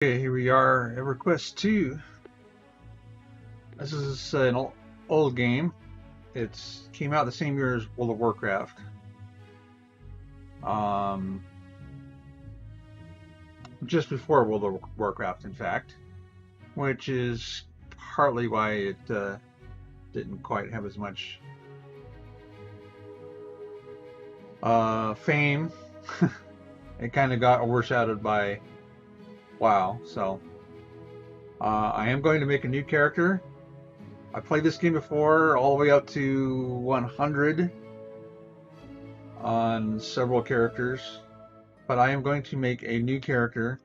Okay, here we are, EverQuest 2. This is an old game. It came out the same year as World of Warcraft. Um, just before World of Warcraft, in fact, which is partly why it didn't quite have as much fame. It kind of got overshadowed by WoW. So I am going to make a new character. I played this game before, all the way up to 100 on several characters, but I am going to make a new character,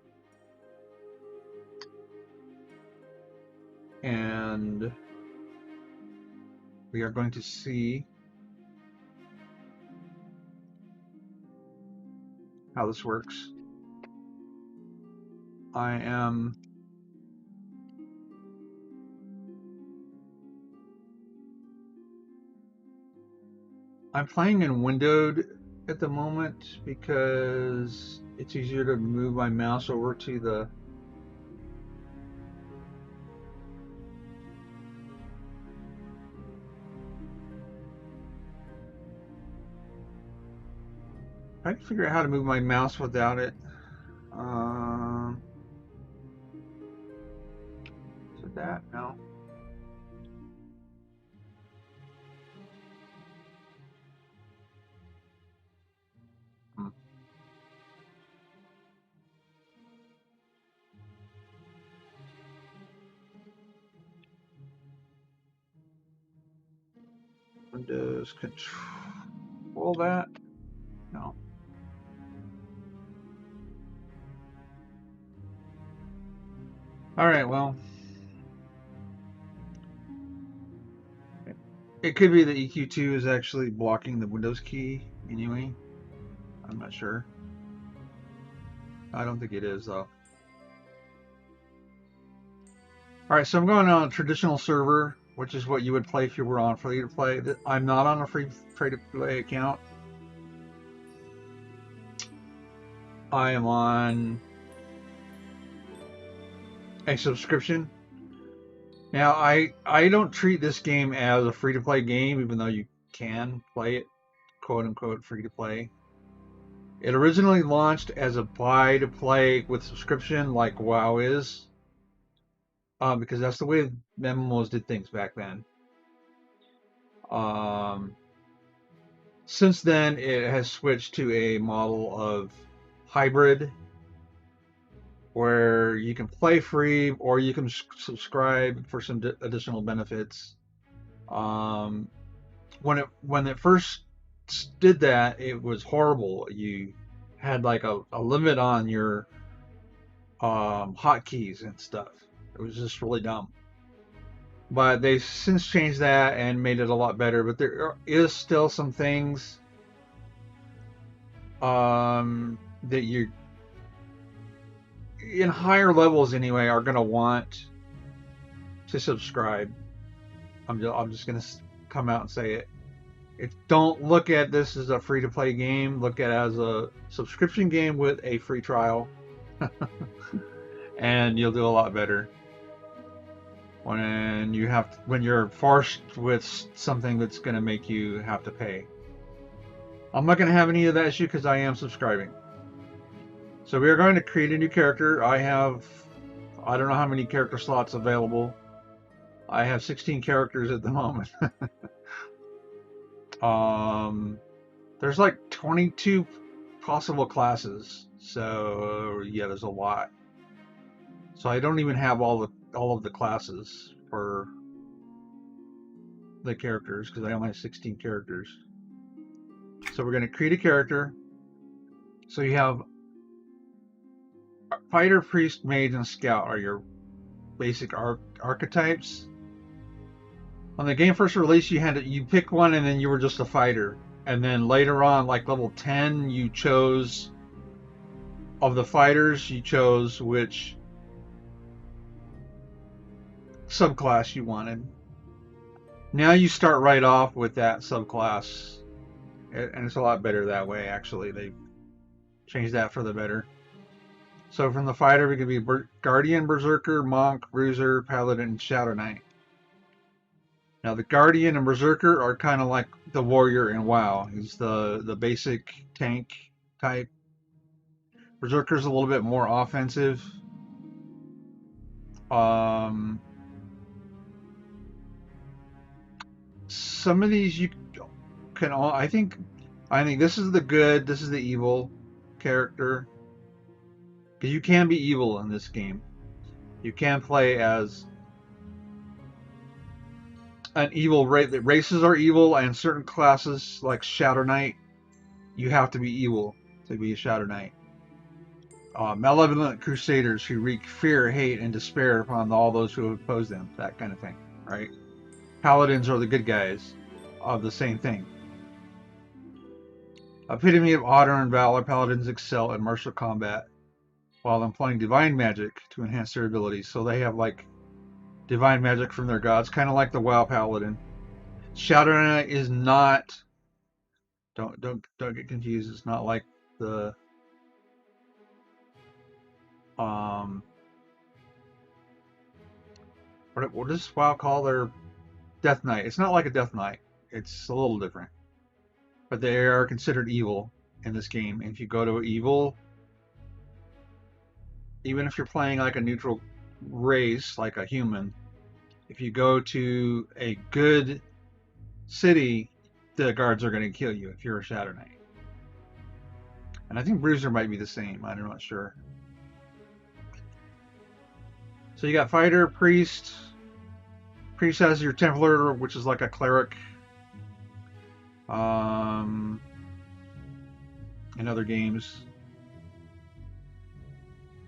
and we are going to see how this works. I'm playing in windowed at the moment because it's easier to move my mouse over to the I can figure out how to move my mouse without it. Is it that? No. Hmm. Windows control that? No. Alright, well, it could be that EQ2 is actually blocking the Windows key anyway. I'm not sure. I don't think it is, though. Alright, so I'm going on a traditional server, which is what you would play if you were on free to play. I'm not on a free to play account. I am on a subscription. Now, I don't treat this game as a free to play game, even though you can play it, quote unquote, free to play. It originally launched as a buy to play with subscription, like WoW is, because that's the way MMOs did things back then. Since then, it has switched to a model of hybrid, where you can play free or you can subscribe for some additional benefits. When it first did that, it was horrible. You had like a limit on your hotkeys and stuff. It was just really dumb. But they've since changed that and made it a lot better. But there is still some things that you, in higher levels anyway, are going to want to subscribe. I'm just going to come out and say it. Don't look at this as a free to play game. Look at it as a subscription game with a free trial. And you'll do a lot better when you're forced with something that's going to make you have to pay. I'm not going to have any of that issue because I am subscribing. So we are going to create a new character. I don't know how many character slots available. I have 16 characters at the moment. There's like 22 possible classes, so yeah, there's a lot. So I don't even have all of the classes for the characters because I only have 16 characters. So we're going to create a character. So you have fighter, priest, mage, and scout are your basic archetypes. When the game first released, you pick one and then you were just a fighter. And then later on, like level 10, you chose, of the fighters, you chose which subclass you wanted. Now you start right off with that subclass. And it's a lot better that way, actually. They've changed that for the better. So from the fighter, we could be Guardian, Berserker, Monk, Bruiser, Paladin, and Shadow Knight. Now the Guardian and Berserker are kind of like the Warrior in WoW. He's the basic tank type. Berserker's a little bit more offensive. Some of these you can all. I think this is the good. This is the evil character. Because you can be evil in this game. You can play as an evil race. Races are evil, and certain classes like Shadow Knight, you have to be evil to be a Shadow Knight. Malevolent crusaders who wreak fear, hate, and despair upon all those who oppose them. That kind of thing, right? Paladins are the good guys of the same thing. Epitome of honor and valor, paladins excel in martial combat while employing divine magic to enhance their abilities. So they have like divine magic from their gods, kind of like the WoW paladin. Shadow Knight is not. Don't get confused. It's not like the what does WoW call their Death Knight? It's not like a Death Knight. It's a little different. But they are considered evil in this game. And if you go to evil, even if you're playing like a neutral race, like a human, if you go to a good city, the guards are going to kill you if you're a Shadow Knight. And I think Bruiser might be the same. I'm not sure. So you got Fighter, Priest. Priest has your Templar, which is like a cleric. In other games.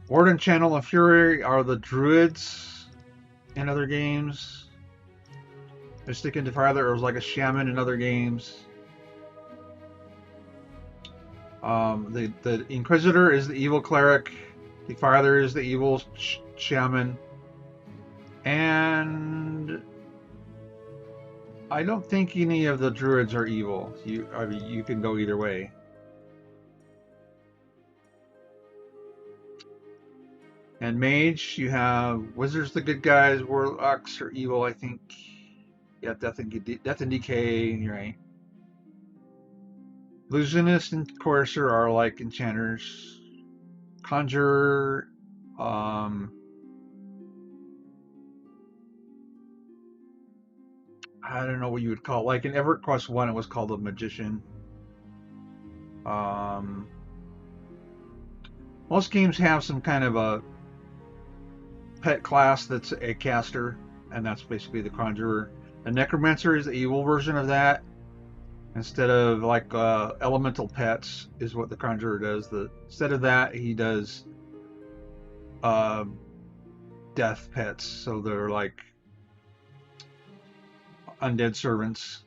Warden, Channel, and Fury are the Druids in other games. Mystic and Defiler is like a Shaman in other games. The Inquisitor is the evil cleric. Defiler is the evil shaman. And I don't think any of the druids are evil. You can go either way. And mage, you have wizards, the good guys. Warlocks are evil, I think. Yeah, death and decay. You're right. Illusionist and courser are like enchanters. Conjurer. I don't know what you would call it. Like in EverQuest 1, it was called a magician. Most games have some kind of a pet class that's a caster, and that's basically the conjurer. The necromancer is the evil version of that. Instead of like elemental pets is what the conjurer does. Instead of that, he does death pets. So they're like undead servants.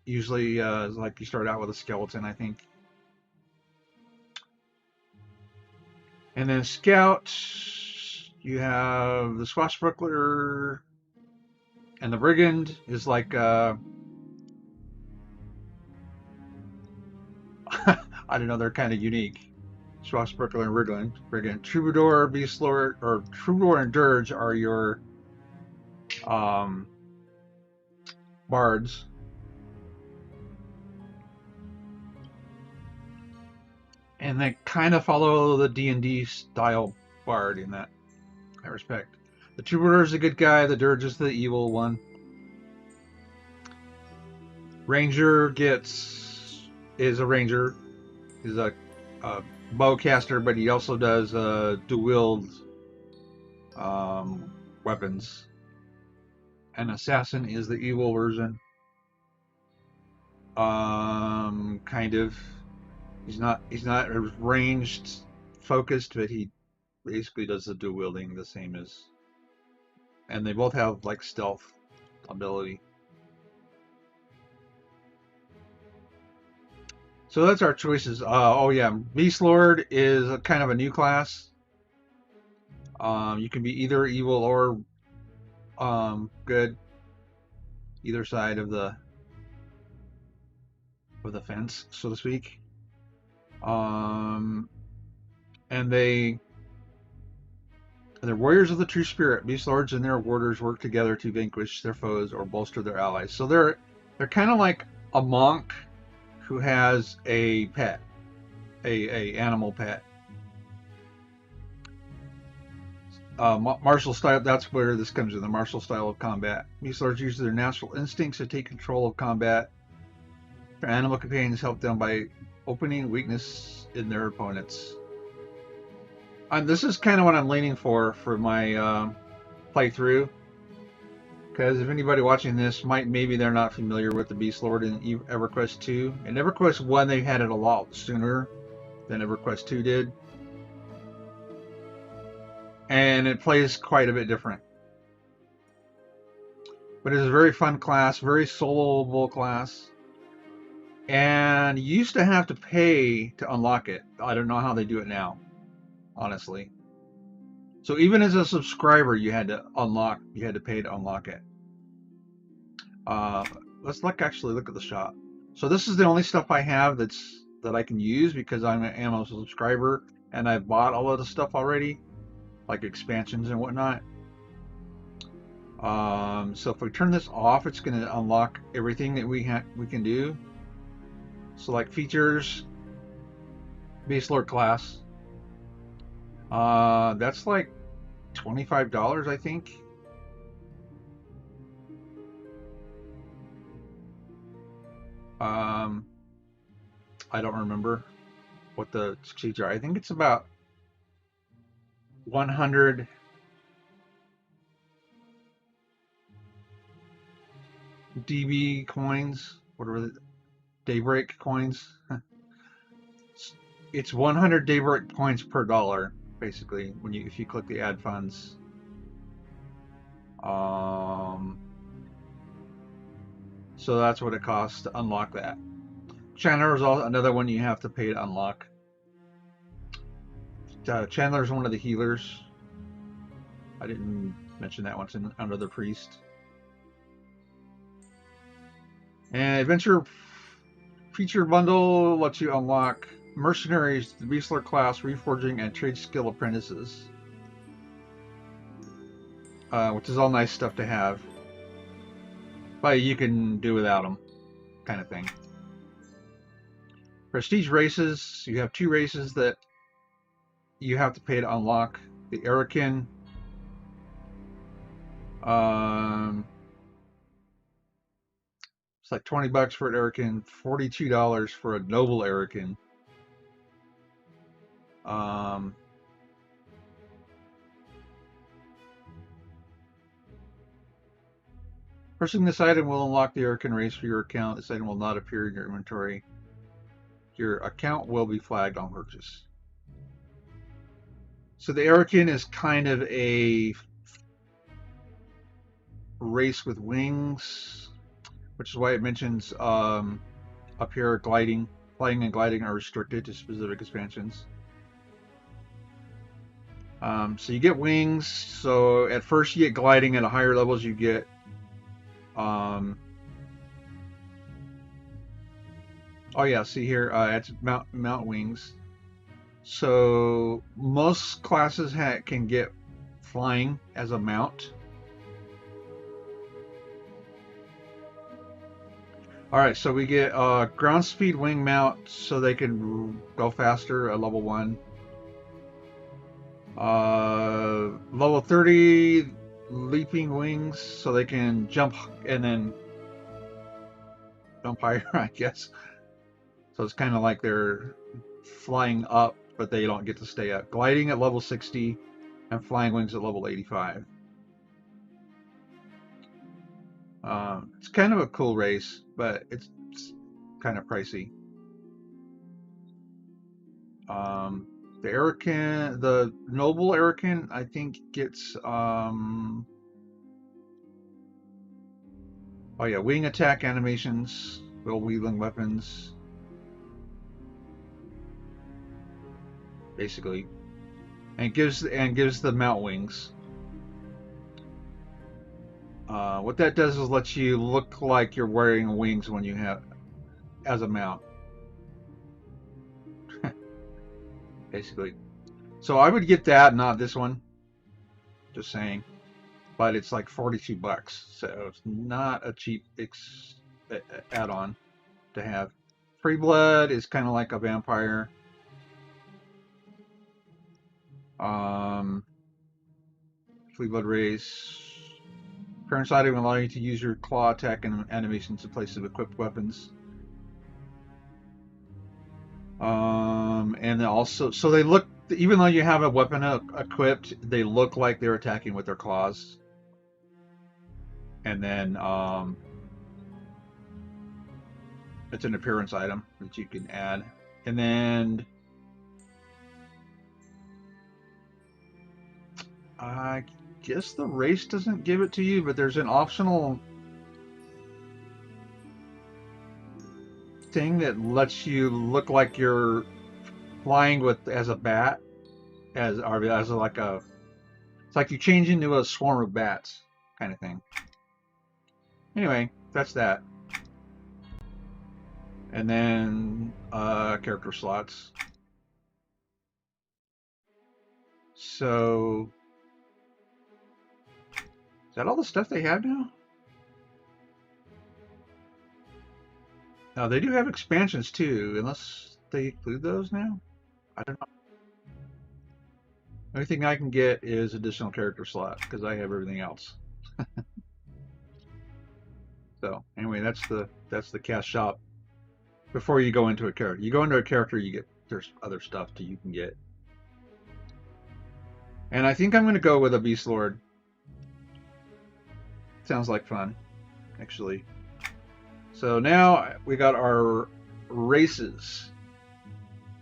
Usually, like you start out with a skeleton, I think. And then scout, you have the swashbuckler, and the brigand is like I don't know, they're kind of unique. Swashbuckler and brigand, troubadour, beastlord, or troubadour and dirge are your bards. And they kind of follow the D&D style bard in that respect. The troubadour is the good guy, the dirge is the evil one. Ranger is a ranger. He's a bowcaster, but he also does dual wield weapons. An assassin is the evil version. Kind of. He's not ranged focused, but he basically does the dual wielding the same as. And they both have like stealth ability. So that's our choices. Oh yeah, Beast Lord is a kind of a new class. You can be either evil or good, either side of the fence, so to speak. And and they're warriors of the true spirit. Beast lords and their warders work together to vanquish their foes or bolster their allies. So they're kind of like a monk who has a pet, a animal pet. Martial style, that's where this comes in, the martial style of combat. Beast lords use their natural instincts to take control of combat. Their animal companions help them by opening weakness in their opponents. This is kind of what I'm leaning for my playthrough, because if anybody watching this maybe they're not familiar with the Beast Lord in EverQuest 2. In EverQuest 1 they had it a lot sooner than EverQuest 2 did, and it plays quite a bit different. But it's a very fun class, very soloable class, and you used to have to pay to unlock it. I don't know how they do it now, honestly. So even as a subscriber, you had to pay to unlock it. Let's actually look at the shop. So this is the only stuff I have that I can use because I'm a subscriber and I've bought all of the stuff already, like expansions and whatnot. So if we turn this off, it's going to unlock everything that we can do. Select features, Beast Lord class. That's like $25, I think. I don't remember what the succeeds are. I think it's about 100 DB coins, whatever the Daybreak coins. It's 100 Daybreak coins per dollar, basically, if you click the add funds. So that's what it costs to unlock that. Chandler is also another one you have to pay to unlock. Chandler is one of the healers. I didn't mention that one's under the priest. And adventure feature bundle lets you unlock mercenaries, the Beast Lord class, reforging, and trade skill apprentices, which is all nice stuff to have, but you can do without them, kind of thing. Prestige races, you have 2 races that you have to pay to unlock. The Erican, it's like $20 for an Erican, $42 for a Noble Erican. Purchasing this item will unlock the Erican race for your account. This item will not appear in your inventory. Your account will be flagged on purchase. So the Erican is kind of a race with wings, which is why it mentions up here flying and gliding are restricted to specific expansions. So you get wings. So at first you get gliding. At higher levels you get oh yeah, see here, it's mount wings. So most classes can get flying as a mount. Alright, so we get ground speed wing mount so they can go faster at level 1. Level 30 leaping wings so they can jump and then jump higher, I guess. So it's kind of like they're flying up, but they don't get to stay up. Gliding at level 60 and flying wings at level 85. It's kind of a cool race, but it's kind of pricey. The Erican, the Noble Erican, I think gets oh yeah, wing attack animations, wheel wheeling weapons, basically, and gives the mount wings. What that does is lets you look like you're wearing wings when you have as a mount. Basically. So I would get that, not this one. Just saying. But it's like 42 bucks, so it's not a cheap add-on to have. Free Blood is kind of like a vampire. Free Blood race. Current item will allow you to use your claw attack and animations in place of equipped weapons. And also, so they look, even though you have a weapon equipped, they look like they're attacking with their claws. And then, it's an appearance item that you can add. And then, I guess the race doesn't give it to you, but there's an optional thing that lets you look like you're flying with as a bat, as like a, it's like you change into a swarm of bats kind of thing. Anyway, that's that. And then character slots. So is that all the stuff they have now? Now they do have expansions too, unless they include those now. I don't know. The only thing I can get is additional character slot because I have everything else. So anyway, that's the cast shop. Before you go into a character, you go into a character, you get, there's other stuff that you can get. And I think I'm going to go with a Beast Lord. Sounds like fun, actually. So now we got our races.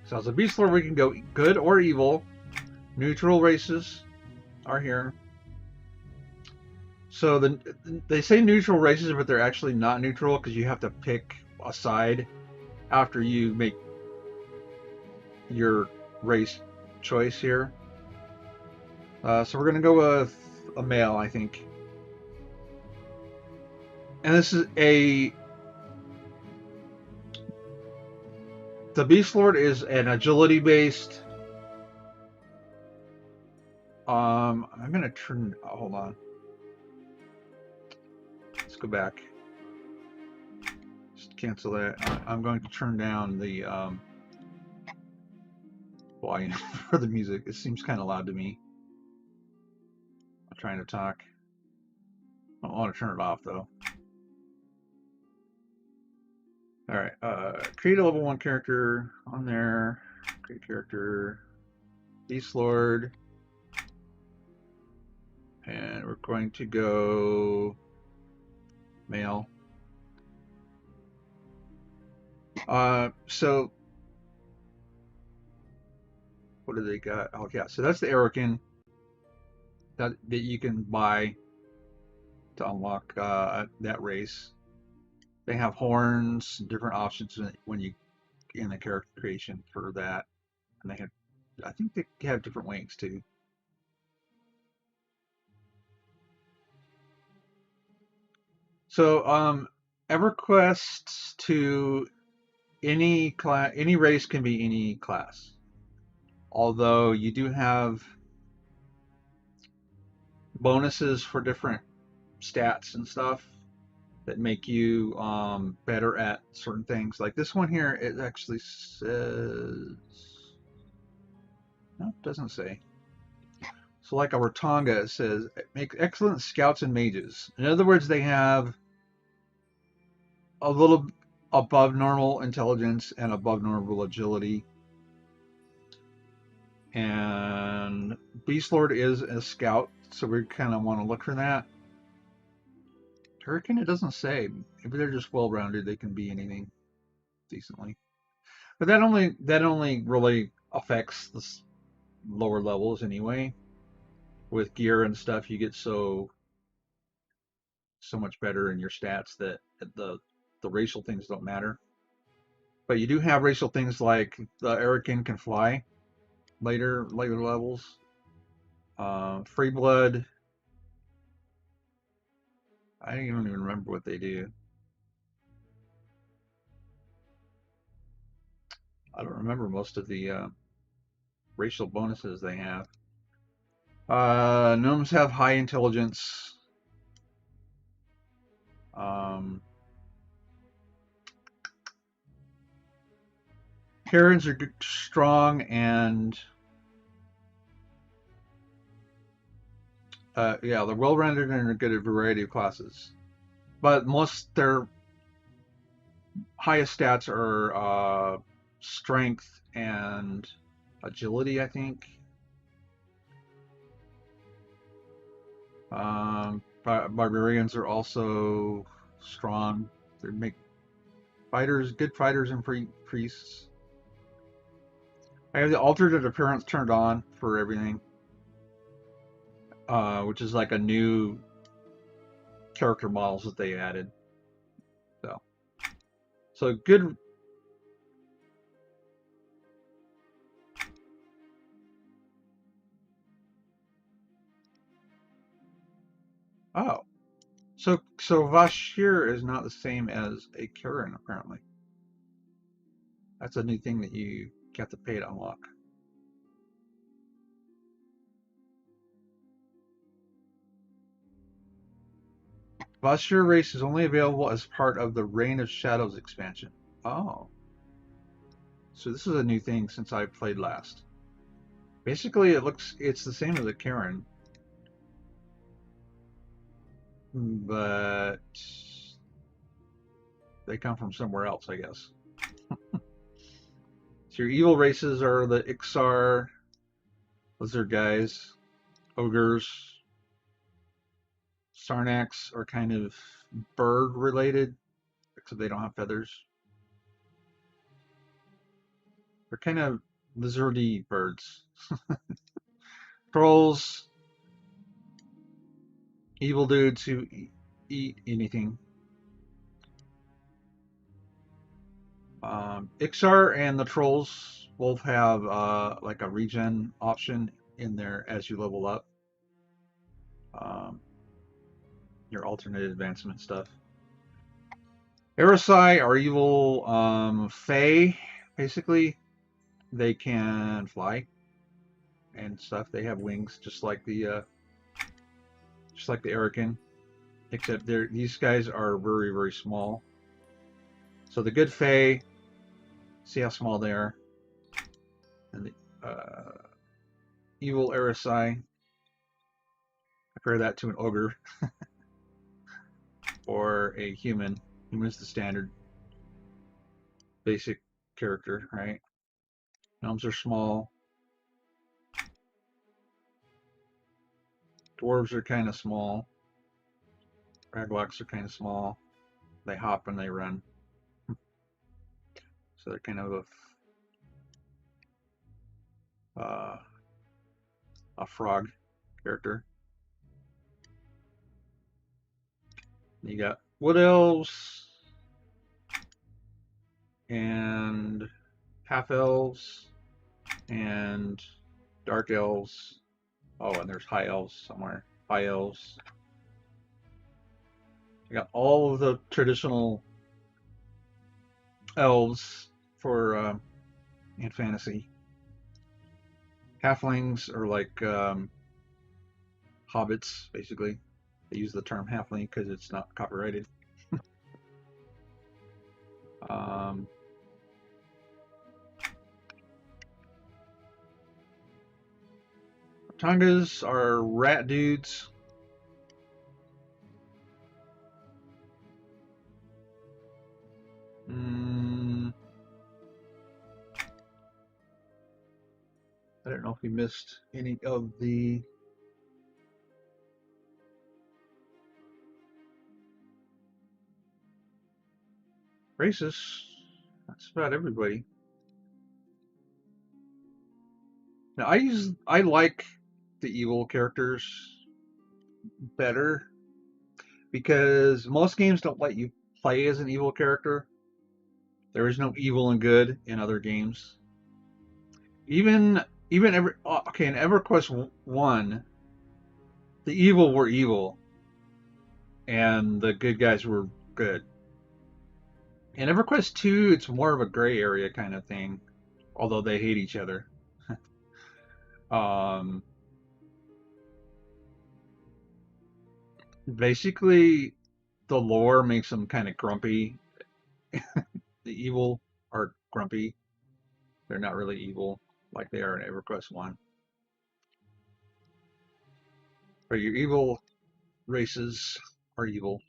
So as a Beast Lord, we can go good or evil. Neutral races are here. So they say neutral races, but they're actually not neutral because you have to pick a side after you make your race choice here. So we're going to go with a male, I think. And this is the Beast Lord is an agility based. I'm going to turn, hold on. Let's go back. Just cancel that. I'm going to turn down the volume for the music. It seems kind of loud to me. I'm trying to talk. I don't want to turn it off though. All right, create a level 1 character on there. Create character, Beast Lord, and we're going to go male. So what do they got? Oh yeah, so that's the Aerokin that you can buy to unlock that race. They have horns, different options when you in the character creation for that, and they have, I think they have different wings too. So EverQuest to any class, any race can be any class. Although you do have bonuses for different stats and stuff that make you better at certain things. Like this one here, it actually says, no, it doesn't say. So like a Rotanga, it says, make excellent scouts and mages. In other words, they have a little above normal intelligence and above normal agility. And Beast Lord is a scout, so we kind of want to look for that. Hurricane, it doesn't say. Maybe they're just well-rounded. They can be anything decently. But that only really affects the lower levels anyway. With gear and stuff, you get so much better in your stats that the racial things don't matter. But you do have racial things like the Hurricane can fly later levels. Free Blood, I don't even remember what they do. I don't remember most of the racial bonuses they have. Gnomes have high intelligence. Karens are strong and yeah, they're well rendered and are good at a variety of classes. But most their highest stats are strength and agility, I think. Barbarians are also strong. They make fighters, good fighters and priests. I have the alternate appearance turned on for everything, which is like a new character models that they added. So good. Oh, so Vashir is not the same as a Karen apparently. That's a new thing that you have to pay to unlock. Vashir race is only available as part of the Reign of Shadows expansion. Oh, so this is a new thing since I played last. Basically, it's the same as a Karen, but they come from somewhere else, I guess. So your evil races are the Ixar, lizard guys, ogres. Sarnax are kind of bird related, except they don't have feathers. They're kind of lizardy birds. Trolls, evil dudes who eat anything. Ixar and the trolls both have like a regen option in there as you level up. Your alternate advancement stuff. Erosai are evil fae, basically. They can fly and stuff. They have wings, just like the Arakan, except these guys are very, very small. So the good fae, see how small they are, and the evil Erosai, compare that to an ogre or a human. Human is the standard basic character, right? Gnomes are small. Dwarves are kind of small. Raglocks are kind of small. They hop and they run. So they're kind of a frog character. You got wood elves and half elves and dark elves. Oh, and there's high elves somewhere. High elves. You got all of the traditional elves for in fantasy. Halflings are like hobbits, basically. They use the term halfling because it's not copyrighted. Tongas are rat dudes. I don't know if we missed any of the races. That's about everybody. Now I like the evil characters better because most games don't let you play as an evil character. There is no evil and good in other games. Even okay, in EverQuest 1, the evil were evil and the good guys were good. In EverQuest 2, it's more of a gray area kind of thing, although they hate each other. Um, Basically, the lore makes them kind of grumpy. The evil are grumpy. They're not really evil like they are in EverQuest 1. But your evil races are evil.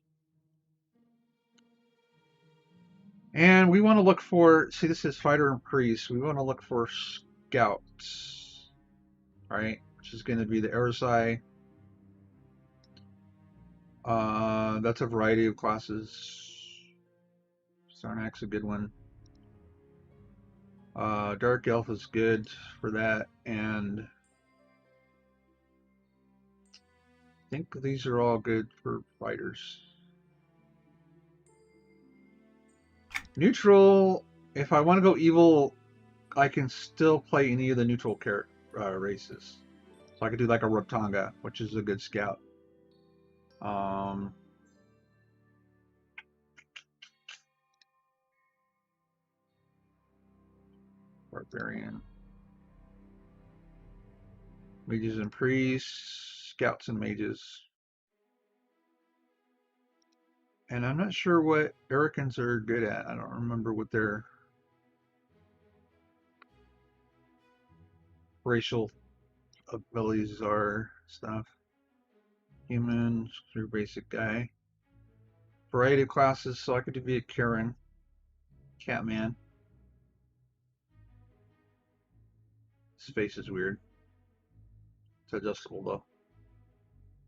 And we want to look for, see, this is fighter and priest. We want to look for scouts, right? Which is going to be the Erisai. That's a variety of classes. Sarnak's a good one. Dark Elf is good for that, and I think these are all good for fighters. Neutral, if I want to go evil, I can still play any of the neutral races. So I could do like a Rotanga, which is a good scout. Barbarian. Mages and priests, scouts and mages. And I'm not sure what Ericans are good at. I don't remember what their racial abilities are, stuff. Human, your basic guy. Variety of classes, so I could be a Karen. Catman. His face is weird. It's adjustable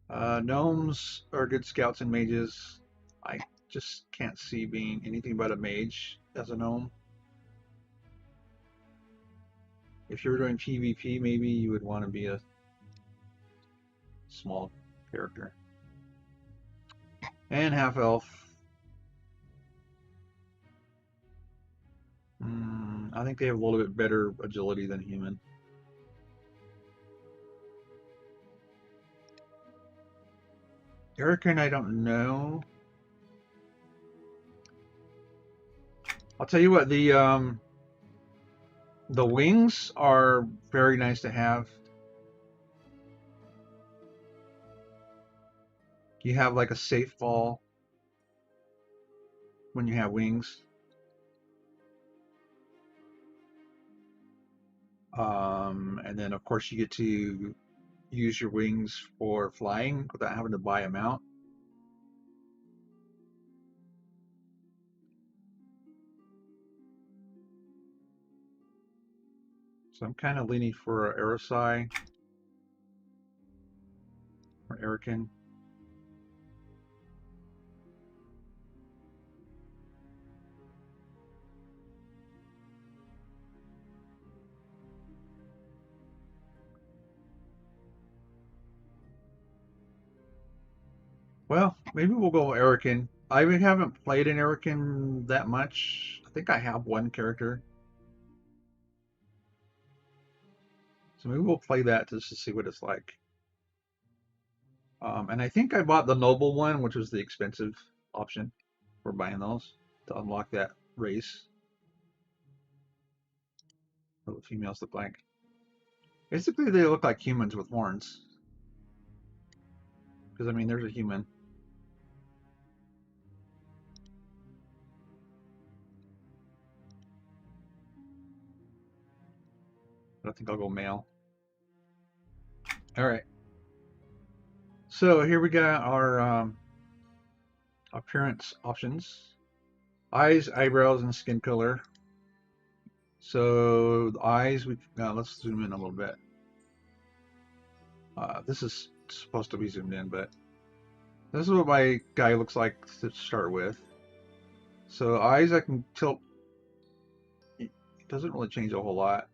though. Gnomes are good scouts and mages. I just can't see being anything but a mage as a gnome. If you're doing PvP, maybe you would want to be a small character. And half elf. I think they have a little bit better agility than human. Erican, I don't know. I'll tell you what, the wings are very nice to have. You have like a safe fall when you have wings. And then of course you get to use your wings for flying without having to buy a mount. So I'm kind of leaning for Aerosai or Erican. Well, maybe we'll go Erican. I haven't played an Erican that much. I think I have one character. So maybe we'll play that just to see what it's like. And I think I bought the noble one, which was the expensive option for buying those to unlock that race. What the females look like. Basically, they look like humans with horns. Because, I mean, there's a human. I think I'll go male. All right. So here we got our appearance options. Eyes, eyebrows, and skin color. So the eyes, let's zoom in a little bit. This is supposed to be zoomed in, but this is what my guy looks like to start with. So eyes, I can tilt. It doesn't really change a whole lot,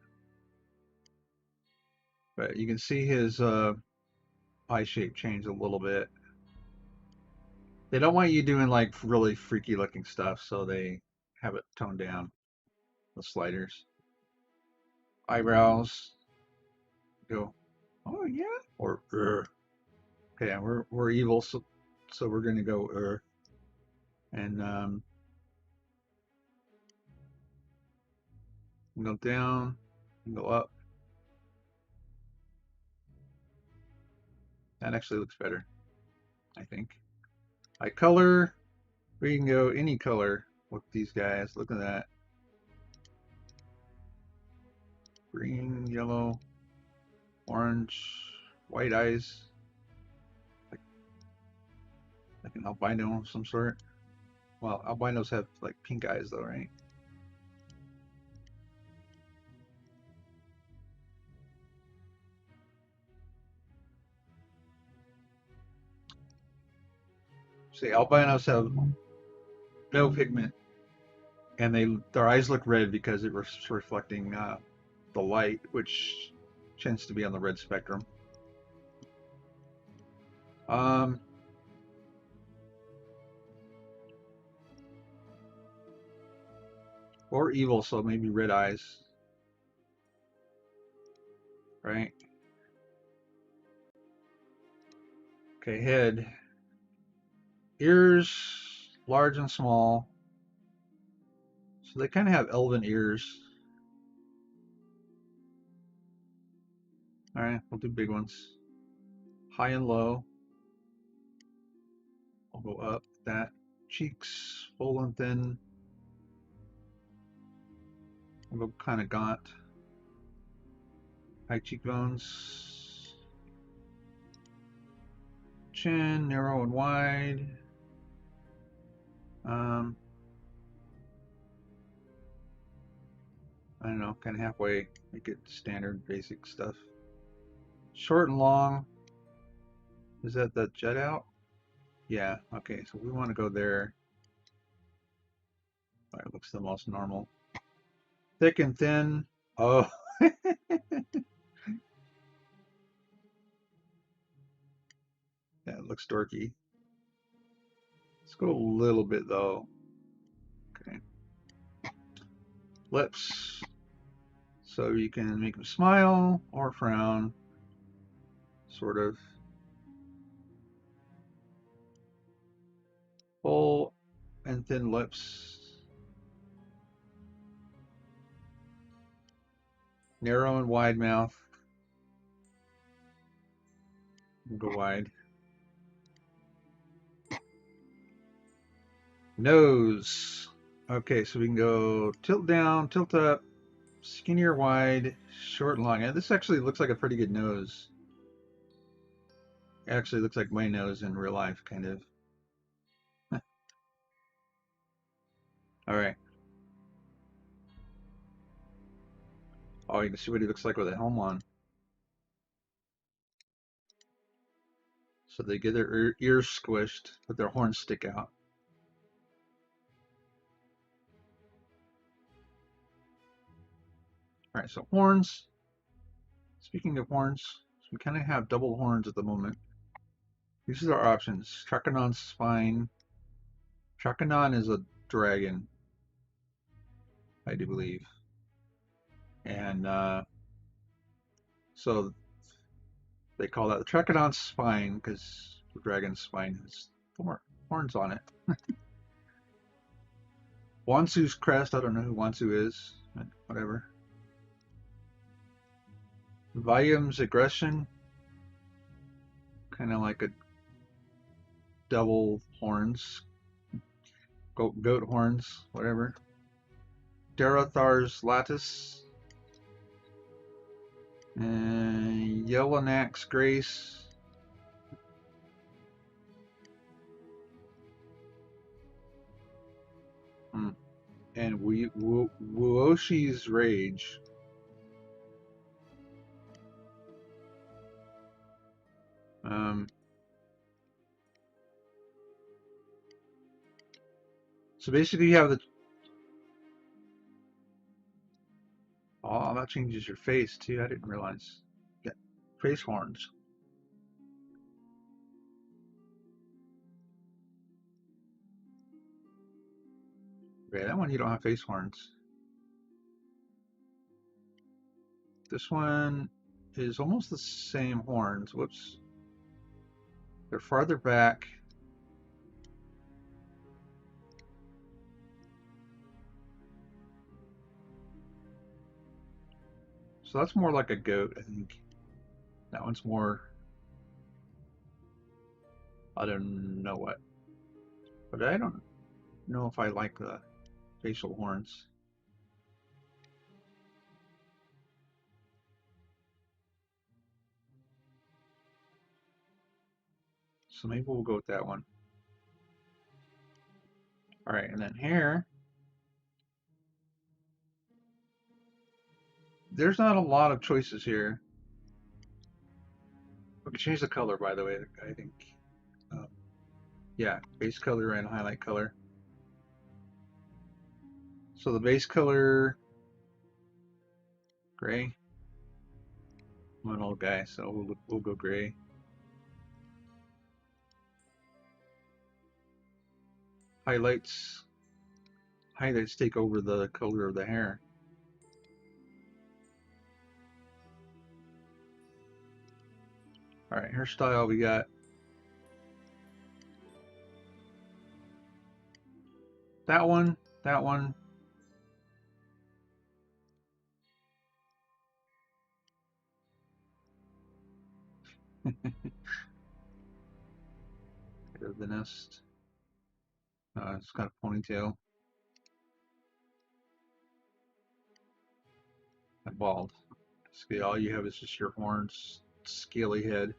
but you can see his eye shape change a little bit. They don't want you doing like really freaky looking stuff, so they have it toned down. The sliders. Eyebrows go, oh yeah, or okay, we're evil, so we're gonna go and go down and go up. That actually looks better, I think. Like color, we can go any color with these guys. Look at that. Green, yellow, orange, white eyes. Like an albino of some sort. Well, albinos have like pink eyes though, right? See, albinos have no pigment, and their eyes look red because it's reflecting the light, which tends to be on the red spectrum. Um, or evil, so maybe red eyes, right? Okay, head. Ears, large and small. So they kind of have elven ears. All right, we'll do big ones. High and low. I'll go up that. Cheeks, full and thin. I'll go kind of gaunt. High cheekbones. Chin, narrow and wide. I don't know, kind of halfway. Make it standard, basic stuff. Short and long. Is that the jet out? Yeah, okay, so we want to go there. That looks the most normal. Thick and thin. Oh. Yeah, it looks dorky. Let's go a little bit though. Okay. Lips. So you can make them smile or frown. Sort of. Full and thin lips. Narrow and wide mouth. We'll go wide. Nose. Okay, so we can go tilt down, tilt up, skinny or wide, short and long. And this actually looks like a pretty good nose. It actually looks like my nose in real life, kind of. All right. Oh, you can see what he looks like with a helmet on. So they get their ears squished, but their horns stick out. All right, so horns. Speaking of horns, so we kind of have double horns at the moment. These are our options. Trachanon spine. Trachanon is a dragon, I do believe. And so they call that the Trachanon spine because the dragon's spine has horns on it. Wansu's crest, I don't know who Wansu is, but whatever. Volume's aggression, kind of like a devil horns, goat horns, whatever. Darathar's lattice, and Yellownack's grace. And Wuoshi's rage. So basically you have the... Oh, that changes your face too. I didn't realize. Yeah, face horns. Okay, that one you don't have face horns. This one is almost the same horns. Whoops. They're farther back. So that's more like a goat, I think. That one's more I don't know what, but I don't know if I like the facial horns. So maybe we'll go with that one. All right, and then here, there's not a lot of choices here. We can change the color, by the way, I think. Um, yeah, base color and highlight color. So the base color, gray. I'm an old guy, so we'll go gray. Highlights. Highlights take over the color of the hair. All right, hairstyle, we got that one, that one. Head of the nest. It's got a ponytail. And bald. See, all you have is just your horns, scaly head.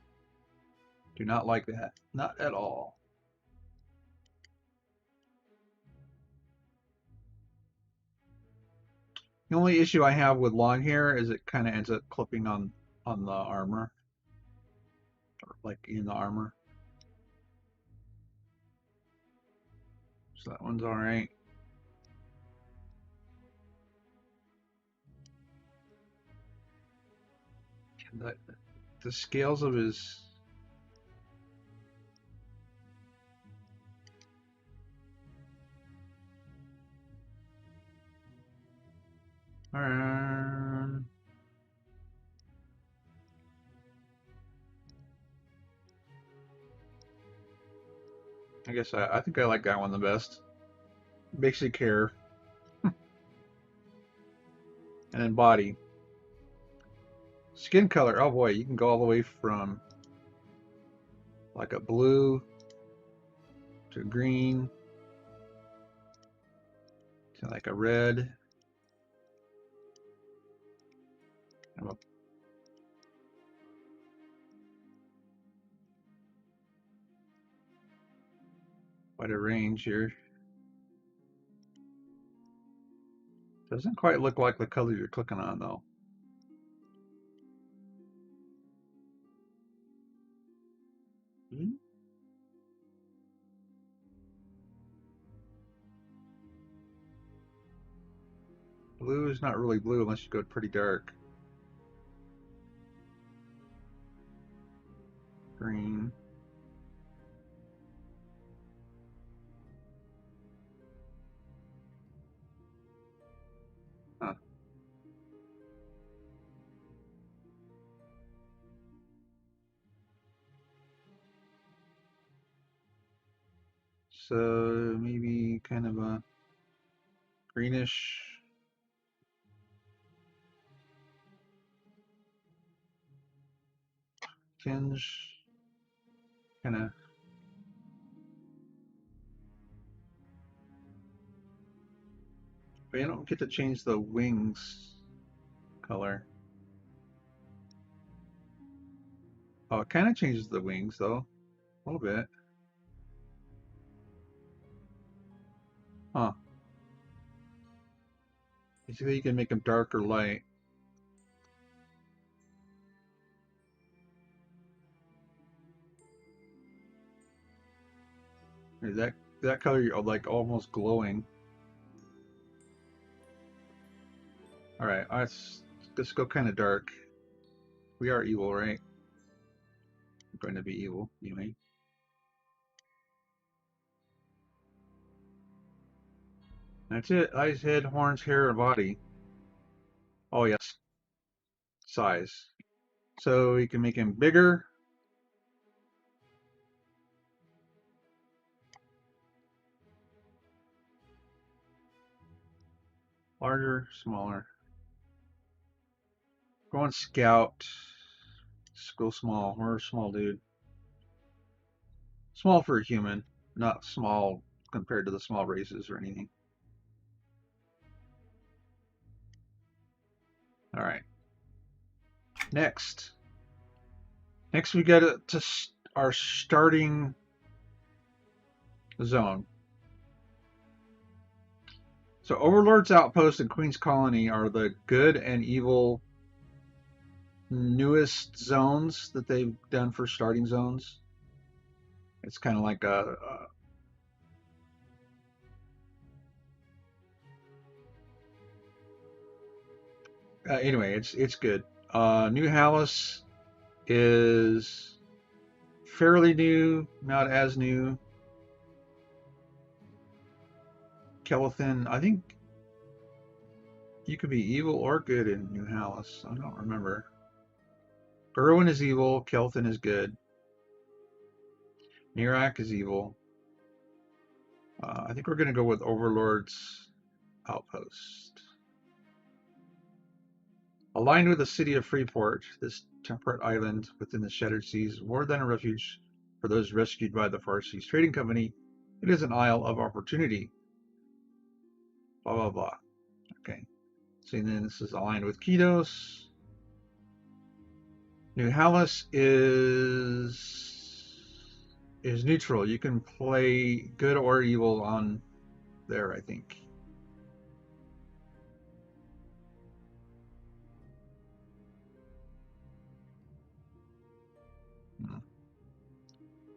Do not like that. Not at all. The only issue I have with long hair is it kind of ends up clipping on the armor, or like in the armor. So that one's all right. The, the scales of his um, I guess I think I like that one the best. Basic hair and then body. Skin color, oh boy, you can go all the way from like a blue to green to like a red. Quite a range here. Doesn't quite look like the color you're clicking on though. Hmm? Blue is not really blue unless you go pretty dark. Green. Huh. So maybe kind of a greenish tinge. Kind of. But you don't get to change the wings color. Oh, it kind of changes the wings though. A little bit. Huh. Basically, you can make them dark or light. That color, you're like almost glowing. All right, let's go kind of dark. We are evil, right? We're going to be evil, anyway. That's it. Eyes, head, horns, hair, and body. Oh yes, size. So you can make him bigger, larger, smaller. Go on scout. Just go small. We're a small dude. Small for a human, not small compared to the small races or anything. All right. Next we got to our starting zone. So Overlord's Outpost and Queen's Colony are the good and evil newest zones that they've done for starting zones. It's kind of like anyway, it's good. New Hallis is fairly new, not as new. Kelethin, I think you could be evil or good in New Hallis. I don't remember. Gerwin is evil. Kelethin is good. Nirak is evil. I think we're going to go with Overlord's Outpost. Aligned with the city of Freeport, this temperate island within the Shattered Seas, more than a refuge for those rescued by the Far Seas Trading Company, it is an isle of opportunity. Blah, blah, blah. Okay. So then this is aligned with Kidos. New Hallis is neutral. You can play good or evil on there, I think.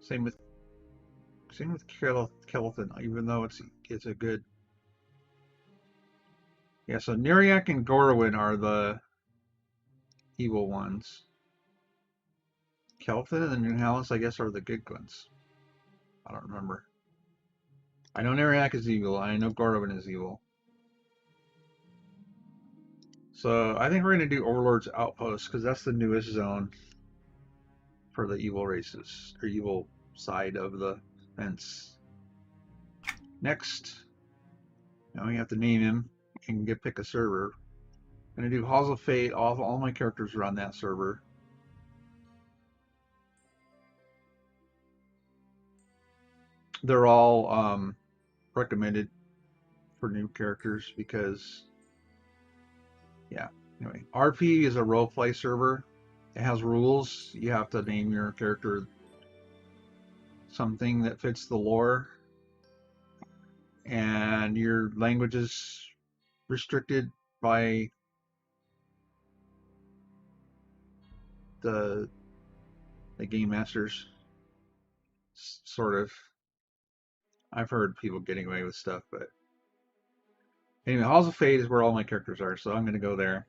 Same with Kelethin, even though it's a good. Yeah, so Neriak and Gorwin are the evil ones. Kelethin and the New Hallis, I guess, are the good ones. I don't remember. I know Neriak is evil. I know Gorwin is evil. So I think we're going to do Overlord's Outpost because that's the newest zone for the evil races, or evil side of the fence. Next, now we have to name him and pick a server. I'm going to do Halls of Fate. All my characters are on that server. They're all recommended for new characters because, yeah. Anyway, RP is a roleplay server. It has rules. You have to name your character something that fits the lore, and your language is restricted by the game masters, sort of. I've heard people getting away with stuff, but anyway, Halls of Fate is where all my characters are, so I'm going to go there.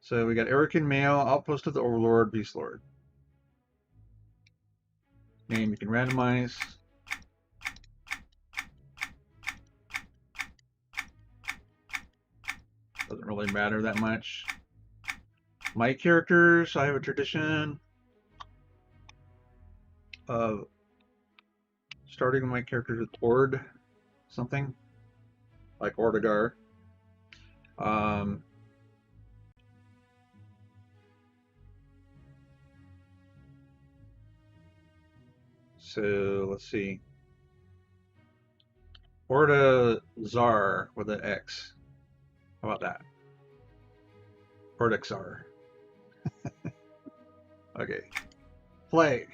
So we got Erican Male, Outpost of the Overlord, Beast Lord. Name you can randomize. Doesn't really matter that much. My characters, I have a tradition of starting my characters with Ord something, like Ordegar. So let's see. Ordazar with an X. How about that? Ordexar. Okay. Play.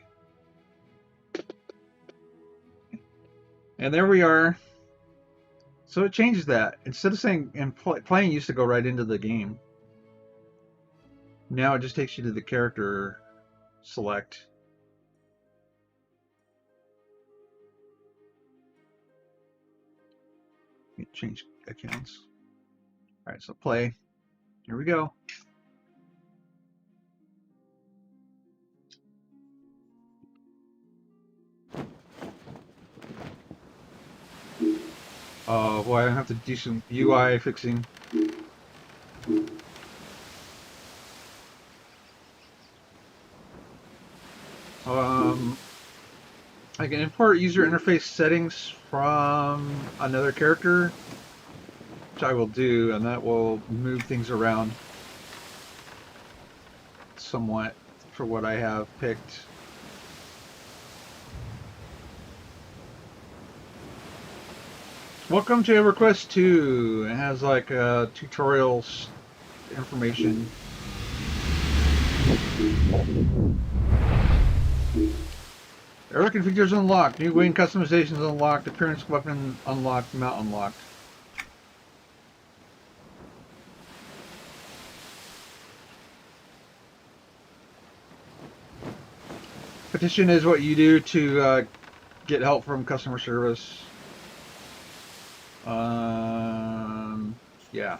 And there we are. So it changes that. Instead of saying, and playing used to go right into the game. Now it just takes you to the character select. Change accounts. All right, so play. Here we go. Oh boy, I have to do some UI fixing. I can import user interface settings from another character, which I will do, and that will move things around. somewhat for what I have picked. Welcome to EverQuest 2. It has like tutorial information. Eric features unlocked. New wing customizations unlocked. Appearance weapon unlocked. Mount unlocked. Petition is what you do to get help from customer service. Yeah.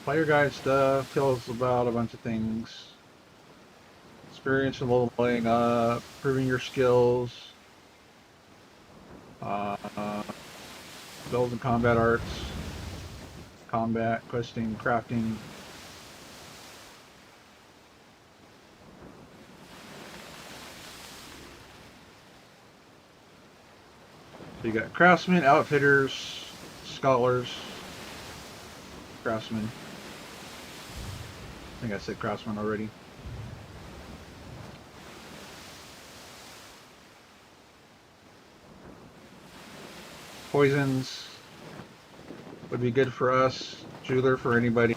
Player guide stuff tells about a bunch of things. Experience and leveling up, improving your skills, build and combat arts, combat, questing, crafting. So you got craftsmen, outfitters, scholars, craftsmen. I think I said craftsman already. Poisons would be good for us. Jeweler for anybody.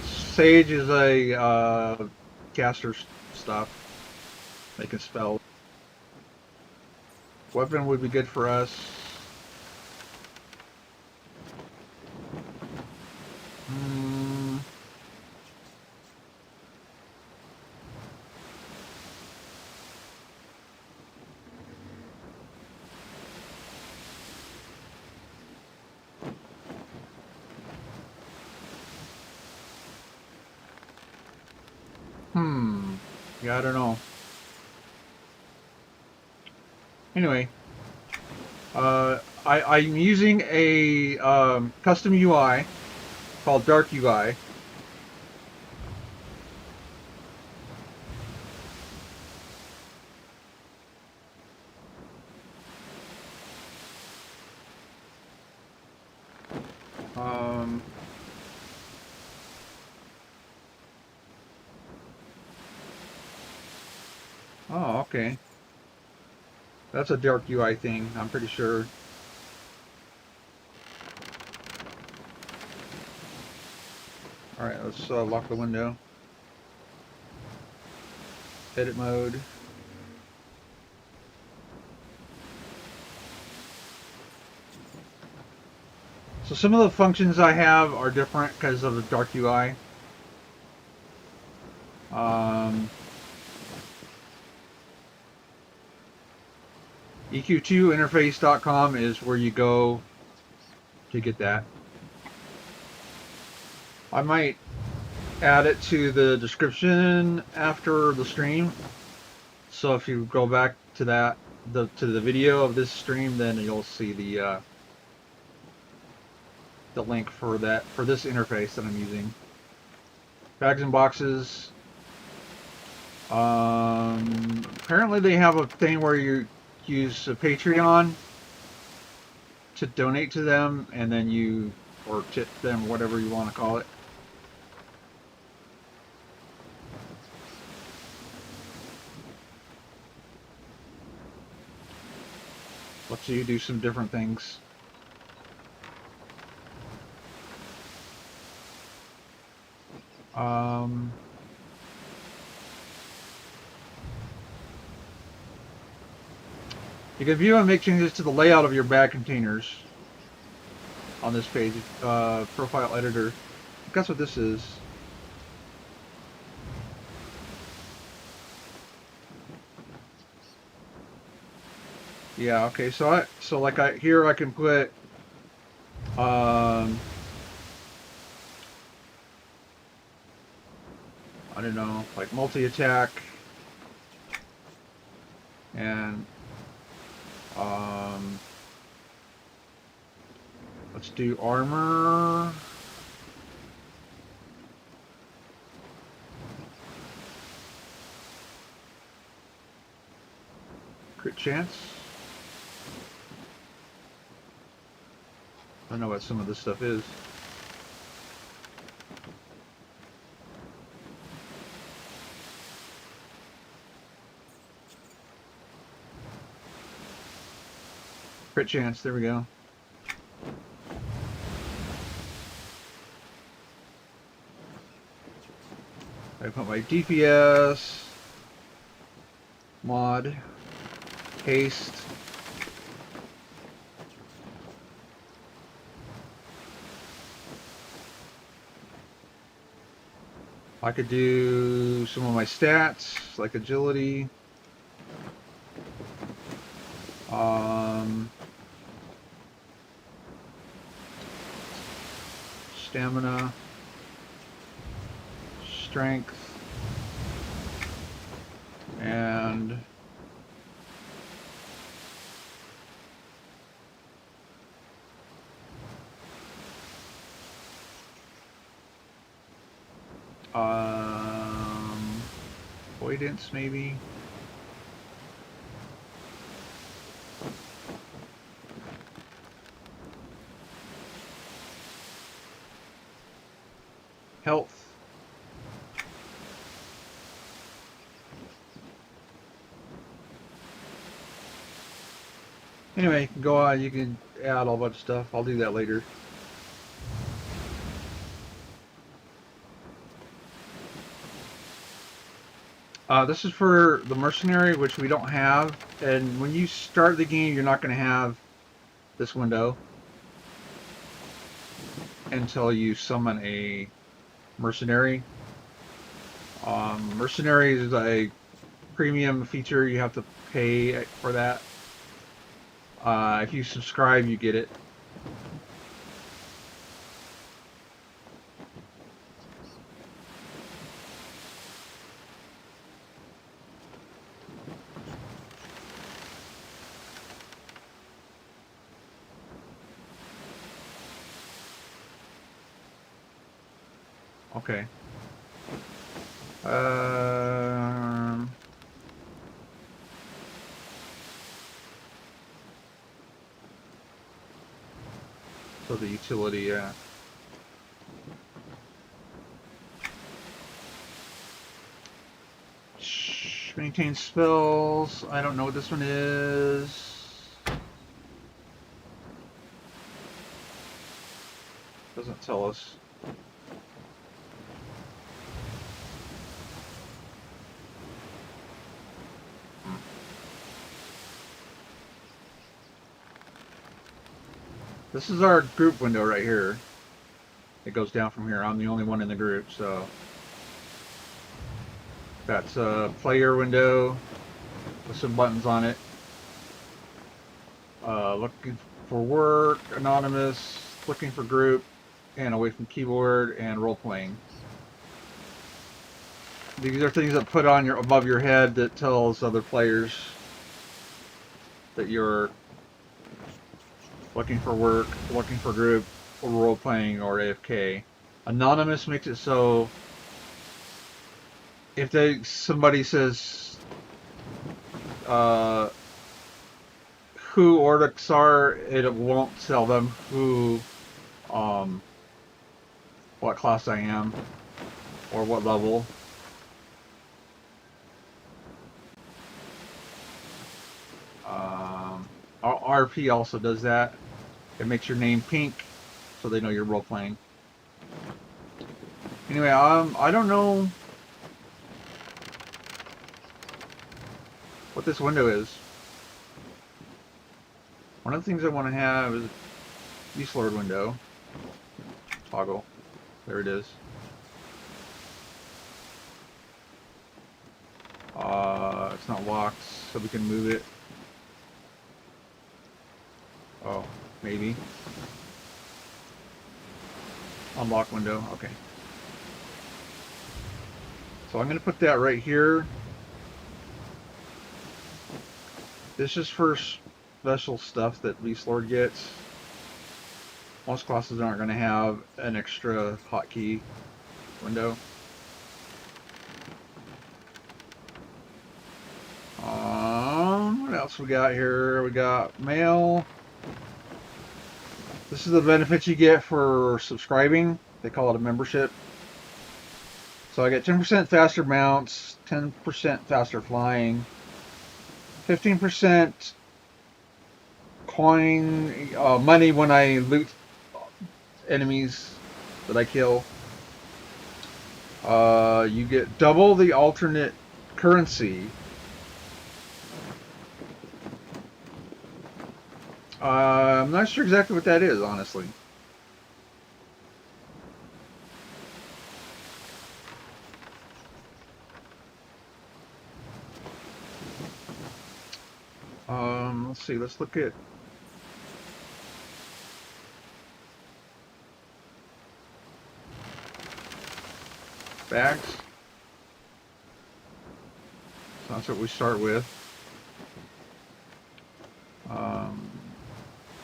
Sage is a caster stuff. They can spell. Weapon would be good for us. Yeah, I don't know. Anyway, I'm using a custom UI called Dark UI. Oh, okay. That's a Dark UI thing, I'm pretty sure. Alright, let's lock the window. Edit mode. So some of the functions I have are different because of the Dark UI. EQ2 interface.com is where you go to get that. I might add it to the description after the stream. So if you go back to that, to the video of this stream, then you'll see the link for this interface that I'm using. Bags and boxes. Apparently they have a thing where you use a Patreon to donate to them, and then or tip them, whatever you want to call it. Lets you do some different things. You can view and make changes to the layout of your bag containers on this page. Profile editor. I think that's what this is. Yeah, okay, so here I can put I don't know, like multi-attack and Let's do armor. Crit chance. I don't know what some of this stuff is. Crit chance, there we go. I put my DPS, mod, haste. I could do some of my stats, like agility. Stamina, strength, and avoidance maybe. Health. Anyway, you can go on, you can add a whole bunch of stuff. I'll do that later. This is for the mercenary, which we don't have. And when you start the game, you're not going to have this window until you summon a mercenary. Mercenary is a premium feature. You have to pay for that. If you subscribe, you get it. Okay. So the utility, yeah. Maintain spells. I don't know what this one is. Doesn't tell us. This is our group window right here. It goes down from here. I'm the only one in the group, so that's a player window with some buttons on it. Looking for work, anonymous, looking for group, and away from keyboard, and role playing. These are things that put on above your head that tells other players that you're looking for work, looking for group, or role playing, or AFK. Anonymous makes it so if somebody says who Ordics are, it won't tell them who, what class I am, or what level. RP also does that. It makes your name pink, so they know you're role playing. Anyway, I don't know what this window is. One of the things I want to have is a Beast Lord window. Toggle. There it is. It's not locked, so we can move it. Oh, maybe. Unlock window, okay. So I'm going to put that right here. This is for special stuff that Beast Lord gets. Most classes aren't going to have an extra hotkey window. What else we got here? We got mail. This is the benefits you get for subscribing. They call it a membership. So I get 10% faster mounts, 10% faster flying, 15% coin money when I loot enemies that I kill. You get double the alternate currency. I'm not sure exactly what that is, honestly. Let's see. Let's look at bags. So that's what we start with.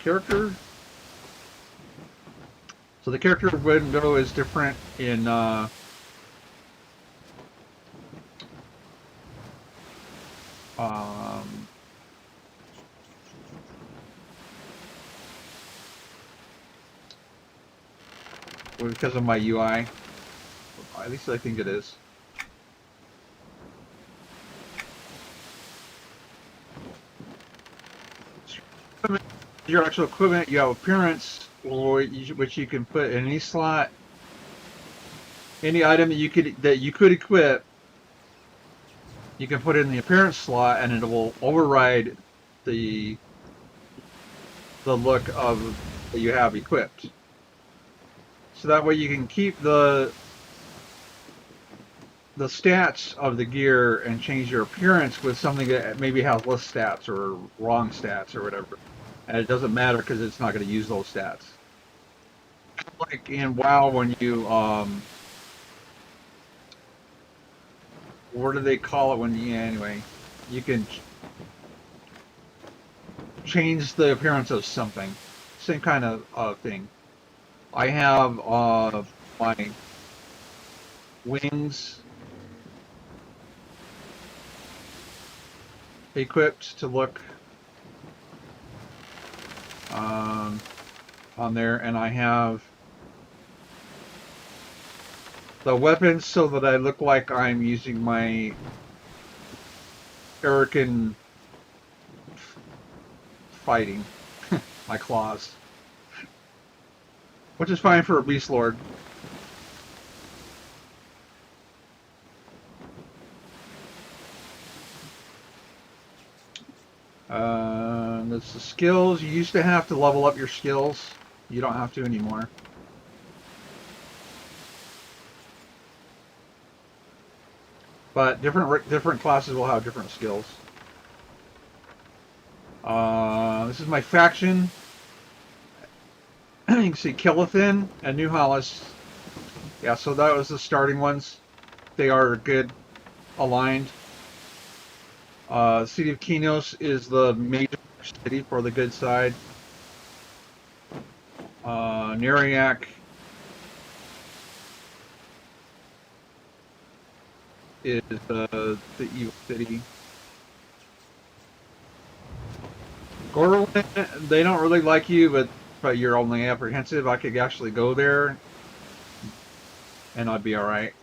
Character. So the character window is different in because of my UI. At least I think it is. Your actual equipment, you have appearance, which you can put in any slot. Any item that you could equip, you can put it in the appearance slot, and it will override the look of that you have equipped. So that way you can keep the stats of the gear and change your appearance with something that maybe has less stats or wrong stats or whatever. And it doesn't matter because it's not going to use those stats. Like in WoW when you, what do they call it when you, anyway, you can change the appearance of something. Same kind of thing. I have my wings equipped to look on there, and I have the weapons so that I look like I'm using my American fighting, my claws, which is fine for a beast lord. That's the skills. You used to have to level up your skills. You don't have to anymore. But different classes will have different skills. This is my faction. You can see Killathin and New Hollis. Yeah, so that was the starting ones. They are good aligned. City of Kinos is the major city for the good side. Neriak is the evil city. Gorlin, they don't really like you, but you're only apprehensive. I could actually go there, and I'd be all right.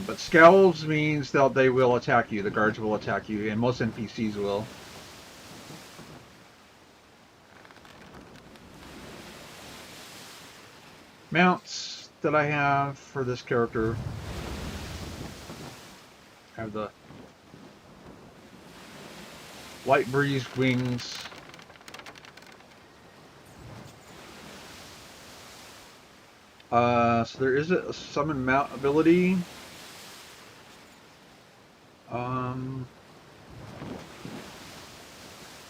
But Scowls means that they will attack you. The guards will attack you, and most NPCs will. Mounts that I have for this character. I have the Light Breeze wings. So there is a summon mount ability.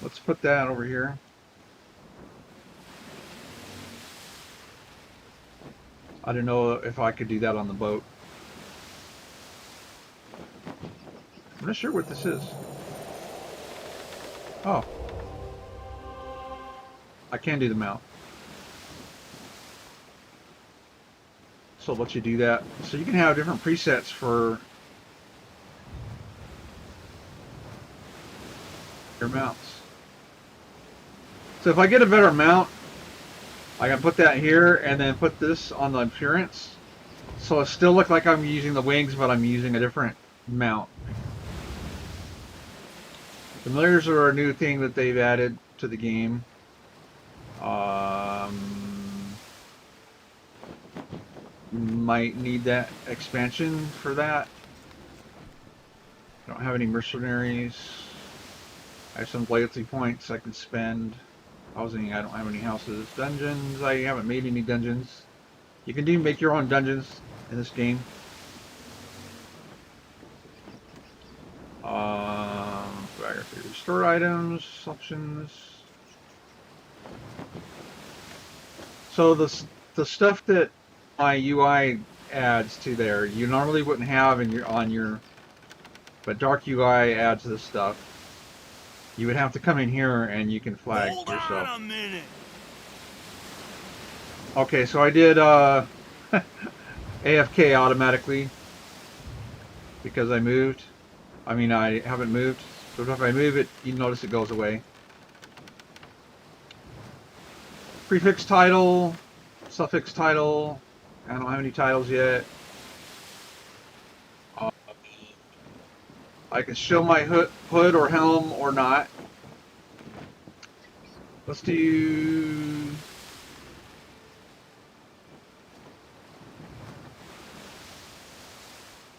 Let's put that over here. I don't know if I could do that on the boat. I'm not sure what this is. Oh. I can do the mount. So it lets you do that. So you can have different presets for your mounts. So if I get a better mount, I can put that here and then put this on the appearance. So it still looks like I'm using the wings, but I'm using a different mount. Familiars are a new thing that they've added to the game. Might need that expansion for that. Don't have any mercenaries. I have some loyalty points I can spend. Housing, I don't have any houses. Dungeons, I haven't made any dungeons. You can make your own dungeons in this game. Store items, options. So the stuff that my UI adds to there, you normally wouldn't have in your but Dark UI adds this stuff. You would have to come in here and you can flag yourself. Hold on a minute. Okay, so I did AFK automatically because I moved. I mean, I haven't moved. So if I move it, you notice it goes away. Prefix title, suffix title. I don't have any titles yet. I can show my hood or helm or not. Let's do...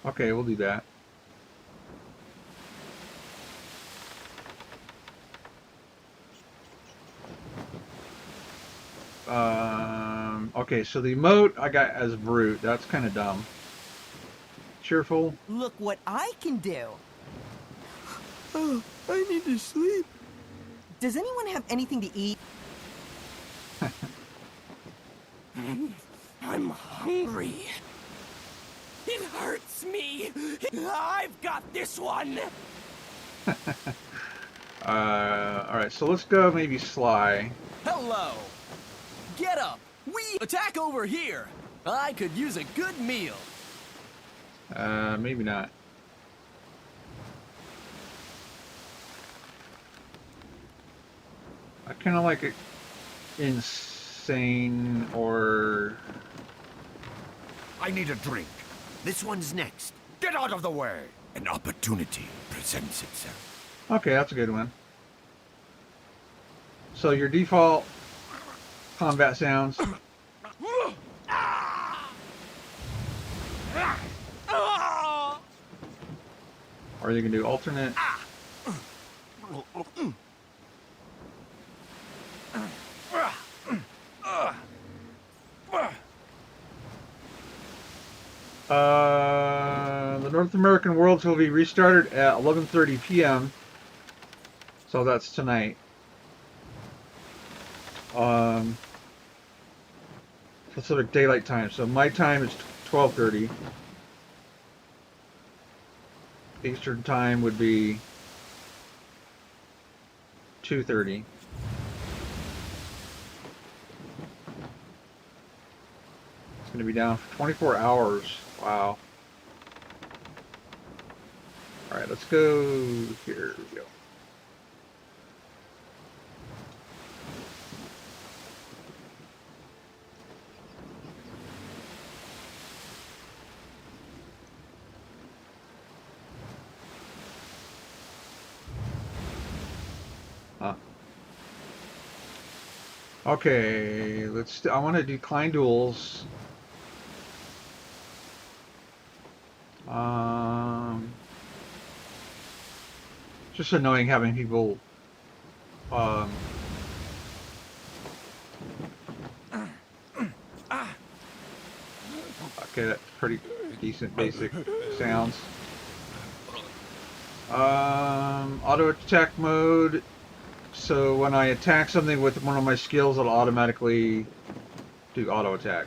Okay, we'll do that. Okay, so the emote I got as brute. That's kind of dumb. Cheerful. Look what I can do. Oh, I need to sleep. Does anyone have anything to eat? I'm hungry. It hurts me. I've got this one. Alright, so let's go maybe Sly. Hello. Get up. We attack over here. I could use a good meal. Maybe not. I kind of like it insane or... I need a drink. This one's next. Get out of the way. An opportunity presents itself. Okay, that's a good one. So your default combat sounds. Or you can do alternate. The North American Worlds will be restarted at 11:30 p.m. So that's tonight. Pacific Daylight Time. So my time is 12:30. Eastern Time would be 2:30. It's going to be down for 24 hours. Wow. All right, let's go here. We go. Okay, I want to decline duels. Just annoying having people okay, that's pretty decent basic sounds. Auto attack mode. So when I attack something with one of my skills, it'll automatically do auto attack.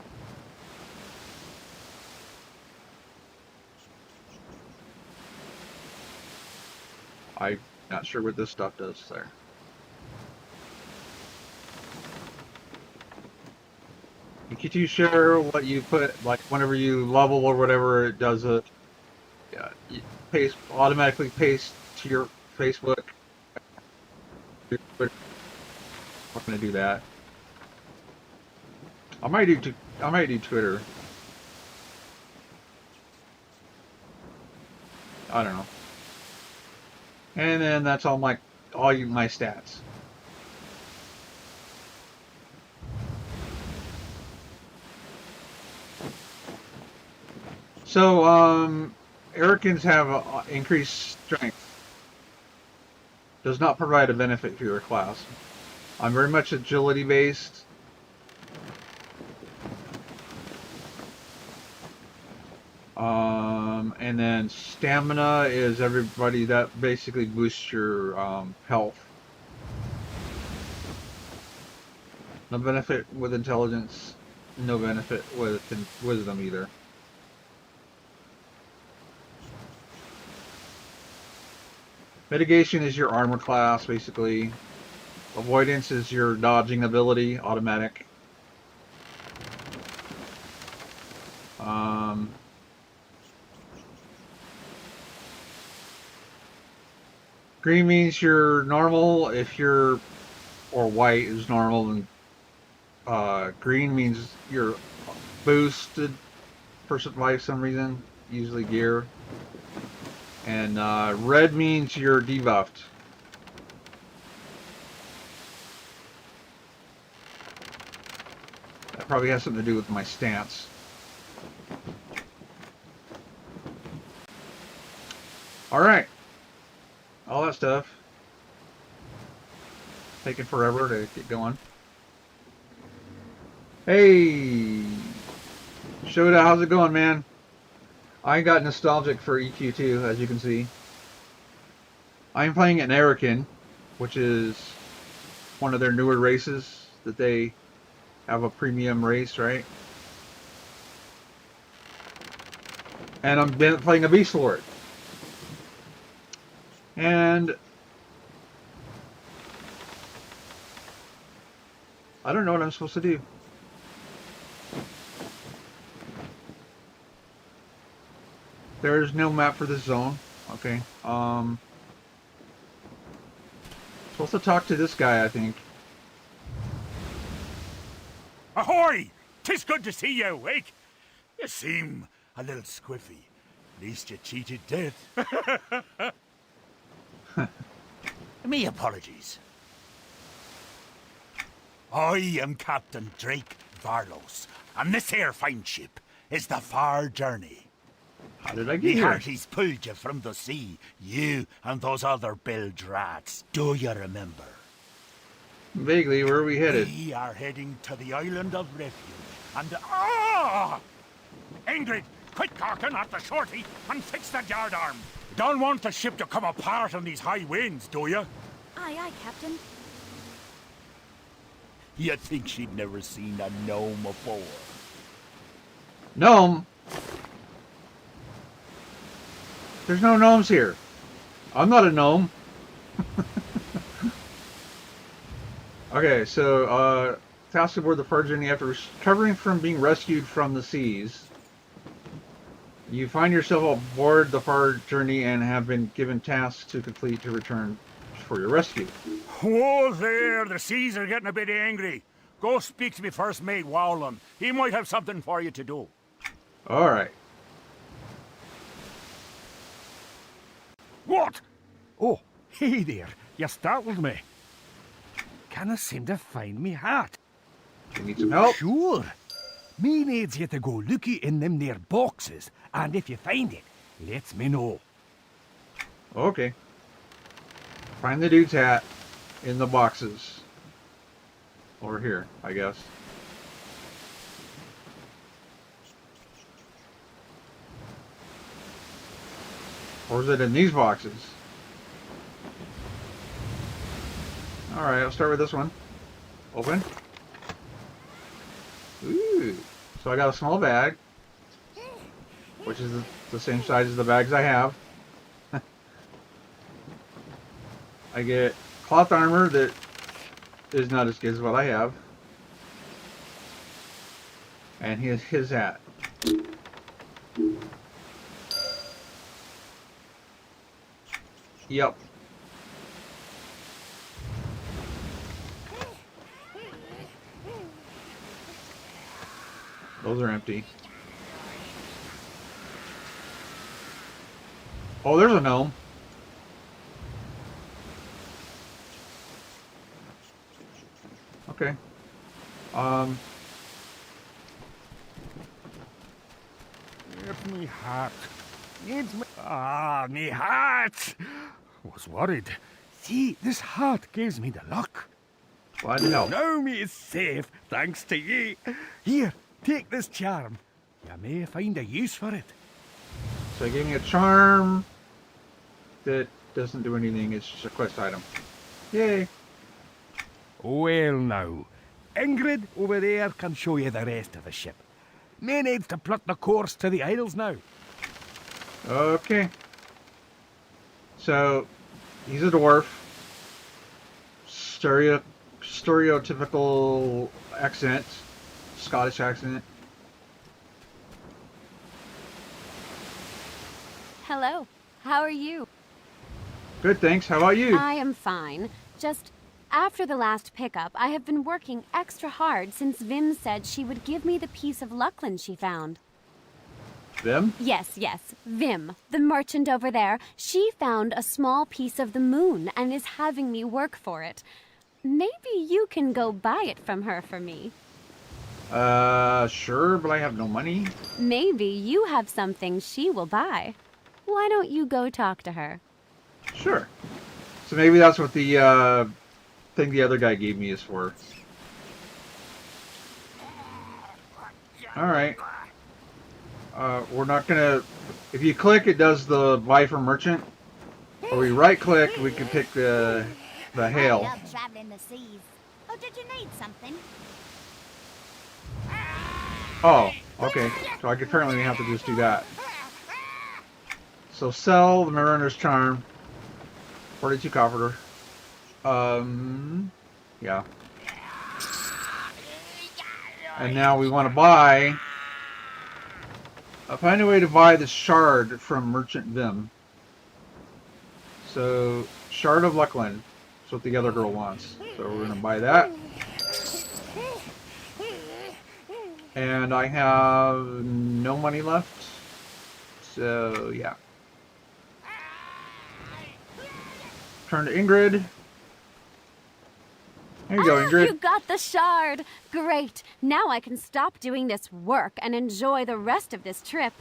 I'm not sure what this stuff does there. EQ2 share, what you put, like whenever you level or whatever, it does a paste automatically paste to your Facebook. I'm not gonna do that. I might do Twitter. I don't know. And then that's all my stats. So Americans have increased strength. Does not provide a benefit for your class. I'm very much agility based. And then stamina is everybody that basically boosts your health. No benefit with intelligence, no benefit with wisdom either. Mitigation is your armor class, basically. Avoidance is your dodging ability, automatic. Green means you're normal if you're, or white is normal, and green means you're boosted by some reason, usually gear. And red means you're debuffed. That probably has something to do with my stance. Alright. All that stuff. Taking forever to get going. Hey! Shoda, how's it going, man? I got nostalgic for EQ2, as you can see. I'm playing an American, which is one of their newer races that they have a premium race, right? And I'm playing a Beast Lord. And I don't know what I'm supposed to do. There's no map for this zone. Okay. Supposed to talk to this guy, I think. Ahoy! 'Tis good to see you awake. You seem a little squiffy. At least you cheated death. Me apologies. I am Captain Drake Varlos, and this here fine ship is the Far Journey. How did I get Me here? hearties pulled you from the sea, you and those other bilge rats. Do you remember? Vaguely, where are we headed? We are heading to the island of refuge, and ah! Ingrid, quit carking at the shorty and fix that yardarm. You don't want the ship to come apart on these high winds, do you? Aye, aye, Captain. You'd think she'd never seen a gnome before. Gnome? There's no gnomes here. I'm not a gnome. Okay, so, task aboard the Far Journey. After recovering from being rescued from the seas, you find yourself aboard the Far Journey and have been given tasks to complete to return for your rescue. Whoa there, the seas are getting a bit angry. Go speak to me first mate, Wowland. He might have something for you to do. Alright. What? Oh, hey there. You startled me. Can't seem to find me hat. You need some help? Sure. Me needs you to go looky in them there boxes, and if you find it, let me know. Okay. Find the dude's hat in the boxes. Over here, I guess. Or is it in these boxes? Alright, I'll start with this one. Open. Ooh. So I got a small bag, which is the same size as the bags I have. I get cloth armor that is not as good as what I have. And here's his hat. Yep. Those are empty. Oh, there's a gnome. Okay. It's me heart. Needs me. Ah, me heart. Was worried. See, this heart gives me the luck. Glad to help. Now me is safe, thanks to ye. Here, take this charm. You may find a use for it. So he gave me a charm that doesn't do anything. It's just a quest item. Yay. Well now, Ingrid over there can show you the rest of the ship. May needs to plot the course to the Isles now. Okay. So, he's a dwarf. Stereotypical accent. Scottish accent. Hello. How are you? Good, thanks. How about you? I am fine. Just after the last pickup, I have been working extra hard since Vim said she would give me the piece of Luckland she found. Them? Yes, Vim, the merchant over there. She found a small piece of the moon and is having me work for it. Maybe you can go buy it from her for me. Sure, but I have no money. Maybe you have something she will buy. Why don't you go talk to her? Sure. So maybe that's what the, thing the other guy gave me is for. Alright. We're not gonna... If you click, it does the buy from merchant. Or we right-click, we can pick the hail. I love traveling the seas. Oh, did you need something? Oh, okay. So I could apparently have to just do that. So sell the Mariner's Charm. 42 copper. Yeah. And now we want to buy... find a way to buy the shard from Merchant Vim. So, Shard of Luckland. That's what the other girl wants. So we're going to buy that. And I have no money left. So, yeah. Turn to Ingrid. There you go, Ingrid. You got the shard! Great! Now I can stop doing this work and enjoy the rest of this trip.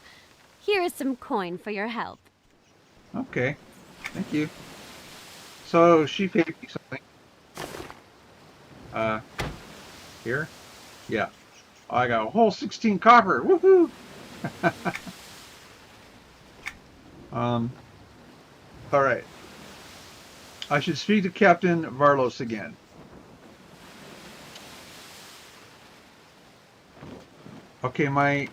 Here is some coin for your help. Okay. Thank you. So, she paid me something. Here? Yeah. I got a whole 16 copper. Woohoo! Alright. I should speak to Captain Varlos again. Okay, my...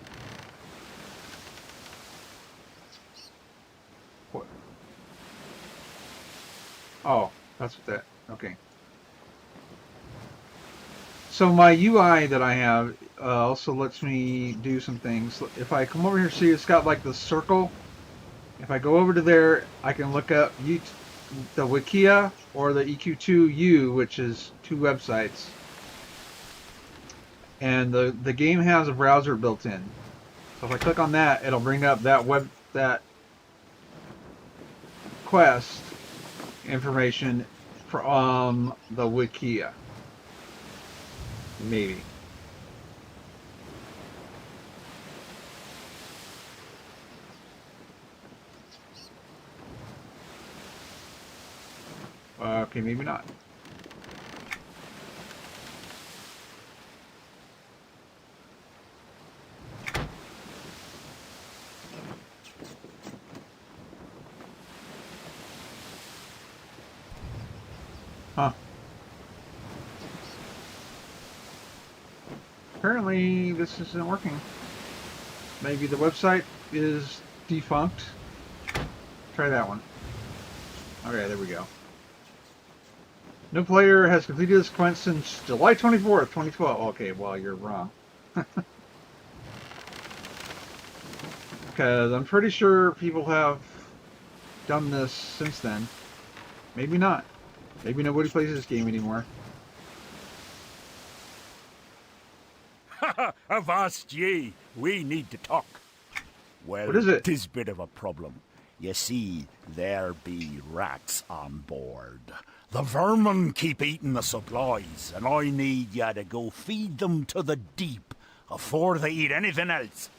What? Oh, that's what that... Okay. So my UI that I have also lets me do some things. If I come over here, see it's got like the circle. If I go over to there, I can look up the Wikia or the EQ2U, which is two websites. And the game has a browser built in. So if I click on that, it'll bring up that quest information from the Wikia. Maybe. Okay, maybe not. Huh. Apparently this isn't working. Maybe the website is defunct. Try that one. Okay, there we go. No player has completed this quest since July 24th, 2012. Okay, well, you're wrong. Because I'm pretty sure people have done this since then. Maybe not. Maybe nobody plays this game anymore. Avast ye, we need to talk. Well, What is it? 'tis bit of a problem. You see, there be rats on board. The vermin keep eating the supplies, and I need ya to go feed them to the deep afore they eat anything else.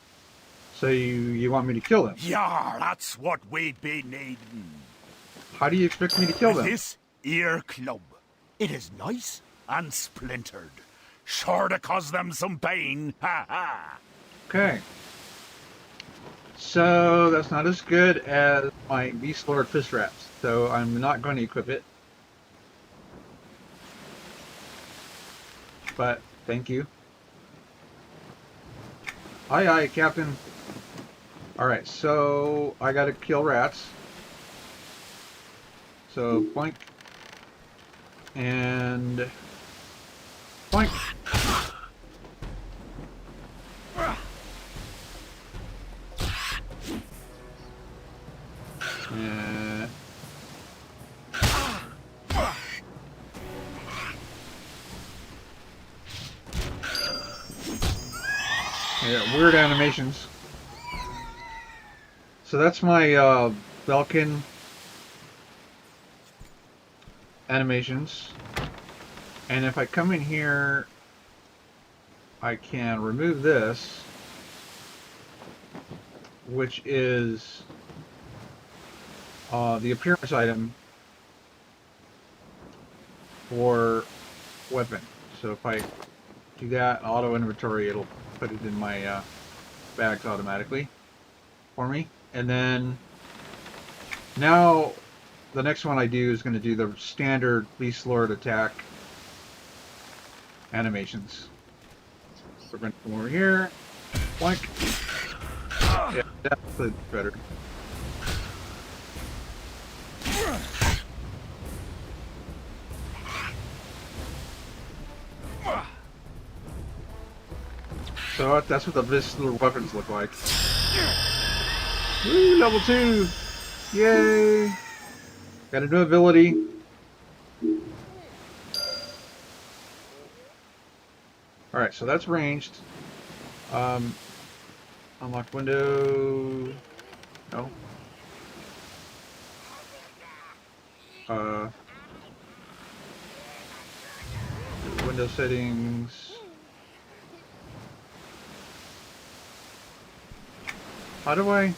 So you want me to kill them? Yeah, that's what we be needing. How do you expect me to kill them? This ear club, it is nice and splintered. Sure to cause them some pain, ha ha. Okay. So that's not as good as my Beast Lord Fist Wraps, so I'm not going to equip it. But thank you. Aye aye, Captain. Alright, so I gotta kill rats. So boink. And boink. Yeah, weird animations. So that's my Belkin animations. And if I come in here, I can remove this, which is the appearance item for weapon. So if I do that, auto inventory, it'll put it in my bags automatically for me. And then now the next one I do is going to do the standard Beast Lord attack animations. So we're going to come over here, blank. Yeah, that's better. So that's what the Beast Lord weapons look like. Woo, level 2! Yay! Got a new ability. Alright, so that's ranged. Unlock window. No. Window settings. How do I?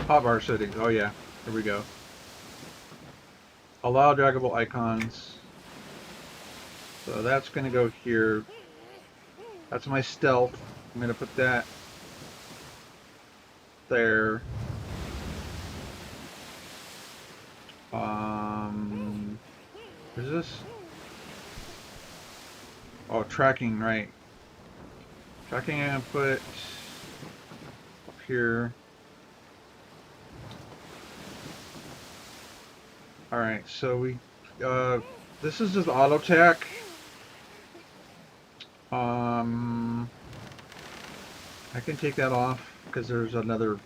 Hotbar settings. Oh yeah, here we go. Allow draggable icons. So that's going to go here. That's my stealth. I'm going to put that there. What is this? Oh, tracking, right. Tracking I'm going to put up here. Alright, so we, this is just auto tack. I can take that off because there's another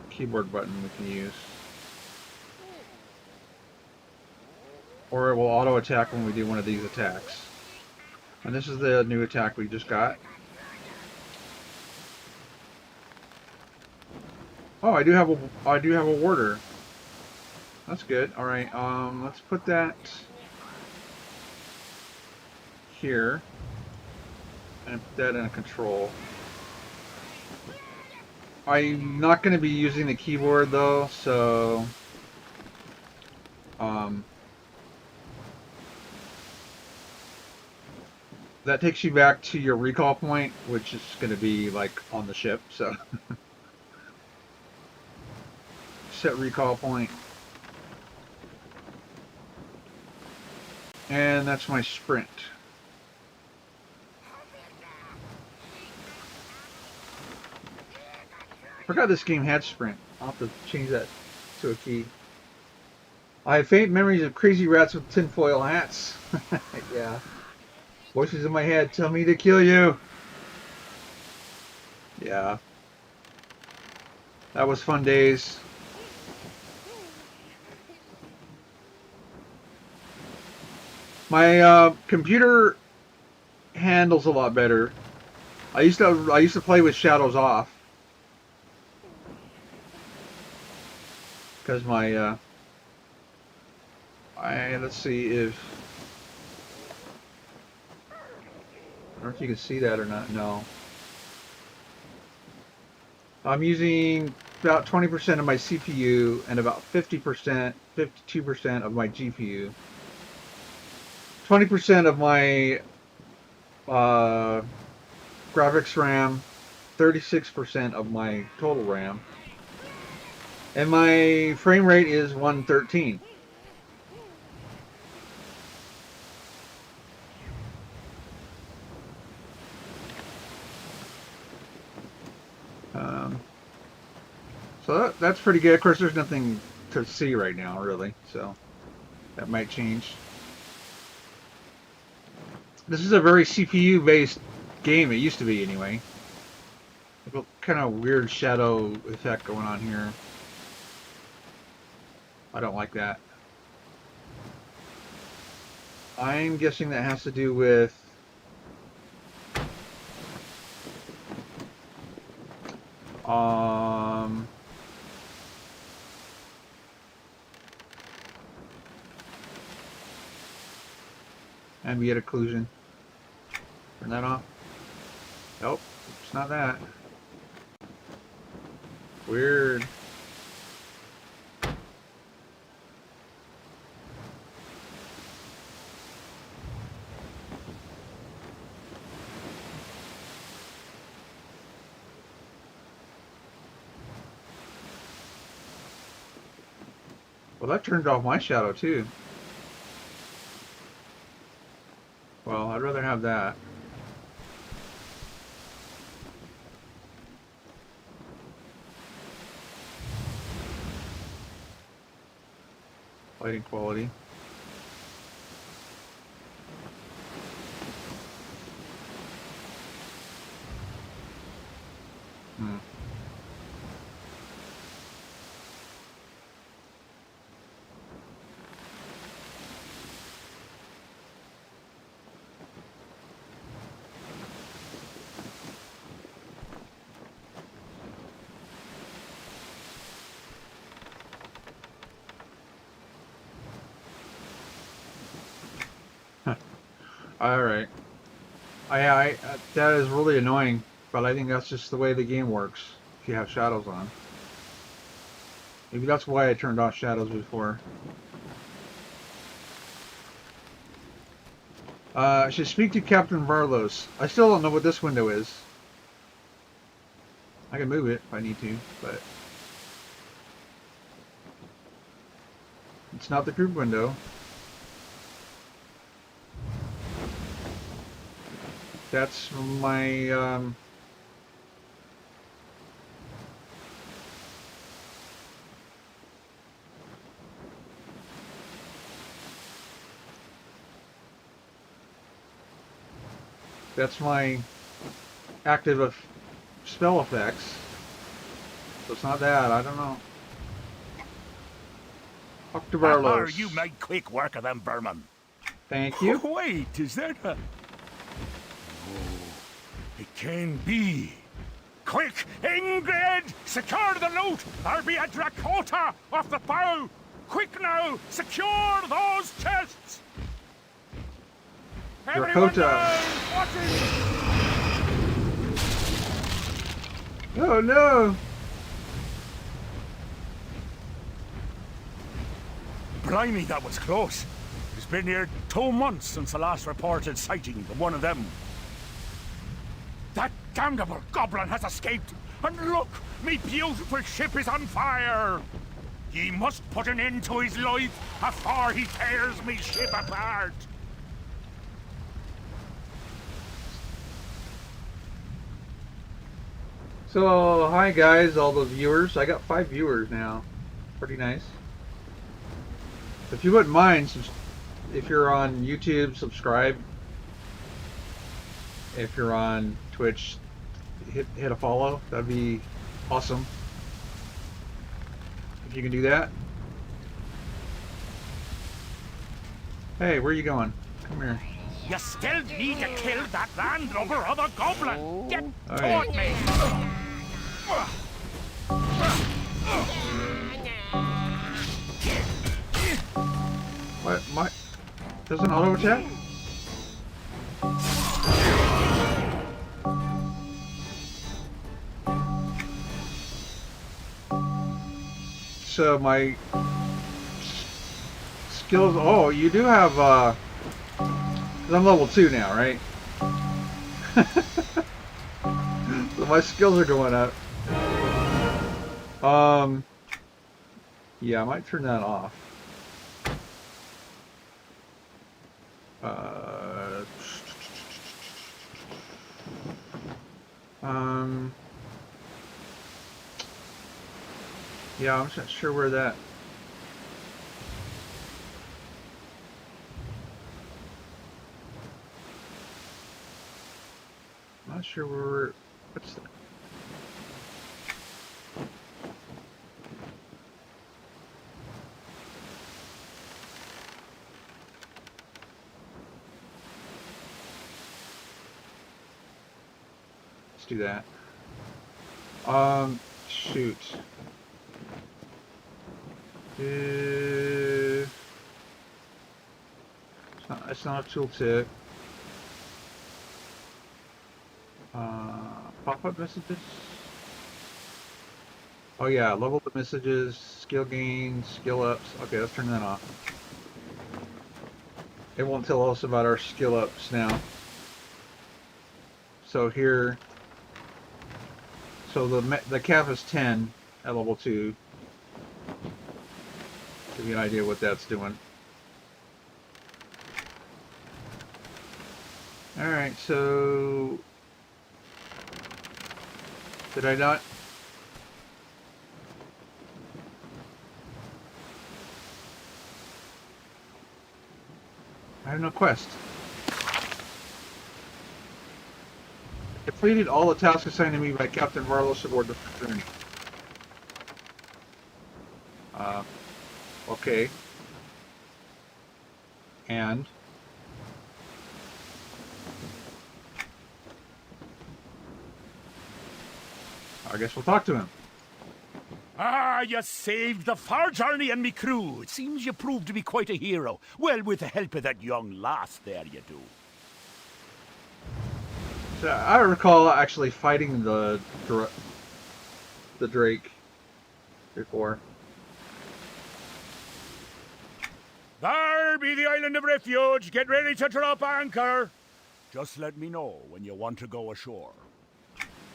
keyboard button we can use. Or it will auto attack when we do one of these attacks. And this is the new attack we just got. Oh, I do have a warder. That's good. All right. Let's put that here and put that in a control. I'm not going to be using the keyboard though, so that takes you back to your recall point, which is going to be like on the ship. So set recall point. And that's my sprint. I forgot this game had sprint. I'll have to change that to a key. I have faint memories of crazy rats with tinfoil hats. Yeah. Voices in my head tell me to kill you. Yeah. That was fun days. My computer handles a lot better. I used to play with shadows off because my let's see if I don't know if you can see that or not. No. I'm using about 20% of my CPU and about 50%, 52% of my GPU. 20% of my graphics RAM, 36% of my total RAM, and my frame rate is 113. So that's pretty good. Of course, there's nothing to see right now, really, so that might change. This is a very CPU-based game. It used to be, anyway. A kind of weird shadow effect going on here. I don't like that. I'm guessing that has to do with ambient occlusion. Turn that off. Nope, it's not that. Weird. Well, that turned off my shadow too. Well, I'd rather have that. Lighting quality. All right. I that is really annoying, but I think that's just the way the game works. If you have shadows on, maybe that's why I turned off shadows before. I should speak to Captain Varlos. I still don't know what this window is. I can move it if I need to, but it's not the group window. That's my active spell effects. So it's not that. I don't know. Dr. Barlows. You made quick work of them vermin. Thank you. Wait, is that a... It can be. Quick, Ingrid! Secure the loot! There'll be a Drakota off the bow! Quick now! Secure those chests! Drakota! Oh no! Blimey, that was close. It's been near 2 months since the last reported sighting of one of them. That damnable goblin has escaped! And look, me beautiful ship is on fire! Ye must put an end to his life afore he tears me ship apart! So, hi guys, all the viewers. I got 5 viewers now. Pretty nice. If you wouldn't mind, if you're on YouTube, subscribe. if you're on Twitch, hit a follow. That'd be awesome. If you can do that. Hey, where are you going? Come here. You still need to kill that landlubber of a goblin. Get Okay. toward me. What? My doesn't auto attack? So my skills. Oh, you do have. 'Cause I'm level 2 now, right? So my skills are going up. Yeah, I might turn that off. Yeah, I'm just not sure where that. I'm not sure where. What's that? Let's do that. Shoot. It's not a tooltip. Pop-up messages. Oh yeah, level up messages, skill gains, skill ups. Okay, let's turn that off. It won't tell us about our skill ups now. So here, so the cap is 10 at level 2. Give you an idea what that's doing. Alright, so did I not? I have no quest. Completed all the tasks assigned to me by Captain Marlos aboard the Fraternity. Okay. And I guess we'll talk to him. Ah, you saved the far journey and me crew. It seems you proved to be quite a hero. Well, with the help of that young lass there, you do. So I recall actually fighting the Drake before. There be the island of refuge. Get ready to drop anchor. Just let me know when you want to go ashore.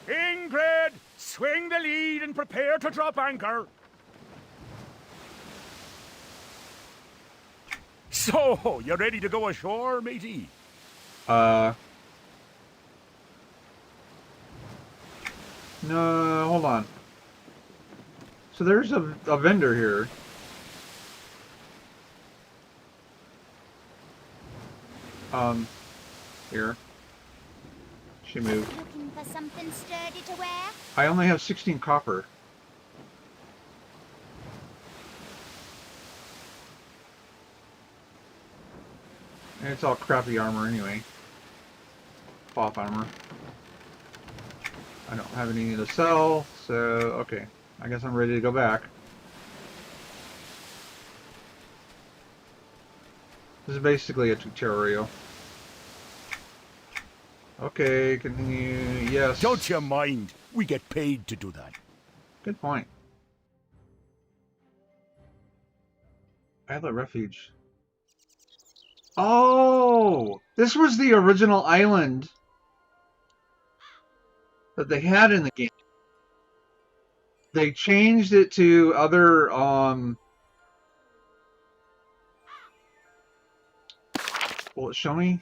Ingrid, swing the lead and prepare to drop anchor. So, you ready to go ashore, matey? No, hold on. So there's a vendor here. Here. She moved. Looking for something sturdy to wear? I only have 16 copper. And it's all crappy armor anyway. Cloth armor. I don't have anything to sell, so okay. I guess I'm ready to go back. This is basically a tutorial. Okay, continue. Yes. Don't you mind. We get paid to do that. Good point. Islet Refuge. Oh! This was the original island that they had in the game. They changed it to other, will it show me?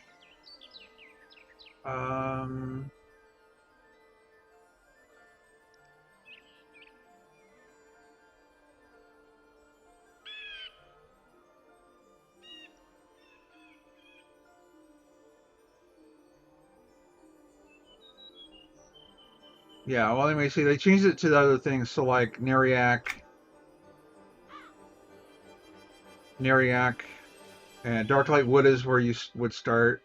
Yeah, well, anyway, see, they changed it to the other things. So, like, Neriac, and Darklight Wood is where you would start.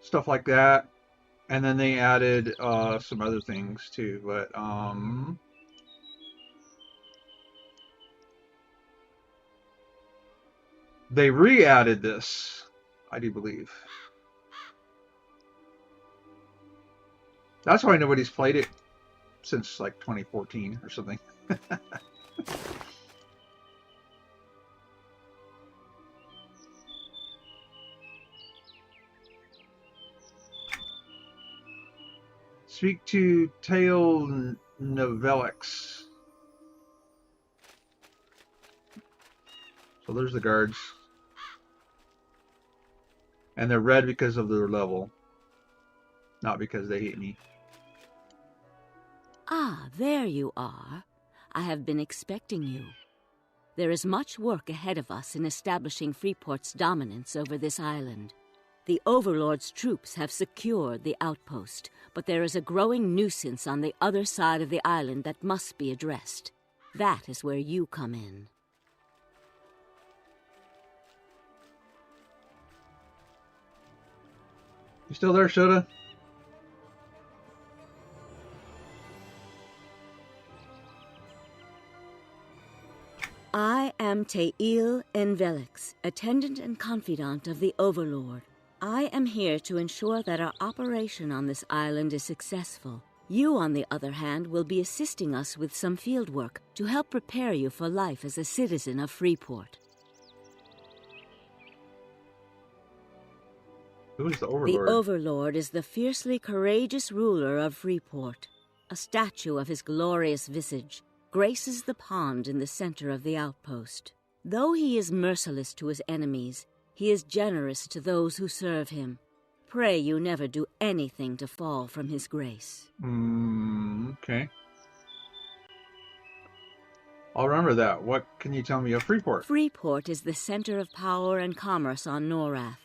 Stuff like that. And then they added some other things, too. But, they re-added this, I do believe. That's why nobody's played it since, like, 2014 or something. Speak to Tail Novelix. So there's the guards. And they're red because of their level. Not because they hate me. Ah, there you are. I have been expecting you. There is much work ahead of us in establishing Freeport's dominance over this island. The Overlord's troops have secured the outpost, but there is a growing nuisance on the other side of the island that must be addressed. That is where you come in. You still there, Shota? I am Teil Envelix, attendant and confidant of the Overlord. I am here to ensure that our operation on this island is successful. You, on the other hand, will be assisting us with some field work to help prepare you for life as a citizen of Freeport. Who is the The Overlord? Overlord is the fiercely courageous ruler of Freeport. A statue of his glorious visage graces the pond in the center of the outpost. Though he is merciless to his enemies, he is generous to those who serve him. Pray you never do anything to fall from his grace. Okay. I'll remember that. What can you tell me of Freeport? Freeport is the center of power and commerce on Norath.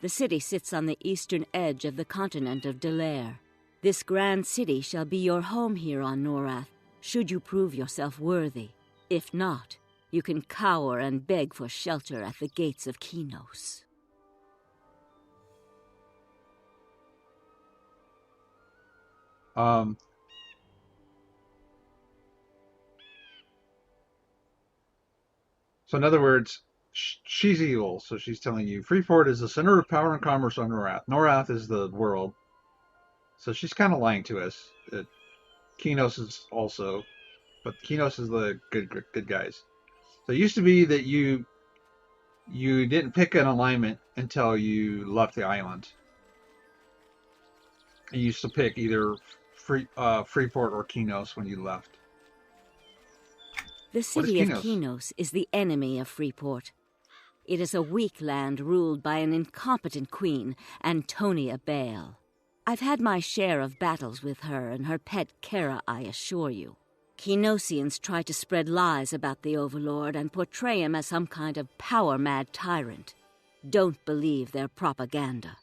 The city sits on the eastern edge of the continent of Delaire. This grand city shall be your home here on Norath, should you prove yourself worthy. If not, you can cower and beg for shelter at the gates of Kinos. So in other words, she's evil. So she's telling you Freeport is the center of power and commerce on Norath. Norath is the world. So she's kind of lying to us. Kinos is also, but Kinos is the good guys. So it used to be that you didn't pick an alignment until you left the island. You used to pick either Freeport or Kinos when you left. The city of Kinos? Kinos is the enemy of Freeport. It is a weak land ruled by an incompetent queen, Antonia Bale. I've had my share of battles with her and her pet Kara, I assure you. Kinosians try to spread lies about the Overlord and portray him as some kind of power-mad tyrant. Don't believe their propaganda.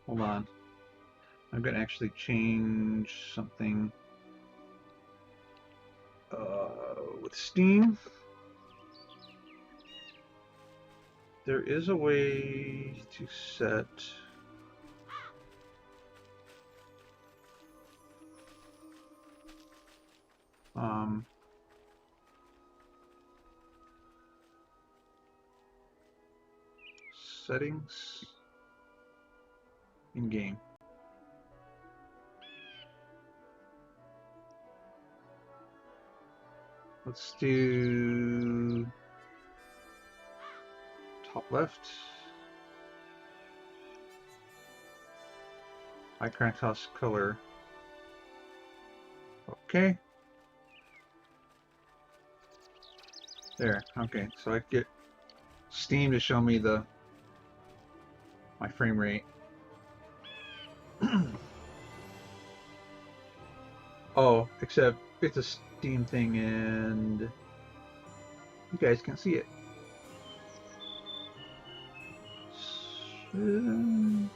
Hold on. I'm going to actually change something with Steam. There is a way to set settings in game. Let's do top left. Icon toss color. Okay. There. Okay. So I get Steam to show me my frame rate. Oh, except it's a Steam thing and you guys can see it. I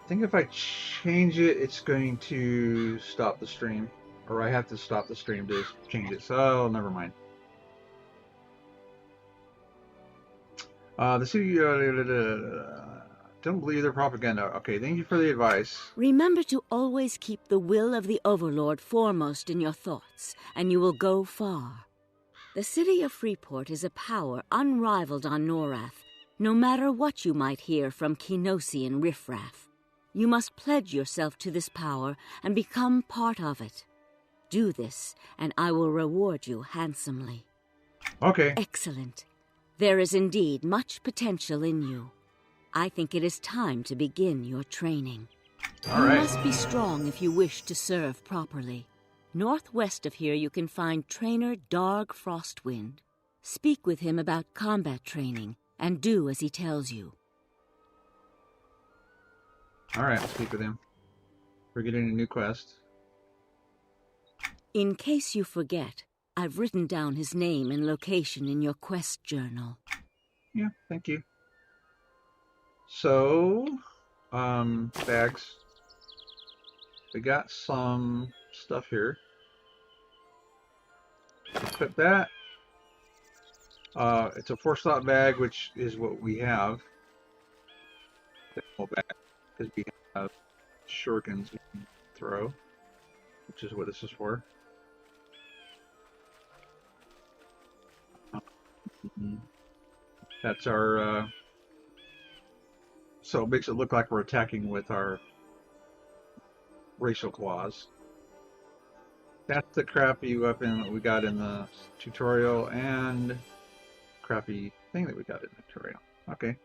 think if I change it, it's going to stop the stream. Or I have to stop the stream to change it. So, never mind. The city... don't believe their propaganda. Okay, thank you for the advice. Remember to always keep the will of the Overlord foremost in your thoughts, and you will go far. The city of Freeport is a power unrivaled on Norath, no matter what you might hear from Kinosian riffraff. You must pledge yourself to this power and become part of it. Do this, and I will reward you handsomely. Okay. Excellent. There is indeed much potential in you. I think it is time to begin your training. All You right. must be strong if you wish to serve properly. Northwest of here you can find Trainer Darg Frostwind. Speak with him about combat training, and do as he tells you. Alright, I'll speak with him. We're getting a new quest. In case you forget, I've written down his name and location in your quest journal. Yeah, thank you. So, bags. We got some stuff here. Equip that. It's a 4-slot bag, which is what we have. Bag, because we have shurikens we can throw, which is what this is for. That's our, so it makes it look like we're attacking with our racial claws. That's the crappy weapon that we got in the tutorial and crappy thing that we got in the tutorial. Okay.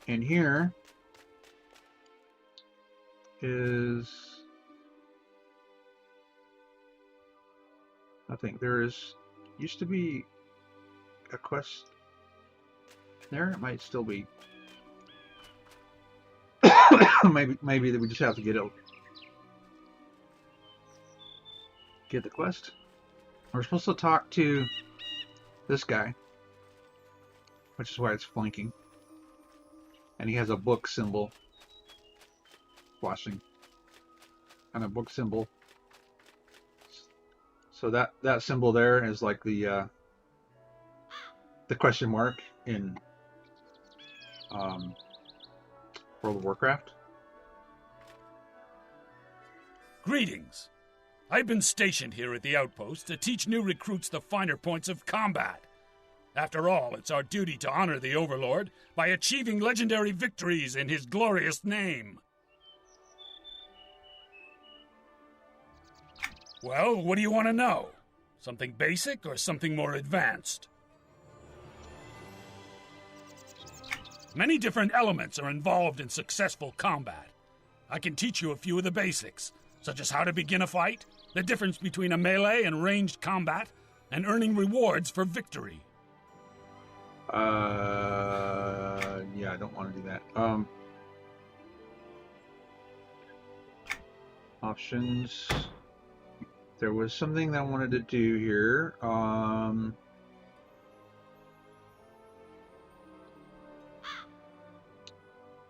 And here is, I think there is, used to be a quest there. It might still be. maybe that we just have to get the quest. We're supposed to talk to this guy, which is why it's flanking. And he has a book symbol flashing. And a book symbol. So that symbol there is like the question mark in World of Warcraft. Greetings. I've been stationed here at the outpost to teach new recruits the finer points of combat. After all, it's our duty to honor the Overlord by achieving legendary victories in his glorious name. Well, what do you want to know? Something basic or something more advanced? Many different elements are involved in successful combat. I can teach you a few of the basics, such as how to begin a fight, the difference between a melee and ranged combat, and earning rewards for victory. Yeah, I don't want to do that. Options. There was something that I wanted to do here.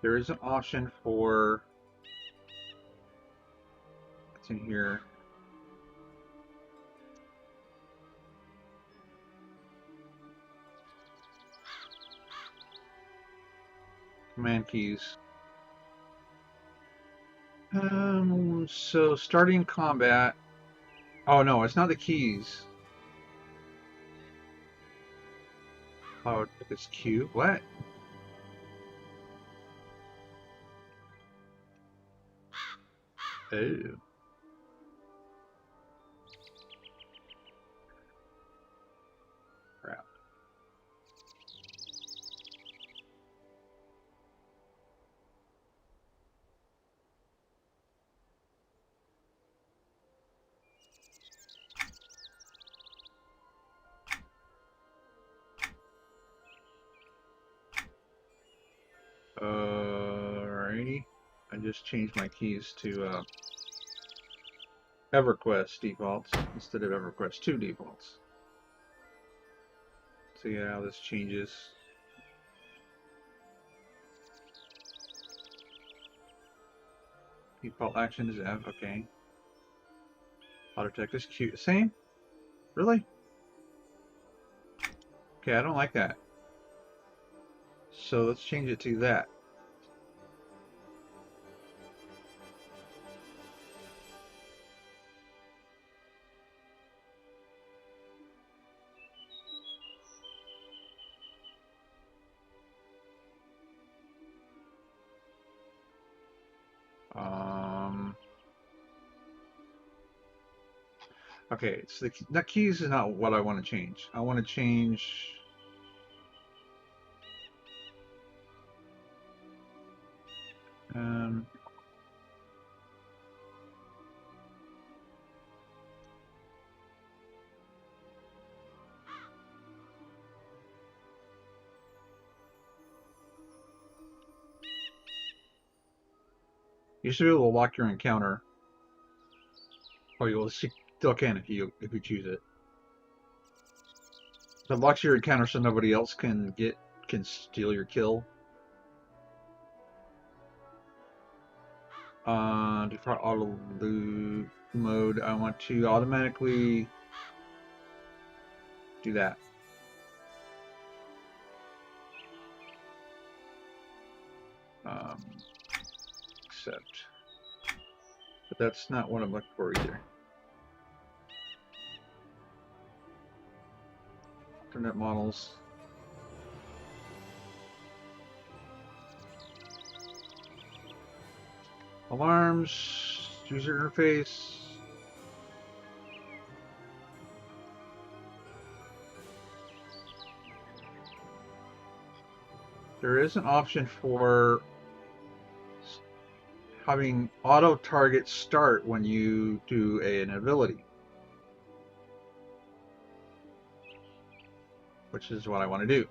There is an option for, it's in here. Command keys. So starting combat. Oh no, it's not the keys. Oh, it's Q. What? Oh. Crap. Alrighty. I just changed my keys to EverQuest defaults instead of EverQuest 2 defaults. See how this changes. Default action is F, okay. Auto detect is Q. Same? Really? Okay, I don't like that. So let's change it to that. Okay, so the keys is not what I want to change. I want to change you should be able to lock your encounter. Or you still can if you choose it. So lock your encounter so nobody else can steal your kill. Default auto loot mode. I want to automatically do that. Accept. But that's not what I'm looking for either. Internet models. Alarms. User interface. There is an option for having auto target start when you do an ability, which is what I want to do.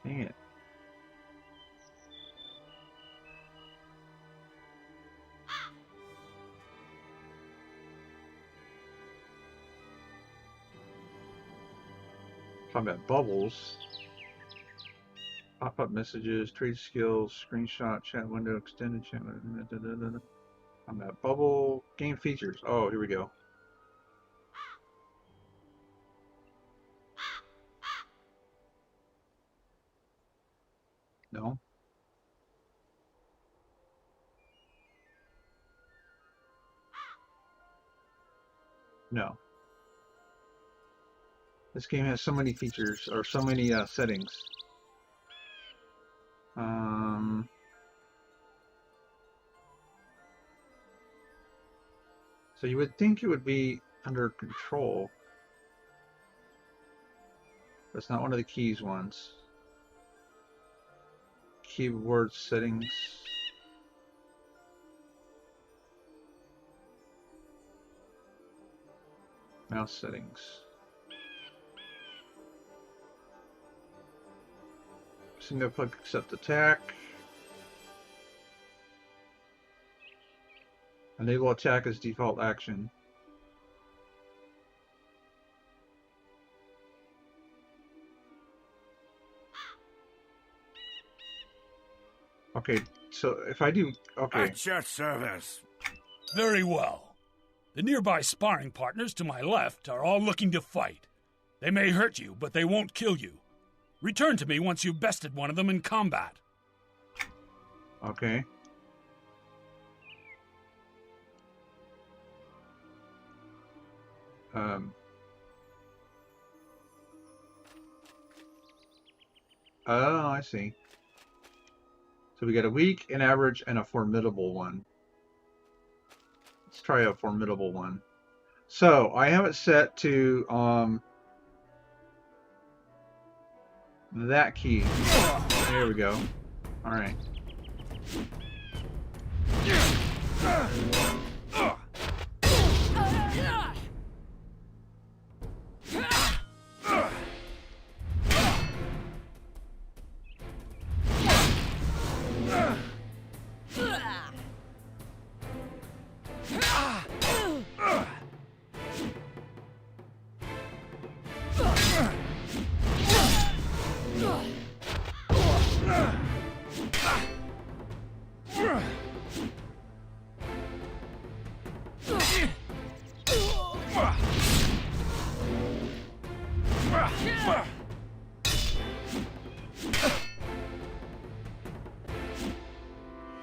Dang it. Combat bubbles. Pop-up messages, trade skills, screenshot, chat window, extended chat window. Combat bubble, game features. Oh, here we go. No. No. This game has so many features, or so many settings. So you would think it would be under control. That's not one of the keys ones. Keyboard settings. Mouse settings. Single click accept attack. Enable attack as default action. Okay, so if I do, okay. At your service. Very well. The nearby sparring partners to my left are all looking to fight. They may hurt you, but they won't kill you. Return to me once you've bested one of them in combat. Okay. Oh, I see. So we got a weak, an average, and a formidable one. Let's try a formidable one. So I have it set to that key. There we go. All right.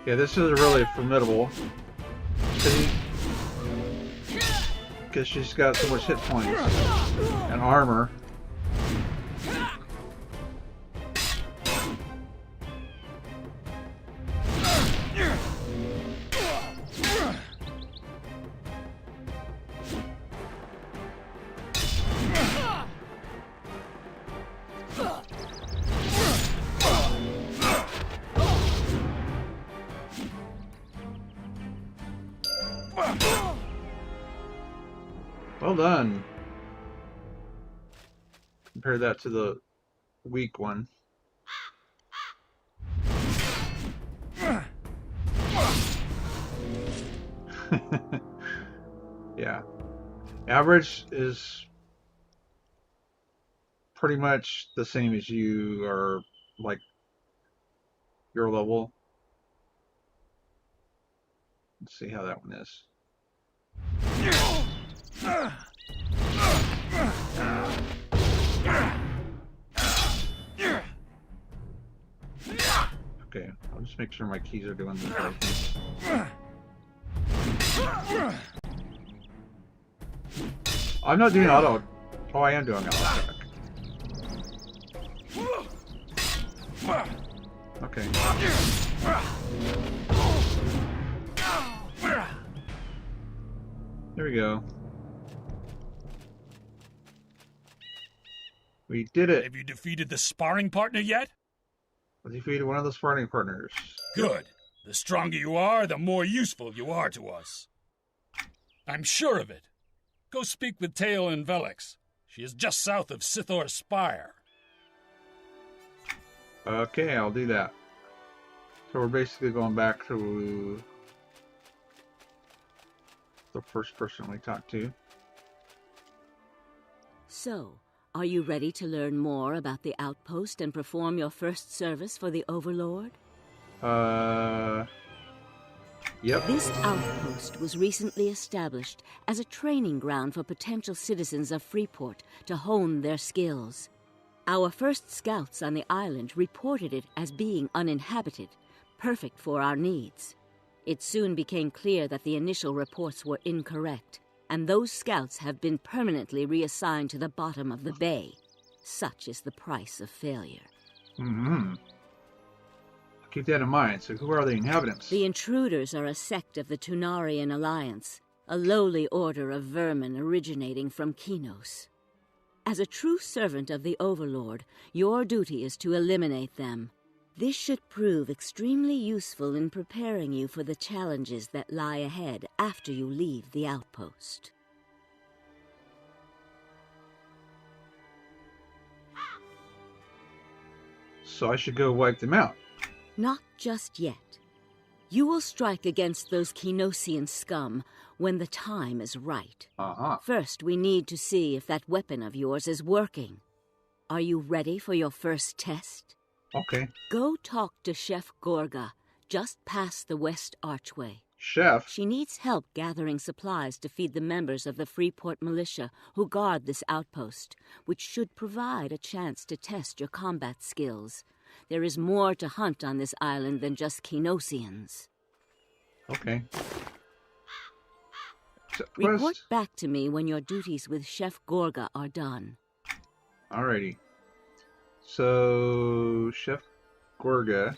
Yeah, this is really formidable. Because she's got so much hit points and armor. Well done. Compare that to the weak one. Yeah. Average is pretty much the same as you, or like your level. Let's see how that one is. Okay, I'll just make sure my keys are doing the right thing. I'm not doing auto. Oh, I am doing auto attack. Okay. There we go. We did it. Have you defeated the sparring partner yet? We defeated one of the sparring partners. Good. The stronger you are, the more useful you are to us. I'm sure of it. Go speak with Tail and Velix. She is just south of Sithor's Spire. Okay, I'll do that. So we're basically going back to the first person we talked to. So, are you ready to learn more about the outpost and perform your first service for the Overlord? Yep. This outpost was recently established as a training ground for potential citizens of Freeport to hone their skills. Our first scouts on the island reported it as being uninhabited, perfect for our needs. It soon became clear that the initial reports were incorrect, and those scouts have been permanently reassigned to the bottom of the bay. Such is the price of failure. Mm-hmm. Keep that in mind. So who are the inhabitants? The intruders are a sect of the Tunarian Alliance, a lowly order of vermin originating from Kinos. As a true servant of the Overlord, your duty is to eliminate them. This should prove extremely useful in preparing you for the challenges that lie ahead after you leave the outpost. So I should go wipe them out. Not just yet. You will strike against those Kinosian scum when the time is right. Uh-huh. First, we need to see if that weapon of yours is working. Are you ready for your first test? Okay. Go talk to Chef Gorga, just past the west archway. Chef? She needs help gathering supplies to feed the members of the Freeport militia who guard this outpost, which should provide a chance to test your combat skills. There is more to hunt on this island than just Kinosians. Okay. Report back to me when your duties with Chef Gorga are done. Alrighty. So, Chef Gorga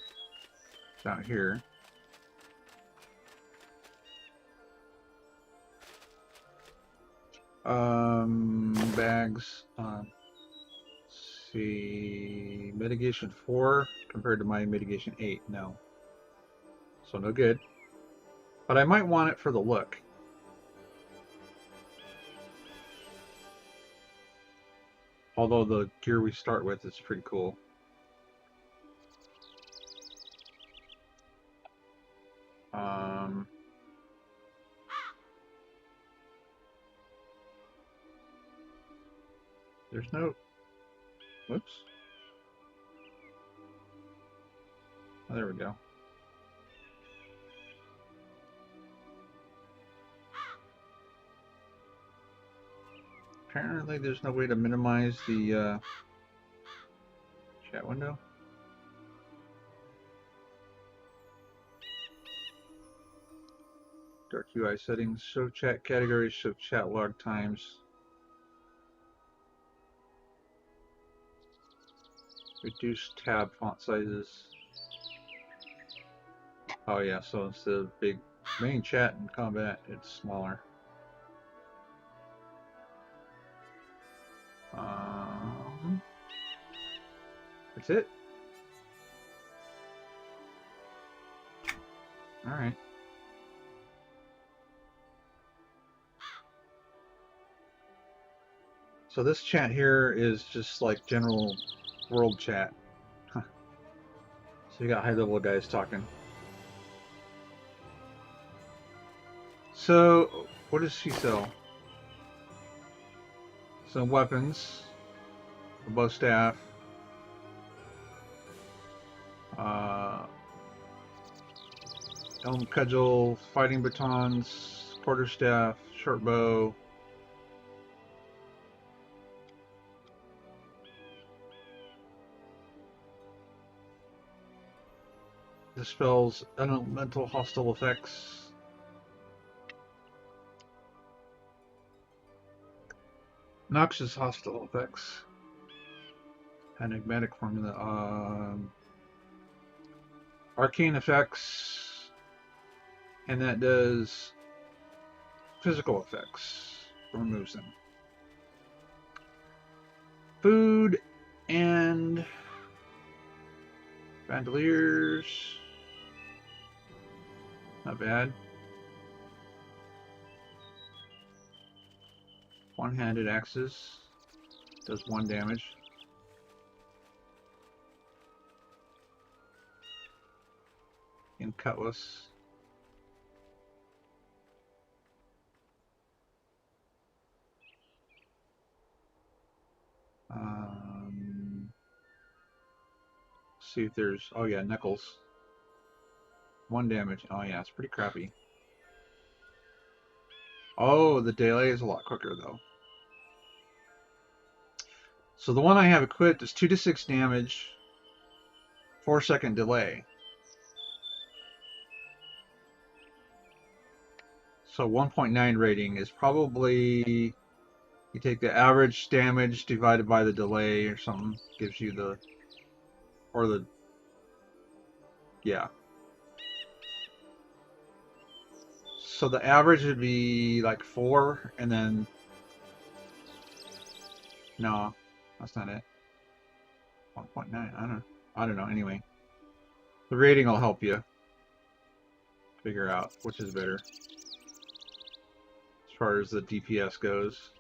is out here. Bags. Let's see, mitigation 4 compared to my mitigation 8. No. So no good. But I might want it for the look. Although the gear we start with is pretty cool. There's no... Whoops. Oh, there we go. Apparently there's no way to minimize the chat window. Dark UI settings, show chat categories, show chat log times. Reduce tab font sizes. Oh yeah, so instead of big main chat and combat, it's smaller. That's it. All right. So this chat here is just like general world chat. Huh. So you got high-level guys talking. So what does she sell? Some weapons, a bow staff, elm cudgel, fighting batons, quarterstaff, short bow. Dispels elemental hostile effects. Noxious hostile effects. Enigmatic formula. Arcane effects. And that does physical effects. Removes them. Food and bandoliers. Not bad. One-handed axes. Does 1 damage. And cutlass. See if there's... Oh yeah, knuckles. 1 damage. Oh yeah, it's pretty crappy. Oh, the delay is a lot quicker though. So the one I have equipped is 2 to 6 damage, 4-second delay. So 1.9 rating is probably, you take the average damage divided by the delay or something, gives you the, or the, yeah. So the average would be like 4, and then, no, that's not it. 1.9, I don't know, anyway. The rating will help you figure out which is better as far as the DPS goes.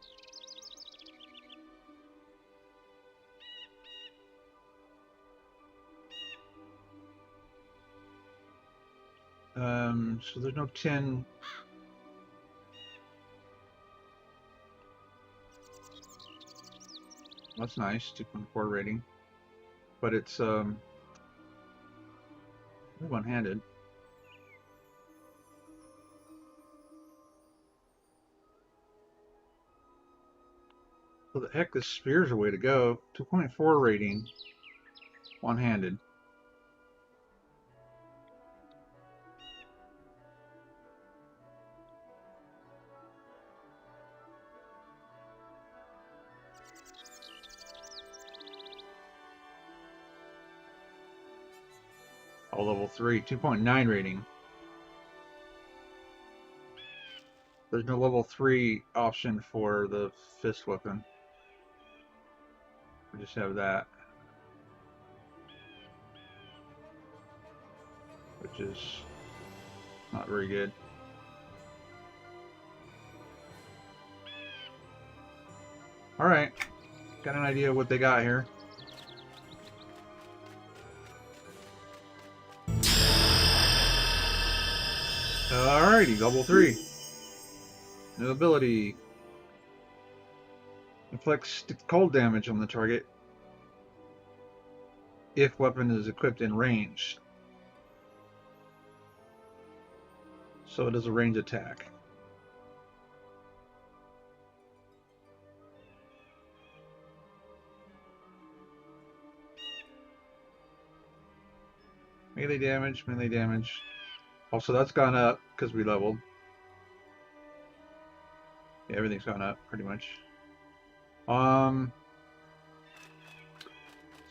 So there's no 10. That's nice, 2.4 rating. But it's one-handed. So the heck, this spear's a way to go. 2.4 rating, one-handed. All level 3, 2.9 rating. There's no level 3 option for the fist weapon. We just have that. Which is not very good. Alright. Got an idea of what they got here. Alrighty, level 3. New ability. Inflicts cold damage on the target if weapon is equipped in range. So it is a range attack. Melee damage, melee damage. Also, that's gone up because we leveled. Yeah, everything's gone up pretty much.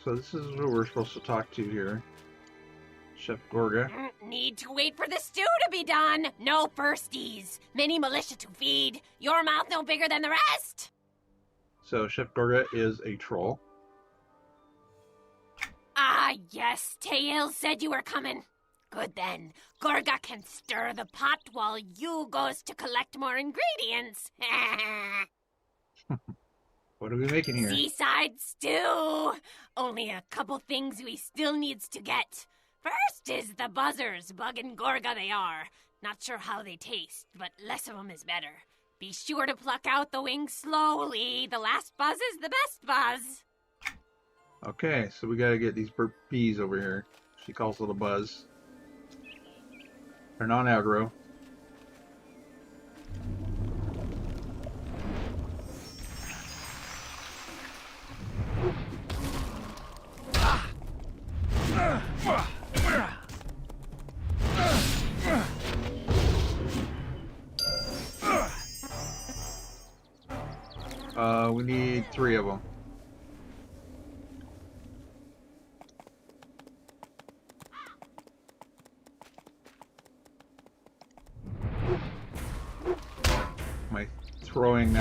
So this is who we're supposed to talk to here. Chef Gorga. Need to wait for the stew to be done. No firsties. Many militia to feed. Your mouth no bigger than the rest. So Chef Gorga is a troll. Ah, yes. Tails said you were coming. Good then. Gorga can stir the pot while you goes to collect more ingredients. What are we making here? Seaside stew. Only a couple things we still needs to get. First is the buzzers. Buggin' Gorga they are. Not sure how they taste, but less of 'em is better. Be sure to pluck out the wings slowly. The last buzz is the best buzz. Okay, so we gotta get these bees over here. She calls it a buzz. They're non-aggro. We need 3 of them. Am I throwing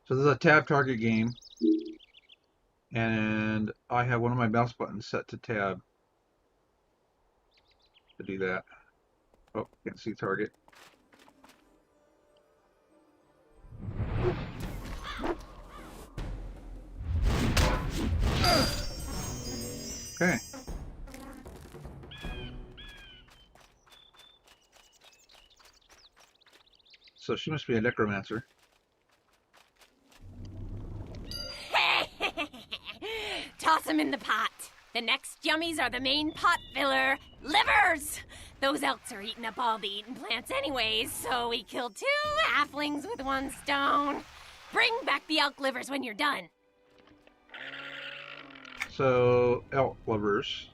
So this is a tab target game, and I have one of my mouse buttons set to tab to do that. Oh, can't see target. Okay. So she must be a necromancer. Toss 'em in the pot. The next yummies are the main pot filler. Livers! Those elks are eating up all the eating plants anyways, so we killed 2 halflings with 1 stone. Bring back the elk livers when you're done. So, elk livers.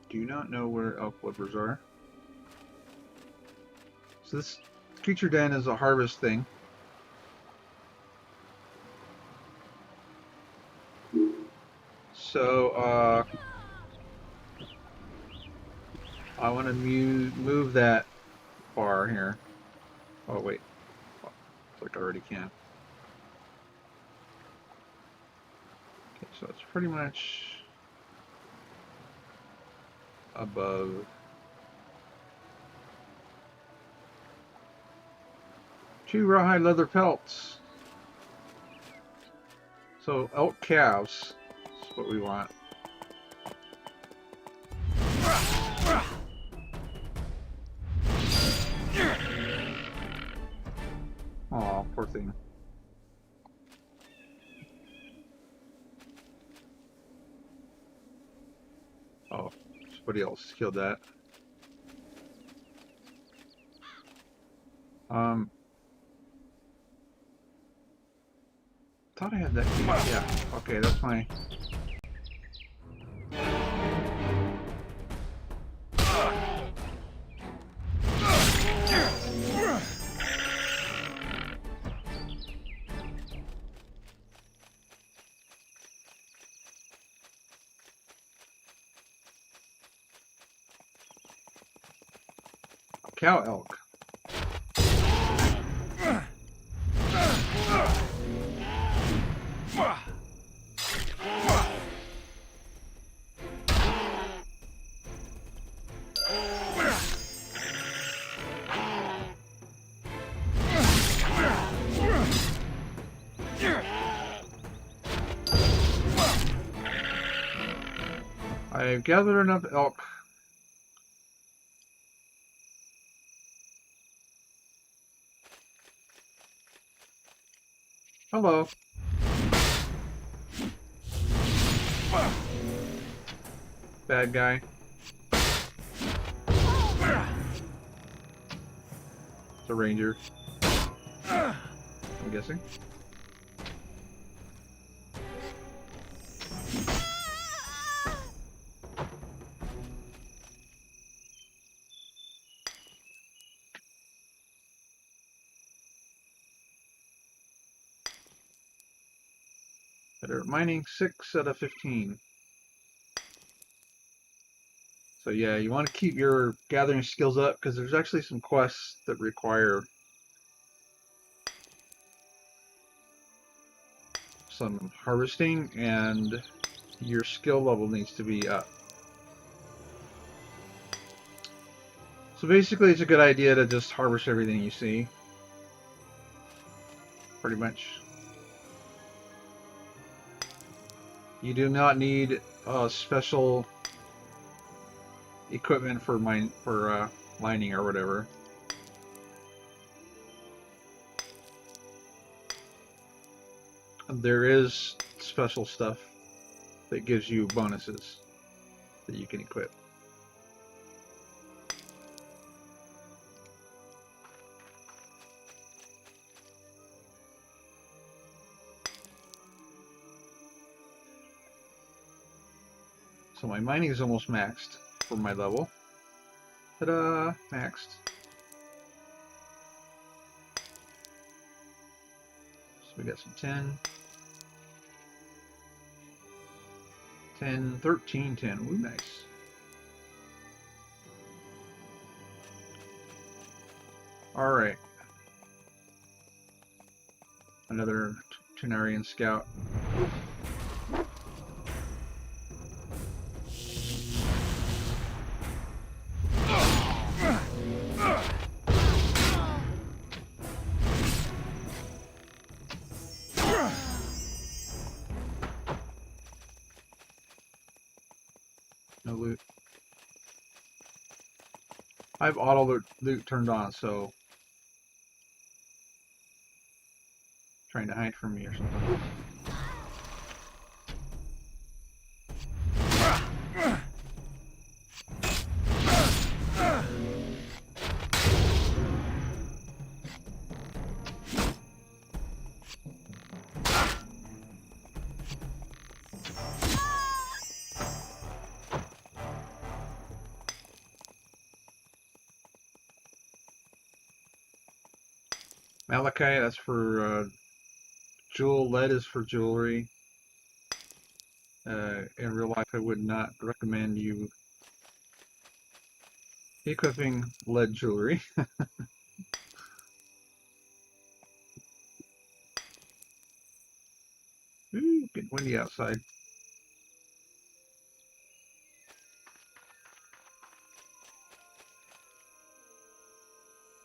Do not know where elk livers are. So this creature den is a harvest thing. So, I want to move that bar here. Oh, wait. Looks like I already can. Okay, so it's pretty much above. Two rawhide leather pelts. So elk calves is what we want. Aw, poor thing. Oh, somebody else killed that. Thought I had that. Yeah, okay, that's my. Cow elk. I've gathered enough elk. Hello. Bad guy. It's a ranger. I'm guessing. Better mining 6 out of 15. So yeah, you want to keep your gathering skills up because there's actually some quests that require some harvesting and your skill level needs to be up. So basically it's a good idea to just harvest everything you see. Pretty much. You do not need special equipment for mining or whatever. There is special stuff that gives you bonuses that you can equip. So my mining is almost maxed for my level. Ta-da! Maxed. So we got some 10. 10, 13, 10. Ooh, nice. Alright. Another Tunarian scout. No loot. I have auto loot turned on, so trying to hide from me or something. Malachite, that's for jewel. Lead is for jewelry. In real life, I would not recommend you equipping lead jewelry. Ooh, getting windy outside.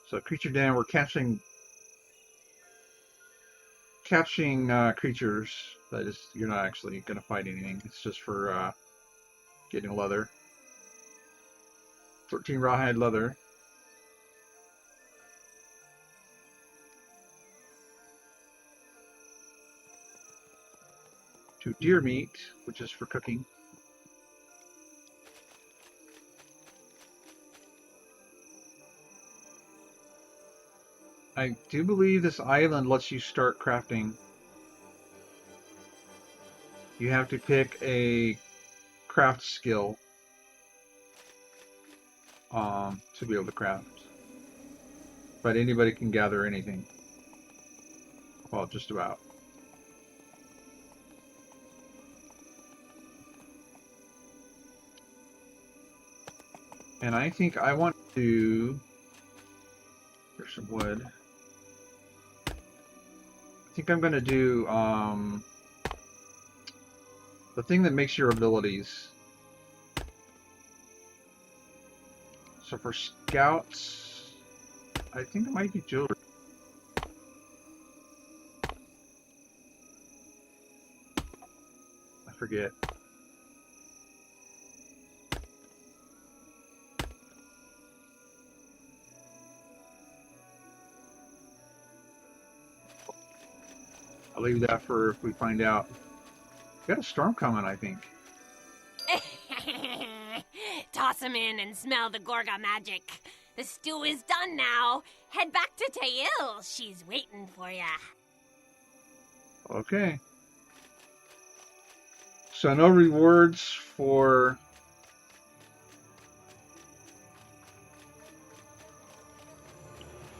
So creature down, we're capturing creatures. That is, you're not actually going to fight anything. It's just for getting leather. 13 rawhide leather. To deer meat, which is for cooking. I do believe this island lets you start crafting. You have to pick a craft skill to be able to craft. But anybody can gather anything. Well, just about. And I think I want to There's some wood. I think I'm gonna do the thing that makes your abilities. So for scouts, I think it might be jewelry. I forget. I'll leave that for if we find out. We got a storm coming, I think. Toss him in and smell the Gorga magic. The stew is done now. Head back to Tail. She's waiting for ya. Okay. So no rewards for...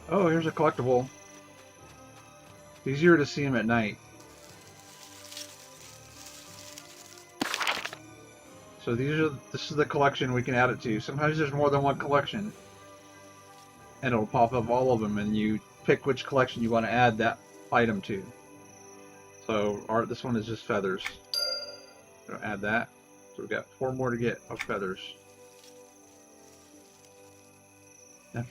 Oh, here's a collectible. Easier to see him at night. So this is the collection we can add it to. Sometimes there's more than one collection. And it'll pop up all of them, and you pick which collection you want to add that item to. So this one is just feathers. So add that. So we've got 4 more to get of feathers. Now,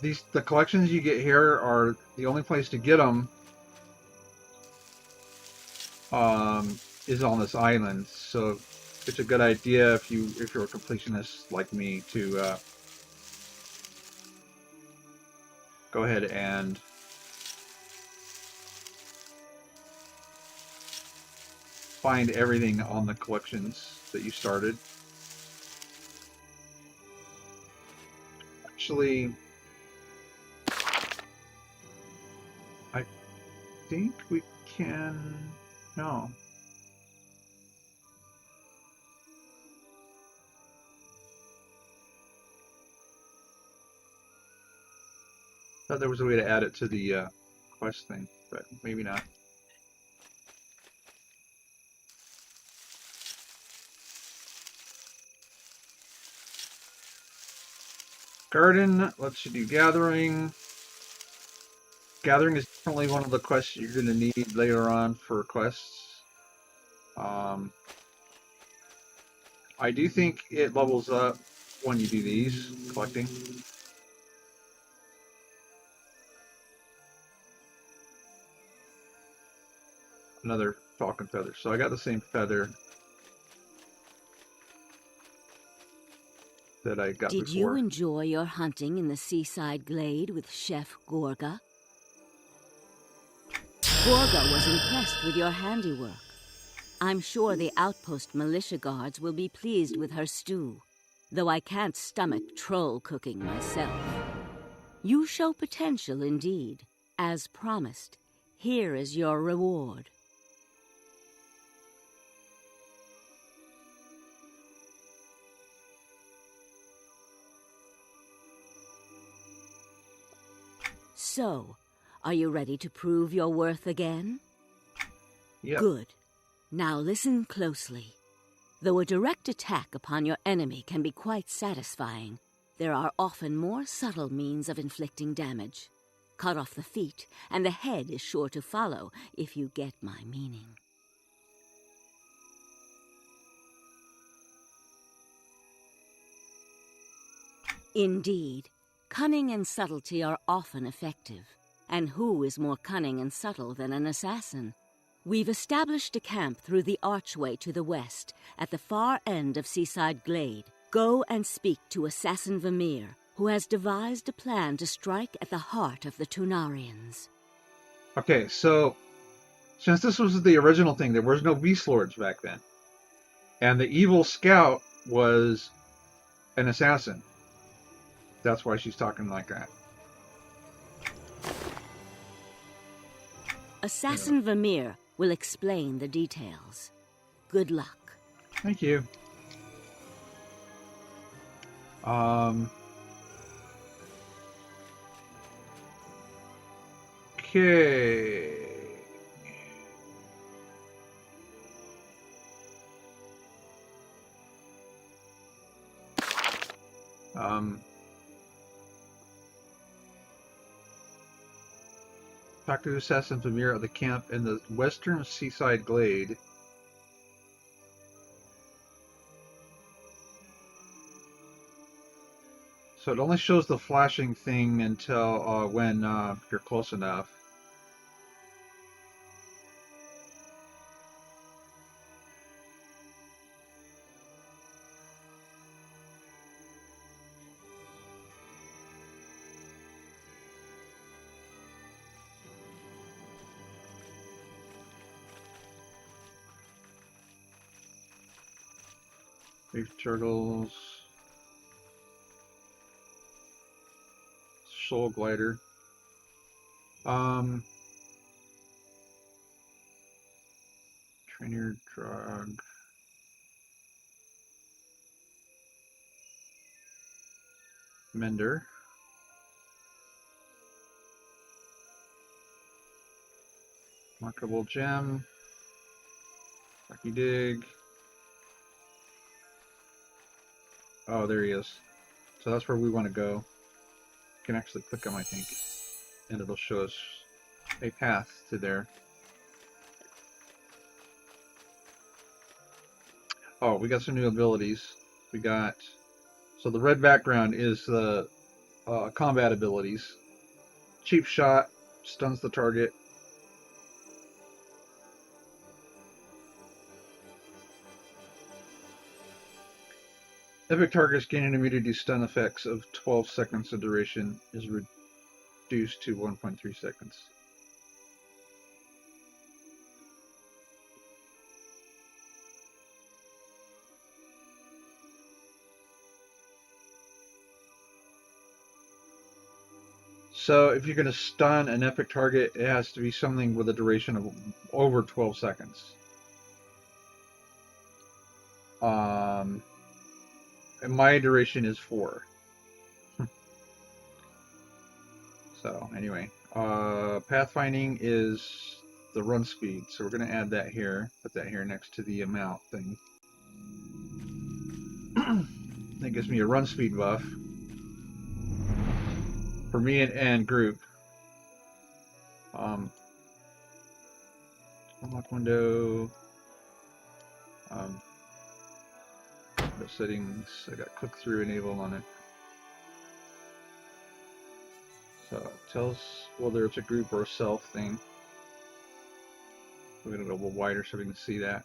the collections you get here are the only place to get them is on this island. So it's a good idea if you're a completionist like me to go ahead and find everything on the collections that you started. Actually, I think we can... No. I thought there was a way to add it to the quest thing, but maybe not. Garden lets you do gathering. Gathering is definitely one of the quests you're going to need later on for quests. I do think it levels up when you do these, collecting. Another falcon feather. So I got the same feather that I got before. Did you enjoy your hunting in the seaside glade with Chef Gorga? Gorga was impressed with your handiwork. I'm sure the outpost militia guards will be pleased with her stew, though I can't stomach troll cooking myself. You show potential indeed. As promised, here is your reward. So, are you ready to prove your worth again? Yep. Good. Now listen closely. Though a direct attack upon your enemy can be quite satisfying, there are often more subtle means of inflicting damage. Cut off the feet, and the head is sure to follow, if you get my meaning. Indeed, cunning and subtlety are often effective. And who is more cunning and subtle than an assassin? We've established a camp through the archway to the west, at the far end of Seaside Glade. Go and speak to Assassin Vamir, who has devised a plan to strike at the heart of the Tunarians. Okay, so since this was the original thing, there was no Beast Lords back then. And the evil scout was an assassin. That's why she's talking like that. Assassin Vamir will explain the details. Good luck. Thank you. Okay. Talk to the assassin Famir of the camp in the western seaside glade. So it only shows the flashing thing until when you're close enough. Reef turtles. Soul glider. Trainer drug. Mender. Markable gem. Lucky dig. Oh, there he is. So that's where we want to go. You can actually click him, I think, and it'll show us a path to there. Oh, we got some new abilities. We got, so the red background is the combat abilities. Cheap shot, stuns the target. Epic targets gaining immunity to stun effects of 12 seconds of duration is reduced to 1.3 seconds. So if you're going to stun an epic target, it has to be something with a duration of over 12 seconds. And my duration is 4. So anyway, pathfinding is the run speed. So we're going to add that here, put that here next to the amount thing. That gives me a run speed buff for me and group. Unlock window. The settings. I got click through enabled on it. So it tells whether it's a group or a self thing. We're going to go a little wider so we can see that.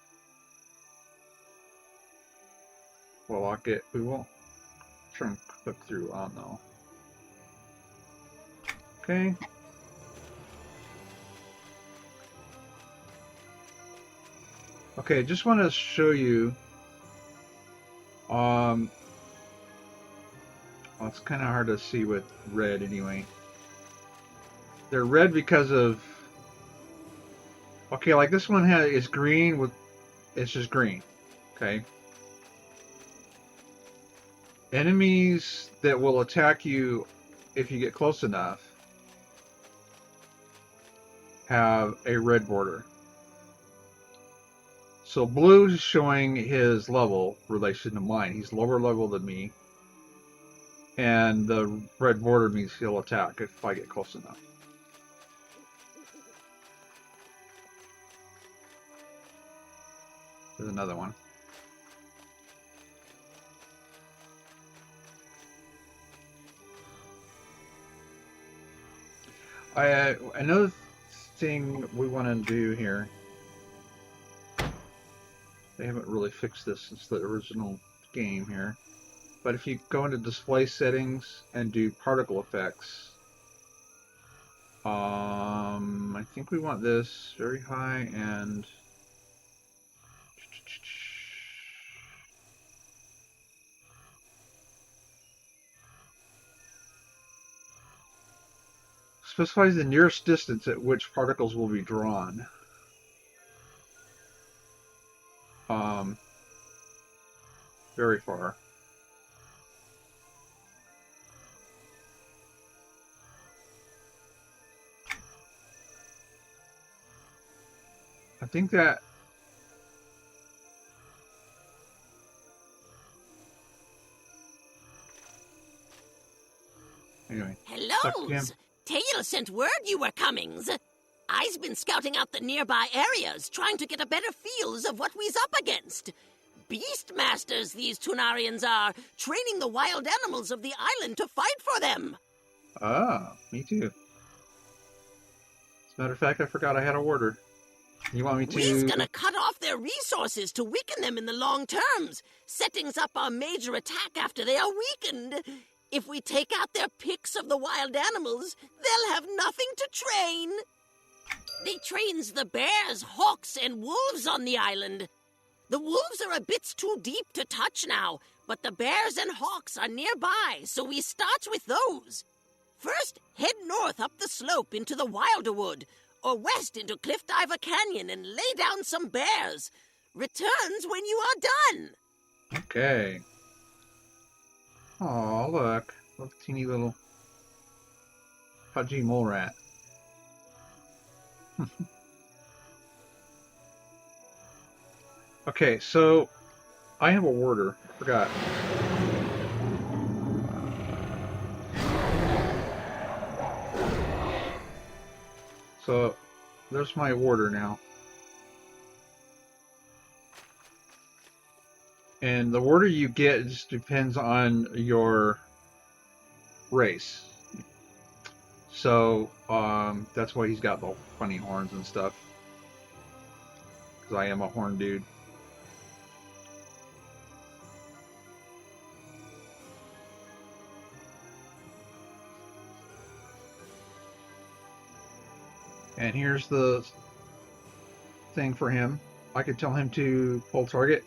We'll lock it. We won't turn click through on though. Okay. Okay, just want to show you. Well, it's kind of hard to see with red anyway. They're red because of. Okay, like this one is green with. It's just green. Okay. Enemies that will attack you if you get close enough have a red border. So blue is showing his level relation to mine. He's lower level than me. And the red border means he'll attack if I get close enough. There's another one. Another thing we want to do here. They haven't really fixed this since the original game here. But if you go into display settings and do particle effects, I think we want this very high and specifies the nearest distance at which particles will be drawn. Very far. I think that anyway. Hellos! Tail sent word you were comings. I's been scouting out the nearby areas, trying to get a better feels of what we's up against. Beastmasters, these Tunarians are, training the wild animals of the island to fight for them. Ah, me too. As a matter of fact, I forgot I had a order. You want me to... We's gonna cut off their resources to weaken them in the long terms, setting up our major attack after they are weakened. If we take out their picks of the wild animals, they'll have nothing to train. They trains the bears, hawks, and wolves on the island. The wolves are a bit too deep to touch now, but the bears and hawks are nearby, so we start with those. First, head north up the slope into the Wilderwood, or west into Cliff Diver Canyon and lay down some bears. Returns when you are done. Okay. Oh, look. Look, teeny little pudgy mole rat. Okay, so I have a warder. I forgot. So there's my warder now. And the warder you get just depends on your race. So that's why he's got the funny horns and stuff. Because I am a horn dude. And here's the thing for him. I can tell him to pull target.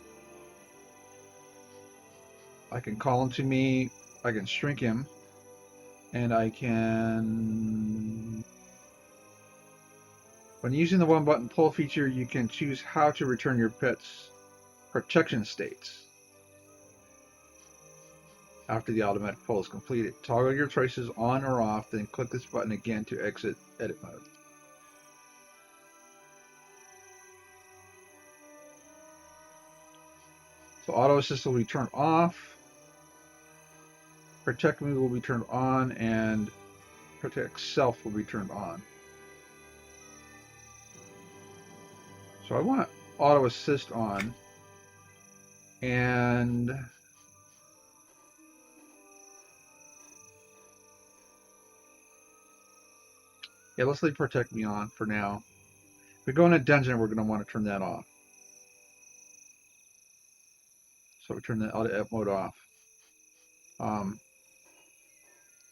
I can call him to me. I can shrink him. And I can... When using the one button pull feature, you can choose how to return your pet's protection states after the automatic pull is completed. Toggle your choices on or off, then click this button again to exit edit mode. So auto assist will be turned off, protect me will be turned on, and protect self will be turned on. So I want auto assist on, and yeah, let's leave protect me on for now. If we go in a dungeon, we're going to want to turn that off. So we turn the auto mode off.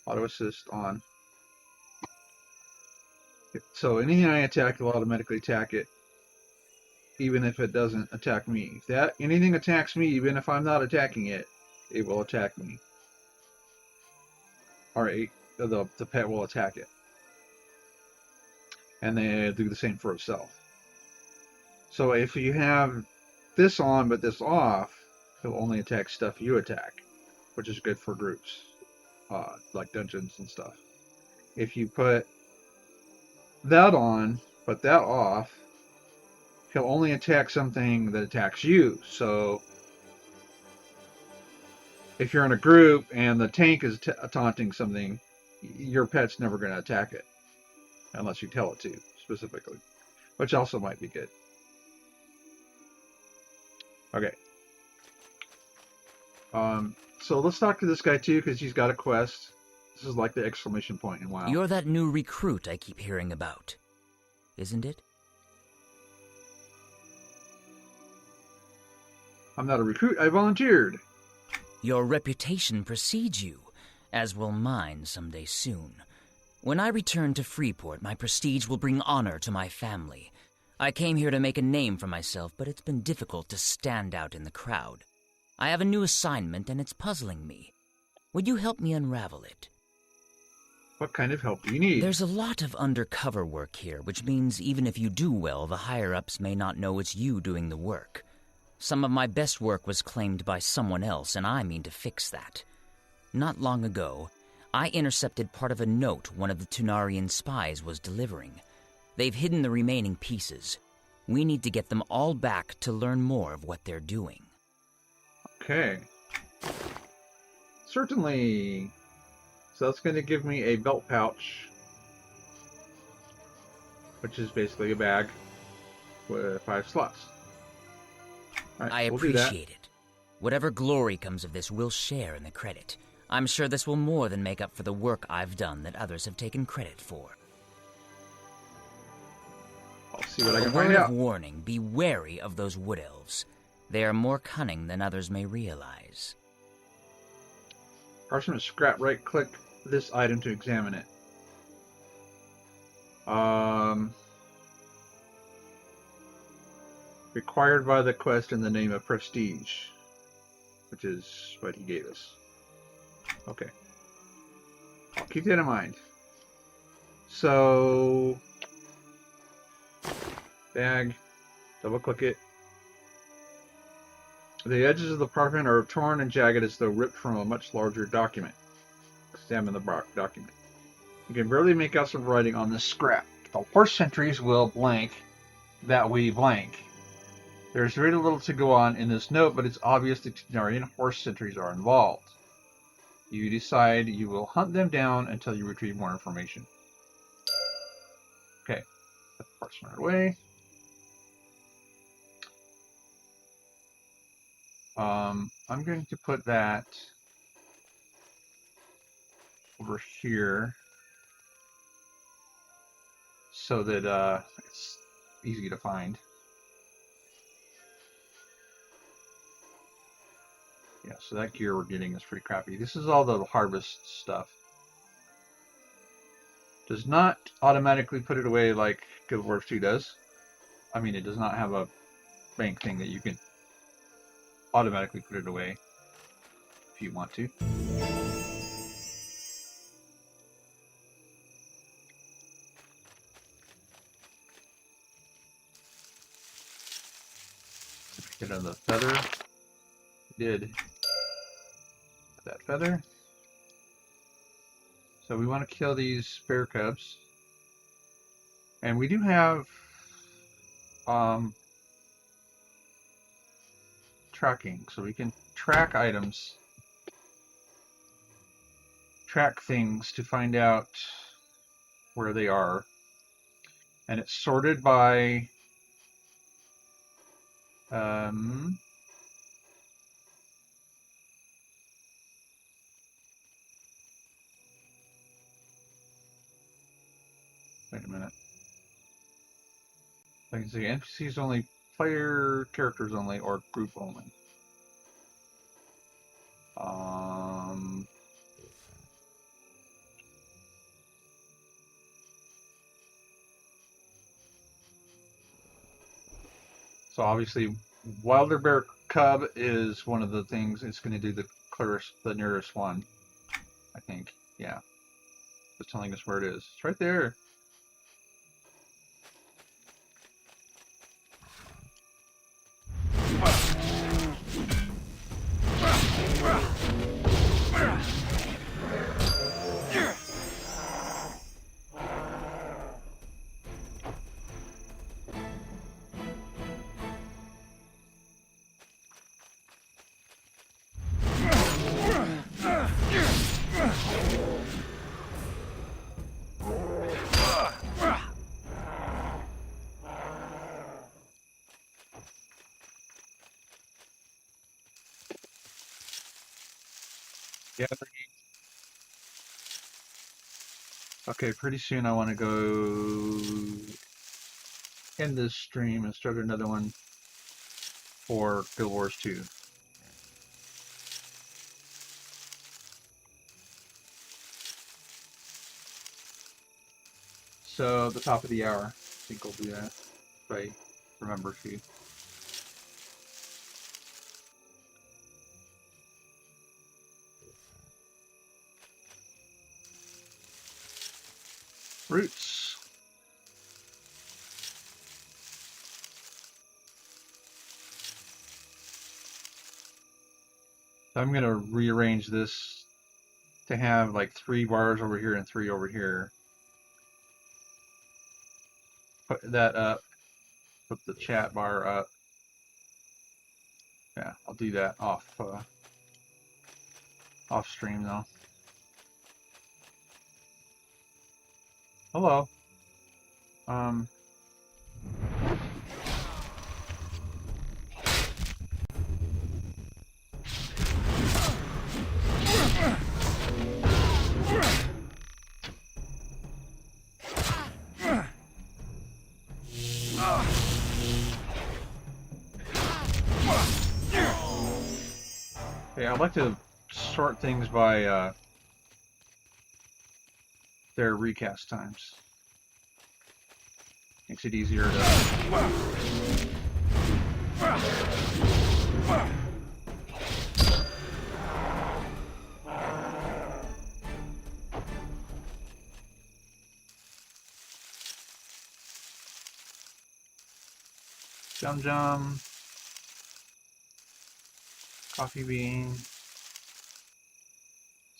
Auto assist on. So anything I attack will automatically attack it, even if it doesn't attack me. If anything attacks me, even if I'm not attacking it, it will attack me. Alright, the pet will attack it. And they do the same for itself. So if you have this on but this off, it'll only attack stuff you attack, which is good for groups, like dungeons and stuff. If you put that on but that off, he'll only attack something that attacks you. So if you're in a group and the tank is taunting something, your pet's never going to attack it unless you tell it to specifically, which also might be good. Okay. So let's talk to this guy too, because he's got a quest. This is like the exclamation point in WoW. You're that new recruit I keep hearing about, isn't it? I'm not a recruit, I volunteered. Your reputation precedes you, as will mine someday soon. When I return to Freeport, my prestige will bring honor to my family. I came here to make a name for myself, but it's been difficult to stand out in the crowd. I have a new assignment, and it's puzzling me. Would you help me unravel it? What kind of help do you need? There's a lot of undercover work here, which means even if you do well, the higher-ups may not know it's you doing the work. Some of my best work was claimed by someone else, and I mean to fix that. Not long ago, I intercepted part of a note one of the Tunarian spies was delivering. They've hidden the remaining pieces. We need to get them all back to learn more of what they're doing. Okay. Certainly. So that's going to give me a belt pouch. which is basically a bag with 5 slots. All right, I we'll do that. appreciate it. Whatever glory comes of this, we'll share in the credit. I'm sure this will more than make up for the work I've done that others have taken credit for. I'll see what I A can word find of out. warning, be wary of those wood elves. They are more cunning than others may realize. Parchment scrap, right click this item to examine it. Required by the quest in the name of Prestige, which is what he gave us. Okay. I'll keep that in mind. So, bag, double click it. The edges of the parchment are torn and jagged as though ripped from a much larger document. Examine the document. You can barely make out some writing on this scrap. The horse sentries will blank that we blank. There's very little to go on in this note, but it's obvious that Tenarian horse sentries are involved. You decide you will hunt them down until you retrieve more information. Okay, put the parchment away. I'm going to put that over here so that it's easy to find. Yeah, so that gear we're getting is pretty crappy. This is all the harvest stuff. Does not automatically put it away like Guild Wars 2 does. I mean, it does not have a bank thing that you can automatically put it away if you want to. Get on the feather. Did that feather. So we want to kill these bear cubs. And we do have tracking, so we can track items, track things to find out where they are. And it's sorted by wait a minute. I can say NPCs only, player characters only, or group only. So obviously, Wilder Bear Cub is one of the things. It's going to do the clearest, the nearest one, I think. Yeah, it's telling us where it is. It's right there. Yeah. Okay, pretty soon I want to go end this stream and start another one for Guild Wars 2. So the top of the hour, I think we'll do that if I remember to. Roots. I'm going to rearrange this to have like 3 bars over here and 3 over here. Put that up. Put the chat bar up. Yeah, I'll do that off stream though. Hello. Um. Okay, I'd like to sort things by their recast times. Makes it easier to... Jum Jum. Coffee bean.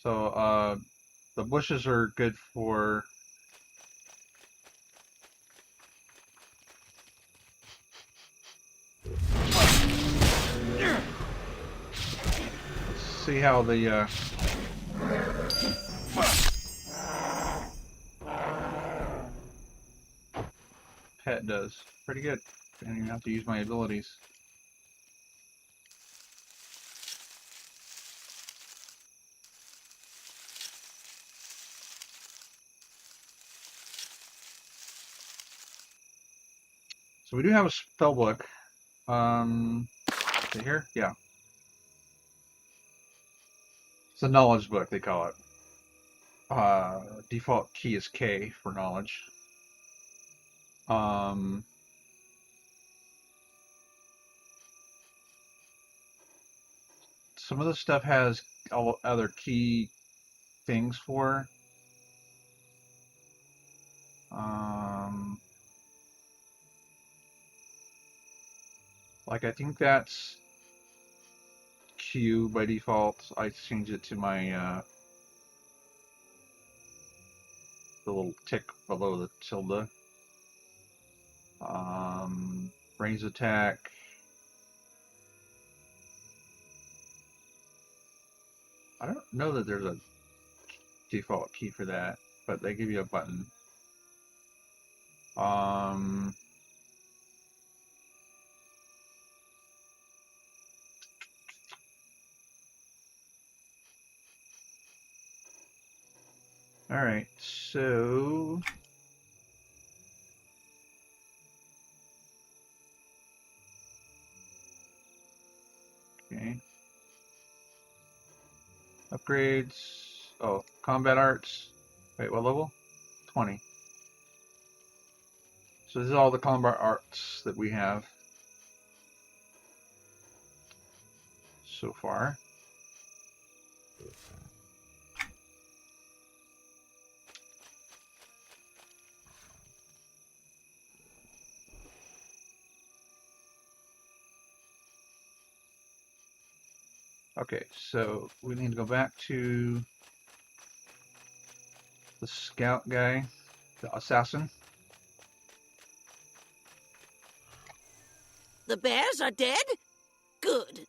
So, the bushes are good for... Let's see how the, pet does. Pretty good. I don't even have to use my abilities. So we do have a spell book. Is it here? Yeah. It's a knowledge book, they call it. Default key is K for knowledge. Some of the stuff has all other key things for. Like I think that's Q by default. I changed it to my the little tick below the tilde. Range attack. I don't know that there's a default key for that, but they give you a button. Alright, so... Okay. Upgrades. Oh, combat arts. Wait, what level? 20. So this is all the combat arts that we have so far. Okay, so we need to go back to the scout guy, the assassin. The bears are dead? Good.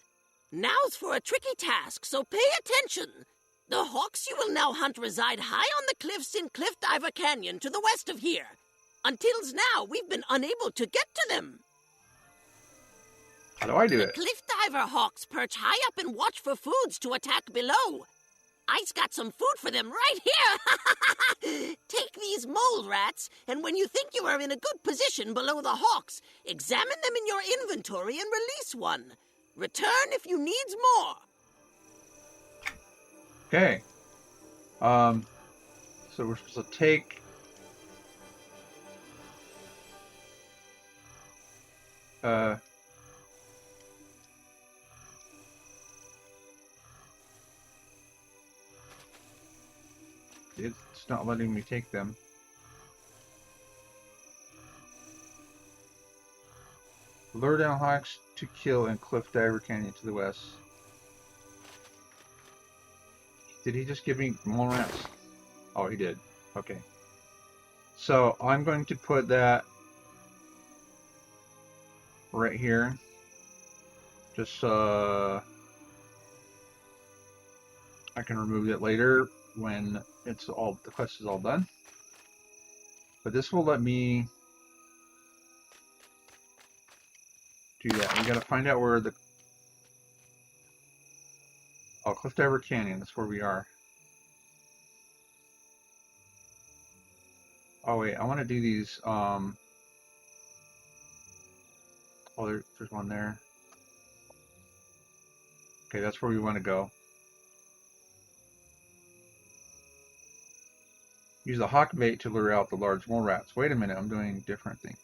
Now's for a tricky task, so pay attention. The hawks you will now hunt reside high on the cliffs in Cliff Diver Canyon to the west of here. Until now, we've been unable to get to them. How do I do it? The Cliff Diver hawks perch high up and watch for foods to attack below. I's got some food for them right here. Take these mole rats, and when you think you are in a good position below the hawks, examine them in your inventory and release one. Return if you needs more. Okay. So we're supposed to take... It's not letting me take them. Lure down hawks to kill in Cliff Diver Canyon to the west. Did he just give me more rats? Oh, he did. Okay. So I'm going to put that right here. Just I can remove it later when it's all the quest is all done. But this will let me do that. We gotta find out where the... Oh, Cliff Diver Canyon. That's where we are. Oh, wait. I want to do these... Oh, there's one there. Okay, that's where we want to go. Use the hawk bait to lure out the large mole rats. Wait a minute, I'm doing a different thing.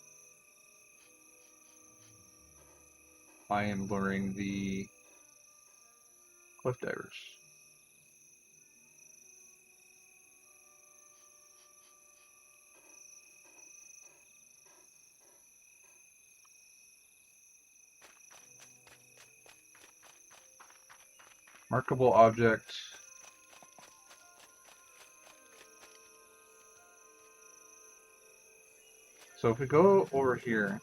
I am luring the cliff divers. Markable object. So if we go over here,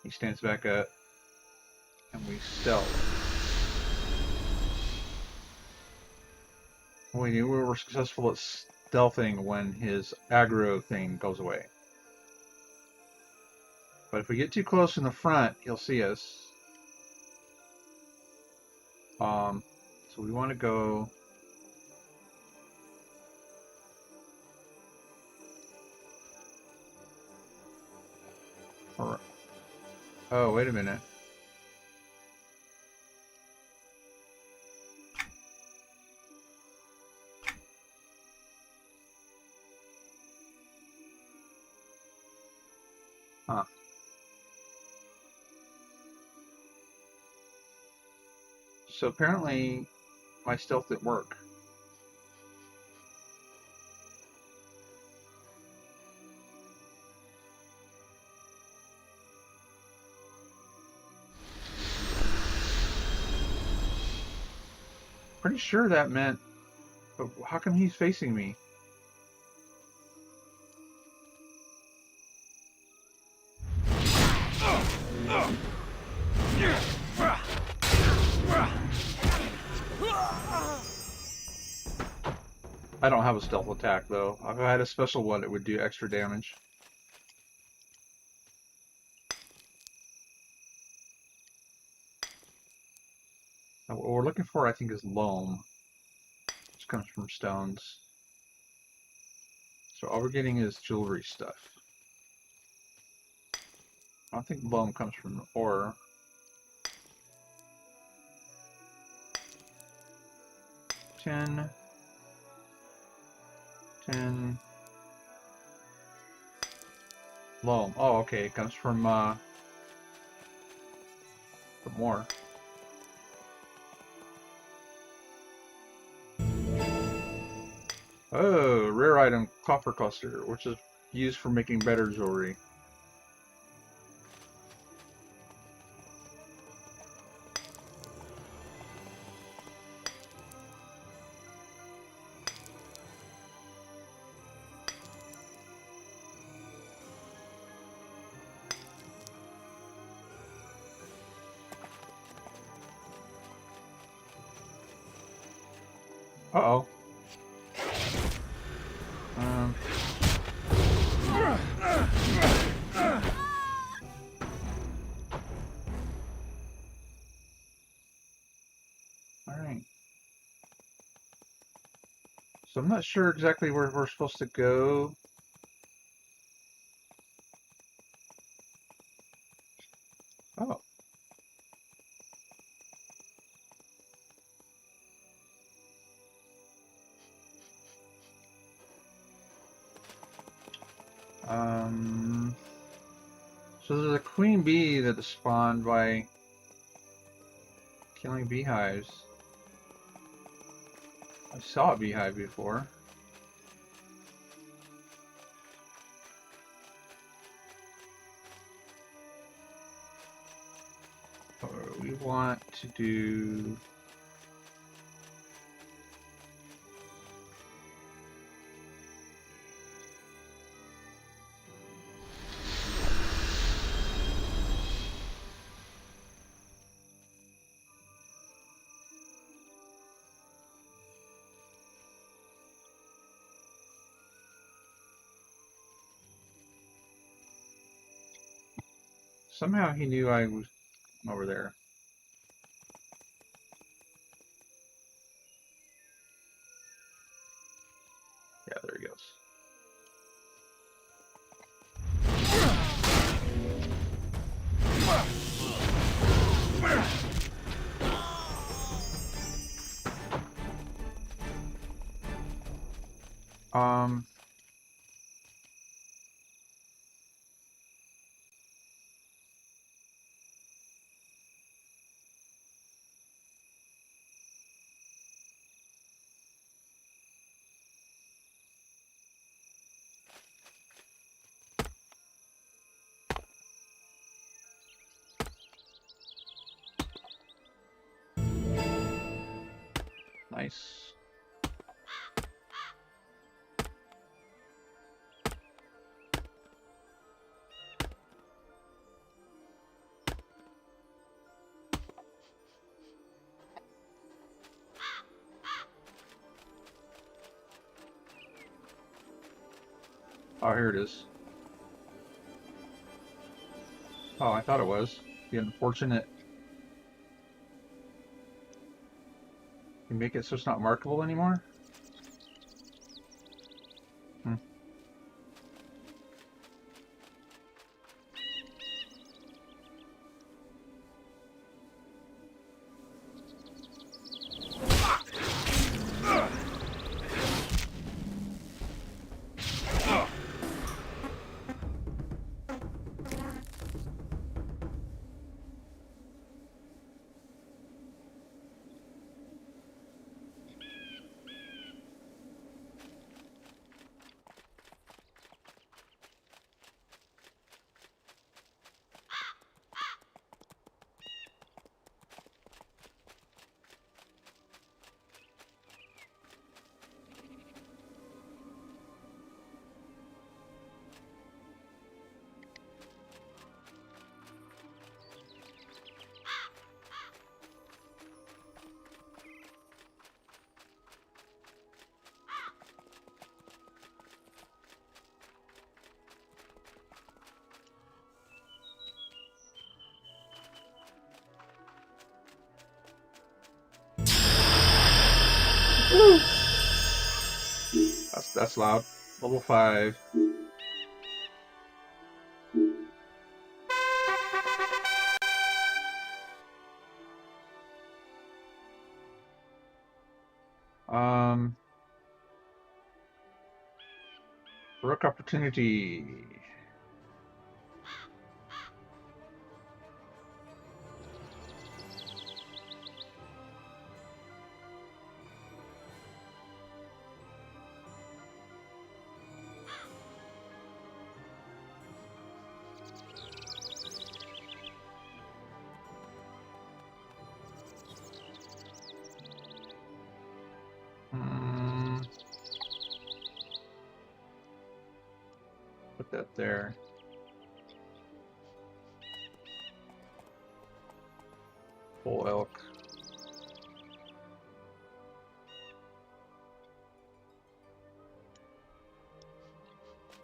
he stands back up, and we stealth. We were successful at stealthing when his aggro thing goes away. But if we get too close in the front, he'll see us. So we want to go... Oh, wait a minute. Huh. So apparently my stealth didn't work. Pretty sure that meant... But how come he's facing me? I don't have a stealth attack though. If I had a special one, it would do extra damage. Now, what we're looking for, I think, is loam, which comes from stones. So all we're getting is jewelry stuff. I don't think loam comes from ore. Tin. Loam. Oh, okay. It comes from ore. Oh, rare item, copper cluster, which is used for making better jewelry. Uh-oh. Alright. So I'm not sure exactly where we're supposed to go. Oh. So there's a queen bee that is spawned by killing beehives. I saw a beehive before. We want to do... Somehow he knew I was over there. Yeah, there he goes. Nice. Oh, here it is. Oh, I thought it was. The unfortunate. You make it so it's not markable anymore? Hmm. That's loud. Level 5. Work opportunity. Put that there. Full elk.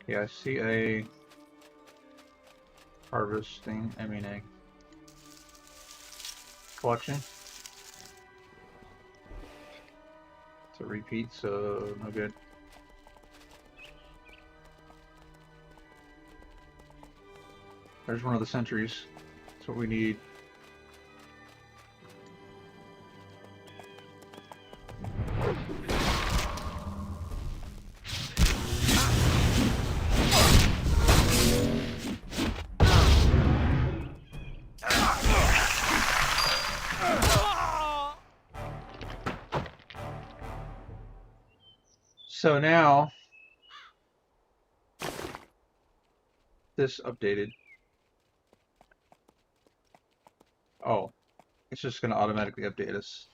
Yeah, I see a harvesting, a collection. It's a repeat, so no good. There's one of the sentries. That's what we need. So now, this updated. Oh, it's just going to automatically update us.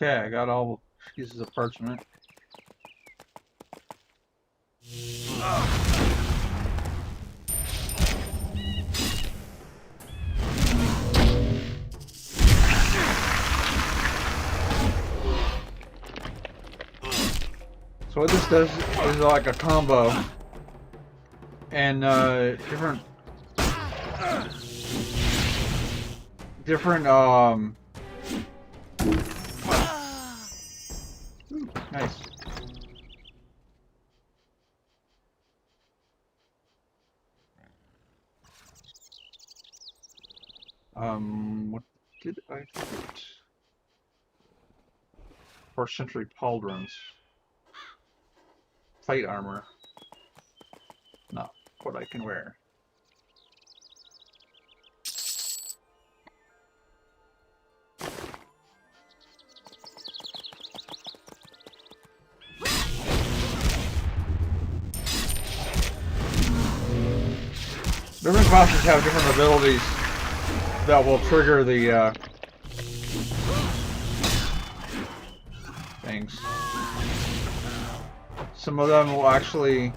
Okay, I got all pieces of parchment. So what this does is like a combo, and different nice. What did I get? 4th century pauldrons. Plate armor. Not what I can wear. Different classes have different abilities that will trigger the things. Some of them will actually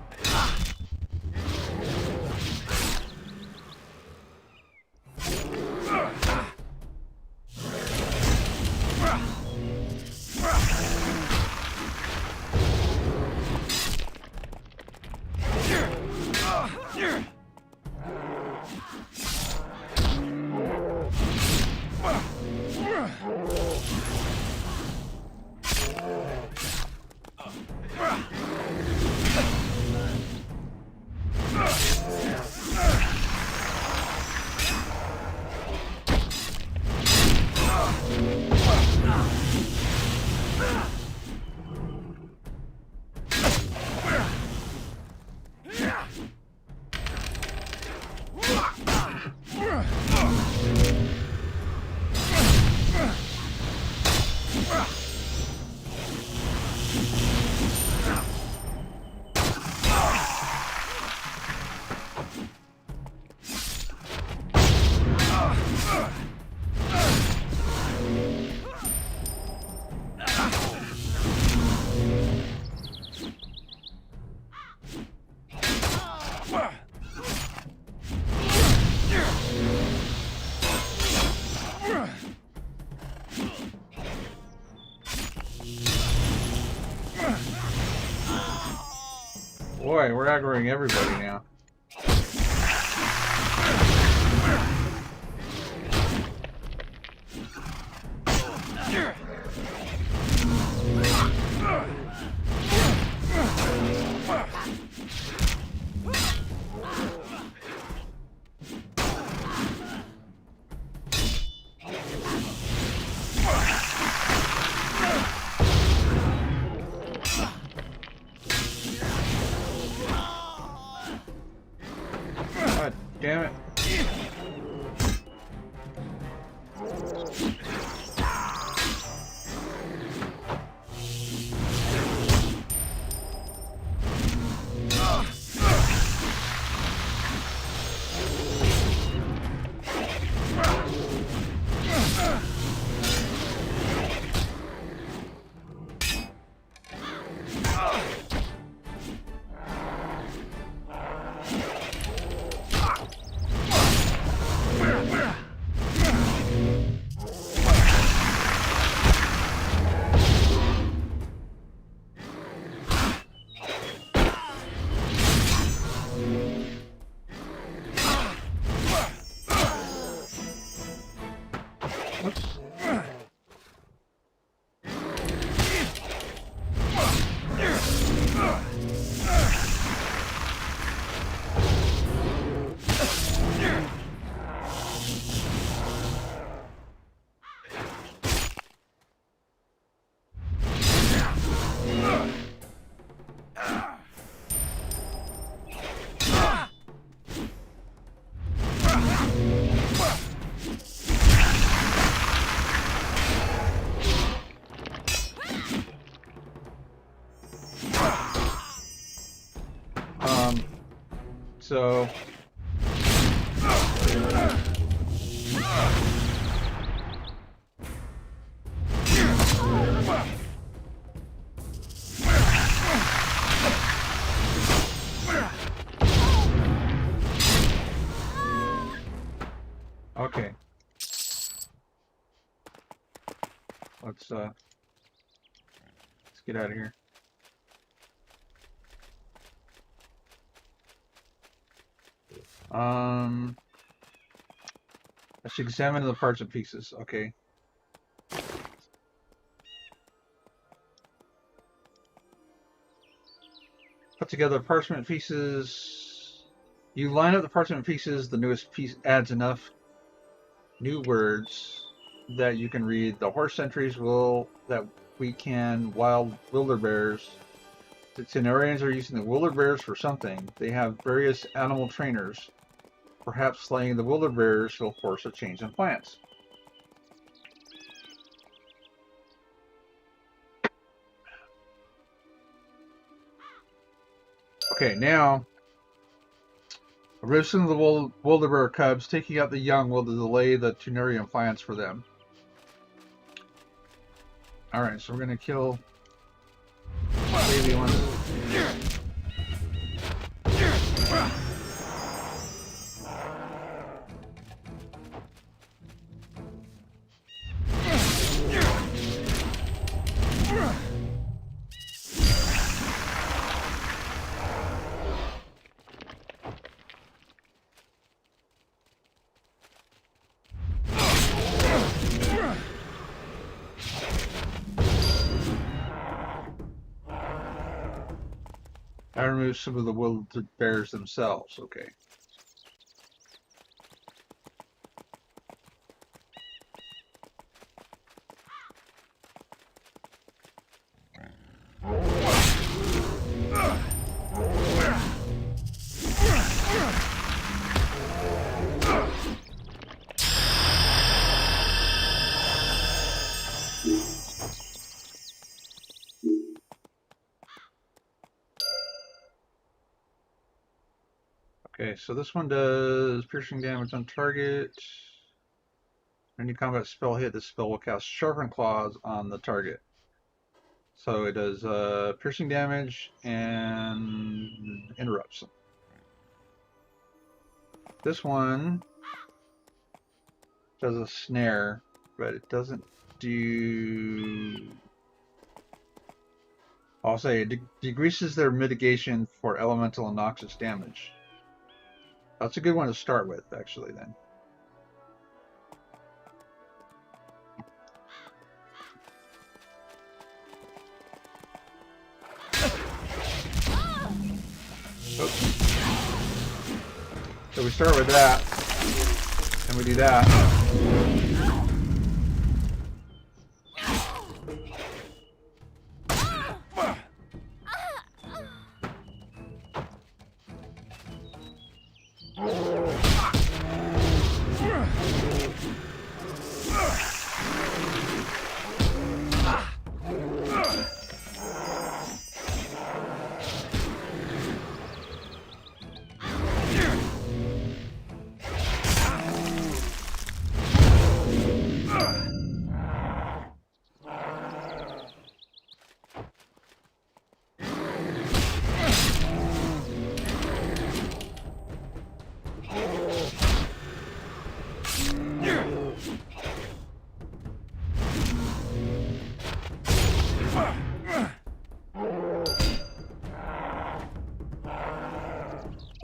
Boy, we're aggroing everybody now. God damn it. So okay. Let's get out of here. Let's examine the parts and pieces. Okay. Put together parchment pieces. You line up the parchment pieces. The newest piece adds enough new words that you can read. The horse entries will that we can wild wilder bears. The Tenarians are using the wilder bears for something. They have various animal trainers. Perhaps slaying the wilder bears will force a change in plans. Okay, now arisen of the wilder bear cubs. Taking out the young will delay the Tunarian plans for them. Alright, so we're gonna kill baby one. I removed some of the wildered bears themselves. Okay. Okay, so this one does piercing damage on target. Any combat spell hit, this spell will cast Sharpened Claws on the target. So it does piercing damage and interrupts. This one does a snare, but it doesn't do... I'll say it decreases their mitigation for elemental and noxious damage. That's a good one to start with, actually, then. Oops. So we start with that, and we do that.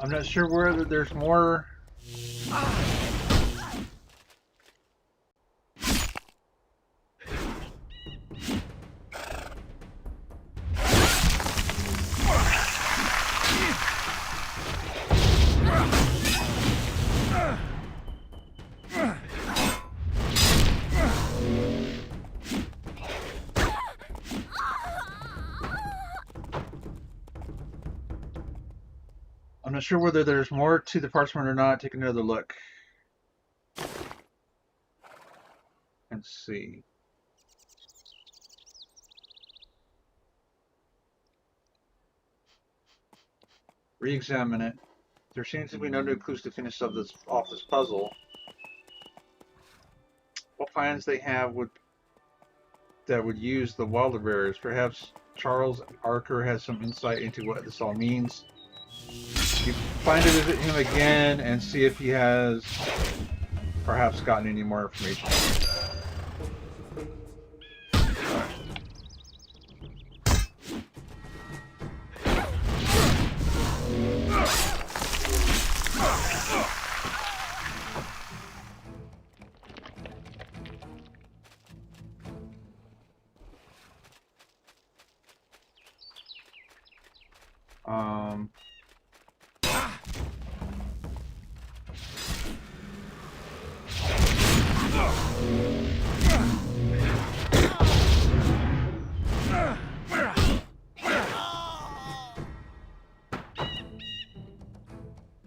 I'm not sure whether there's more. I'm not sure whether there's more to the parchment or not. Take another look. Let's see. Re-examine it. There seems to be no new clues to finish off this puzzle. What plans they have that would use the Wilder Bears? Perhaps Charles Archer has some insight into what this all means. You plan to visit him again and see if he has perhaps gotten any more information.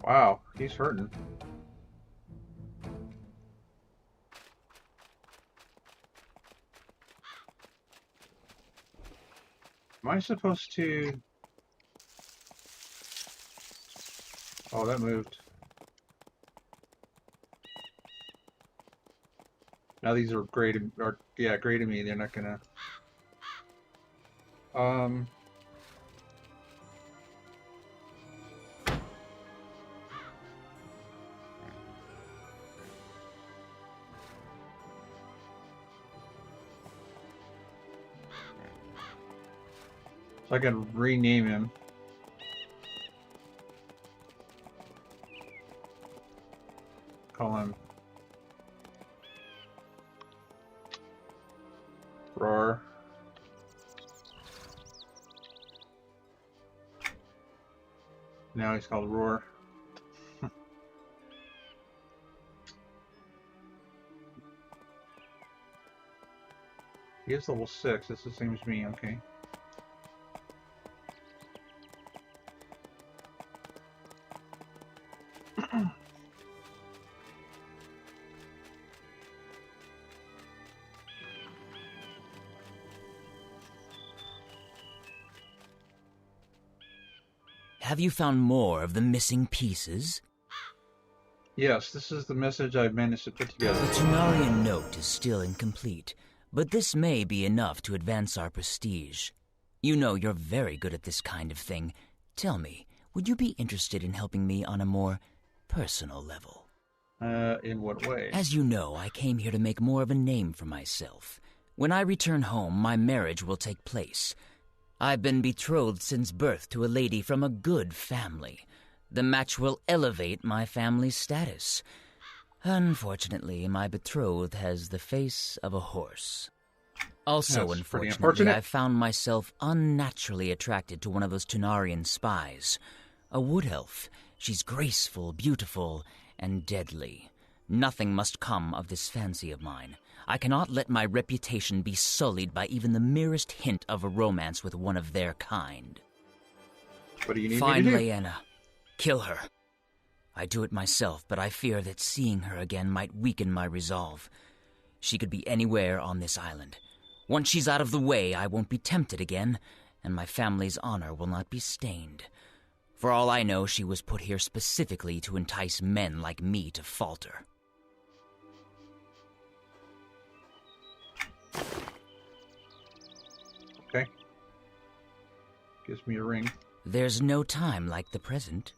Wow, he's hurting. Am I supposed to... Oh, that moved. Now these are gray to, or yeah, gray to me. They're not gonna. So I can rename him. Call him Roar. Now he's called Roar. He is level 6. That's the same as me. Okay. Have you found more of the missing pieces? Yes, this is the message I've managed to put together. The Tunarian note is still incomplete, but this may be enough to advance our prestige. You know you're very good at this kind of thing. Tell me, would you be interested in helping me on a more personal level? In what way? As you know, I came here to make more of a name for myself. When I return home, my marriage will take place. I've been betrothed since birth to a lady from a good family. The match will elevate my family's status. Unfortunately, my betrothed has the face of a horse. Also, That's unfortunately, I found myself unnaturally attracted to one of those Tunarian spies. A wood elf. She's graceful, beautiful, and deadly. Nothing must come of this fancy of mine. I cannot let my reputation be sullied by even the merest hint of a romance with one of their kind. What do you need Find me to do? Leanna. Kill her. I do it myself, but I fear that seeing her again might weaken my resolve. She could be anywhere on this island. Once she's out of the way, I won't be tempted again, and my family's honor will not be stained. For all I know, she was put here specifically to entice men like me to falter. Okay. Gives me a ring. There's no time like the present.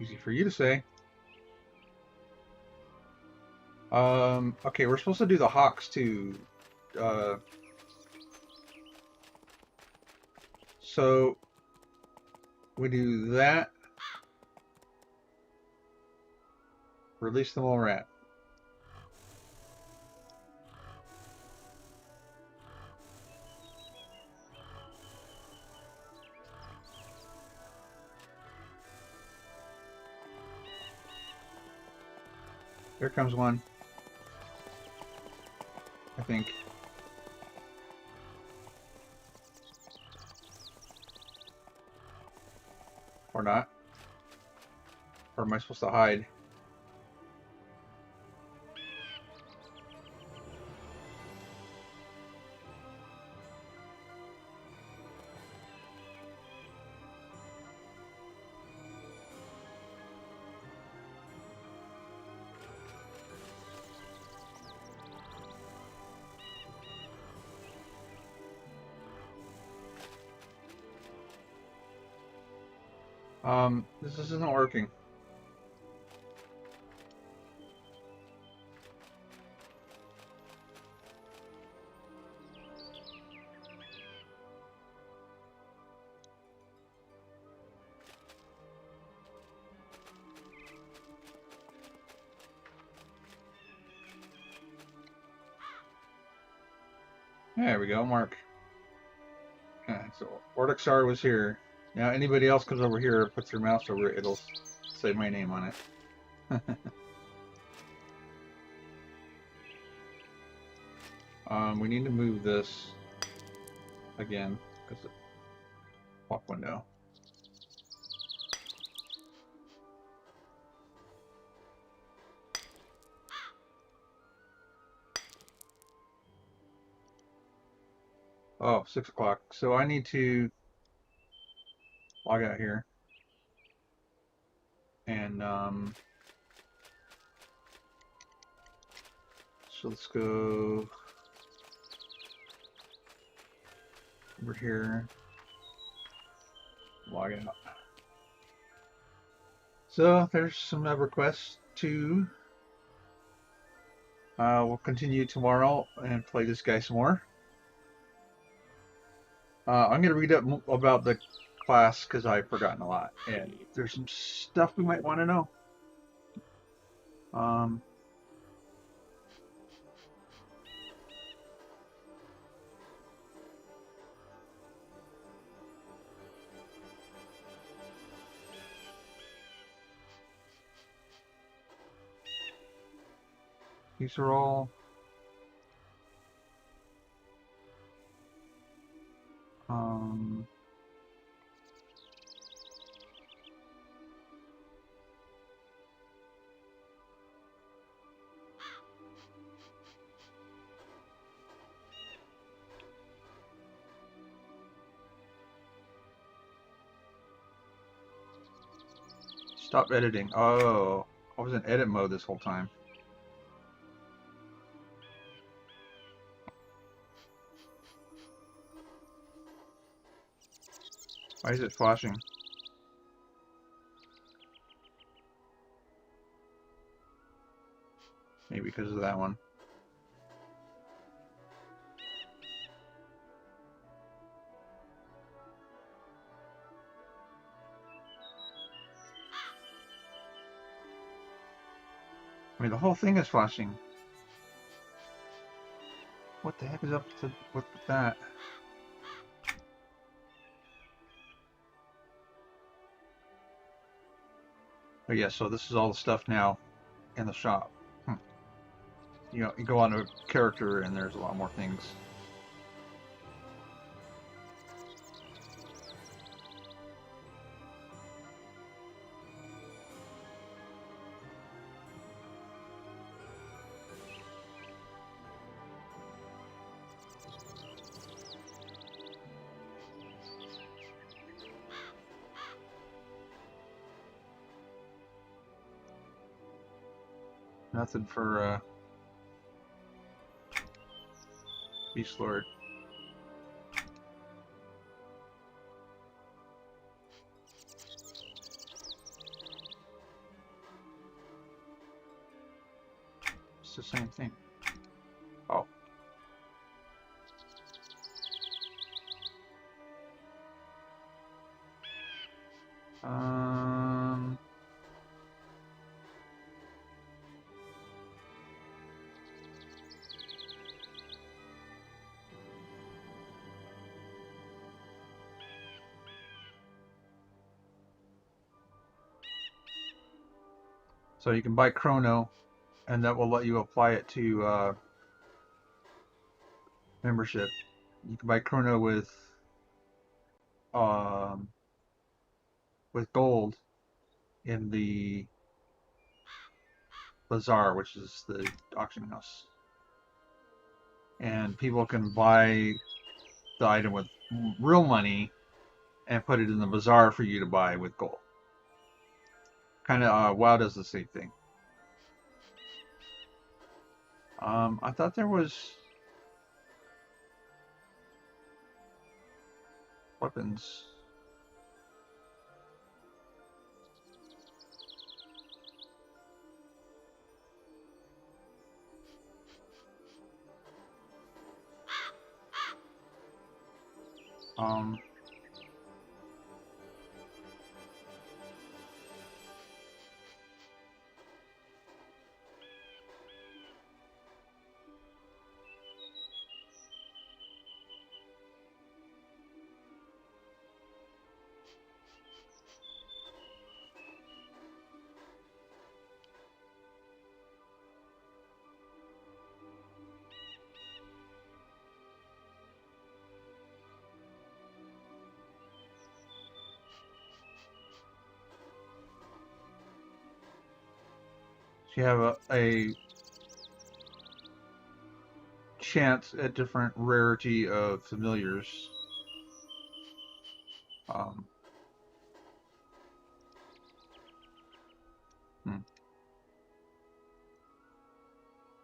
Easy for you to say. Okay, we're supposed to do the hawks too. So we do that. Release the mole rat. Here comes one. I think. Or not. Or am I supposed to hide? This isn't working. There we go, Mark. So Ortexar was here. Now anybody else comes over here, puts their mouse over it, it'll say my name on it. We need to move this again because the walk window. Oh, 6 o'clock. So I need to log out here. And so let's go over here, log out. So there's some requests to. We'll continue tomorrow and play this guy some more. I'm going to read up about the class because I've forgotten a lot, and there's some stuff we might want to know. These are all stop editing. Oh, I was in edit mode this whole time. Why is it flashing? Maybe because of that one. I mean, the whole thing is flashing. What the heck is up with that? Oh yeah, so this is all the stuff now in the shop. You know, you go on to a character and there's a lot more things. Nothing for Beast Lord. It's the same thing. Oh. So you can buy Chrono, and that will let you apply it to membership. You can buy Chrono with gold in the bazaar, which is the auction house, and people can buy the item with real money and put it in the bazaar for you to buy with gold. Kind of WoW does the same thing. I thought there was weapons. Um, you have a chance at different rarity of familiars. Um,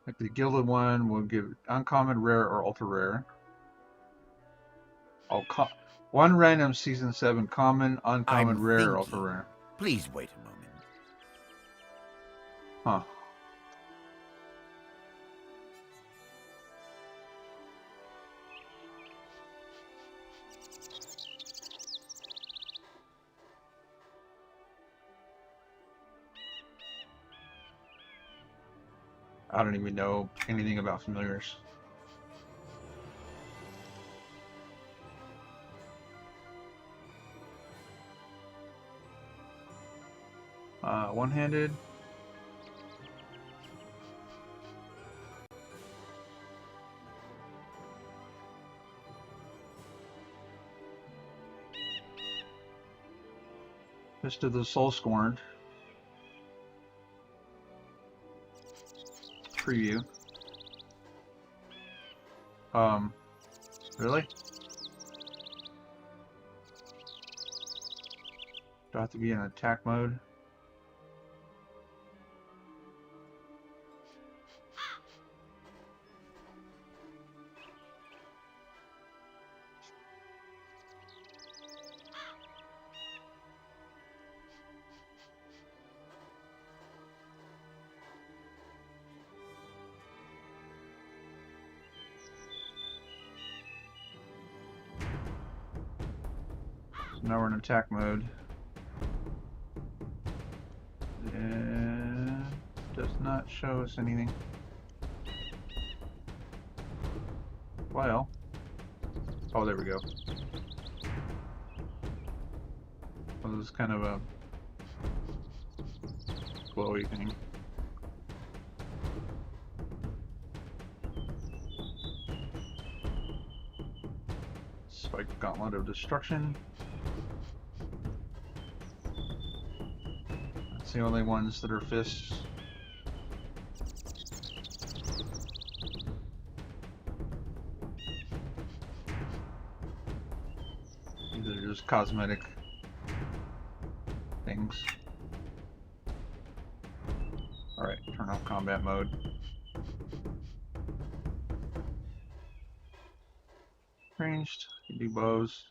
like the gilded one will give uncommon, rare, or ultra rare. One random season 7 common, uncommon, I'm rare, ultra thinking. rare. Please wait a moment. Huh. I don't even know anything about familiars. One-handed. Fist of the Soul Scorned. Preview. Really? Do I have to be in attack mode? So now we're in attack mode. And does not show us anything. Well. Oh, there we go. Well, this is kind of a glowy thing. Spike Gauntlet of Destruction. That's the only ones that are fists. These are just cosmetic things. Alright, turn off combat mode. Ranged, you can do bows.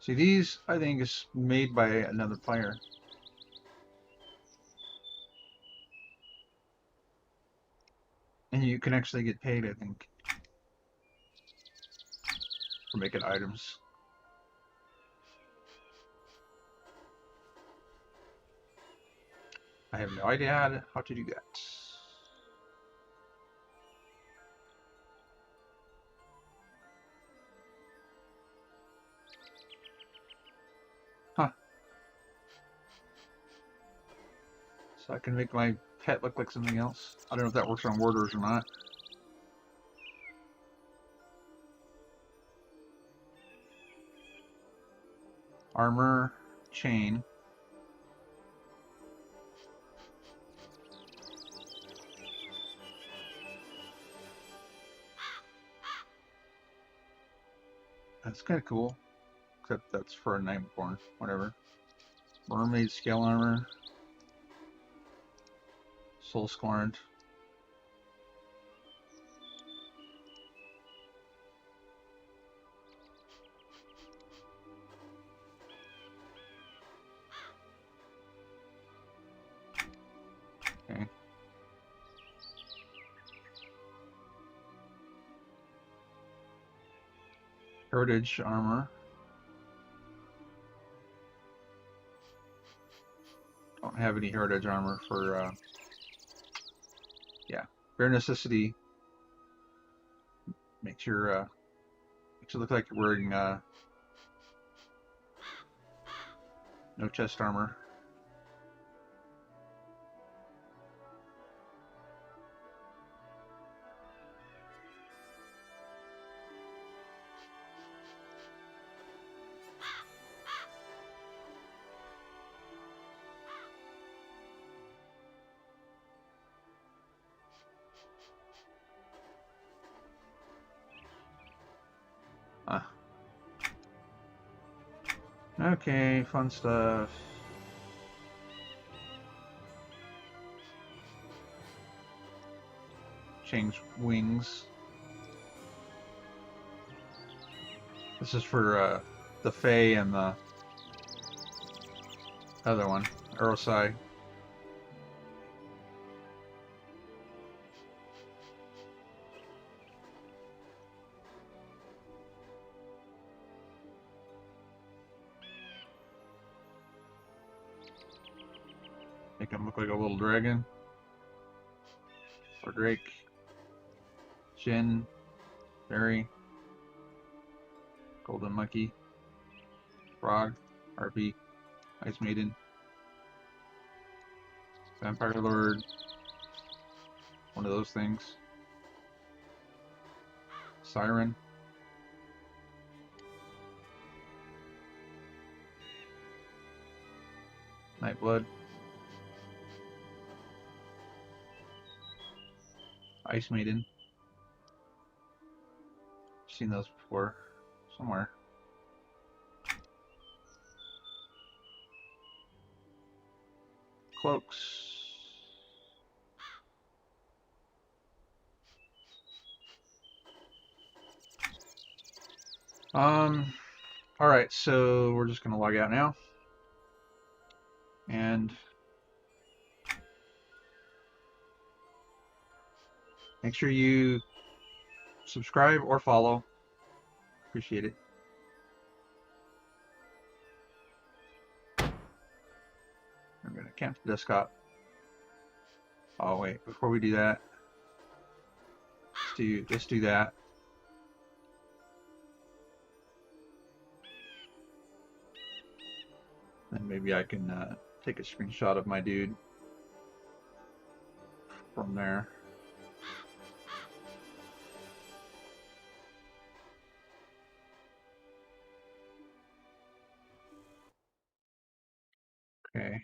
See, these, I think, is made by another player. And you can actually get paid, I think, for making items. I have no idea how to do that. Huh. So I can make my pet look like something else. I don't know if that works on warders or not. Armor, chain. That's kind of cool. Except that's for a Soul Scorned. Okay. Heritage armor. Don't have any heritage armor for, yeah. Bare necessity makes your, makes it look like you're wearing, no chest armor. Okay, fun stuff. Change wings. This is for the Fae and the other one, Urosai. Make him look like a little dragon. Or Drake. Jin. Fairy. Golden Monkey. Frog. Harpy. Ice Maiden. Vampire Lord. One of those things. Siren. Nightblood. Ice Maiden. Seen those before. Somewhere. Cloaks. Alright, so we're just gonna log out now. And make sure you subscribe or follow. Appreciate it. I'm gonna camp the desktop. Oh wait, before we do that, let's do that. And maybe I can take a screenshot of my dude from there. Okay.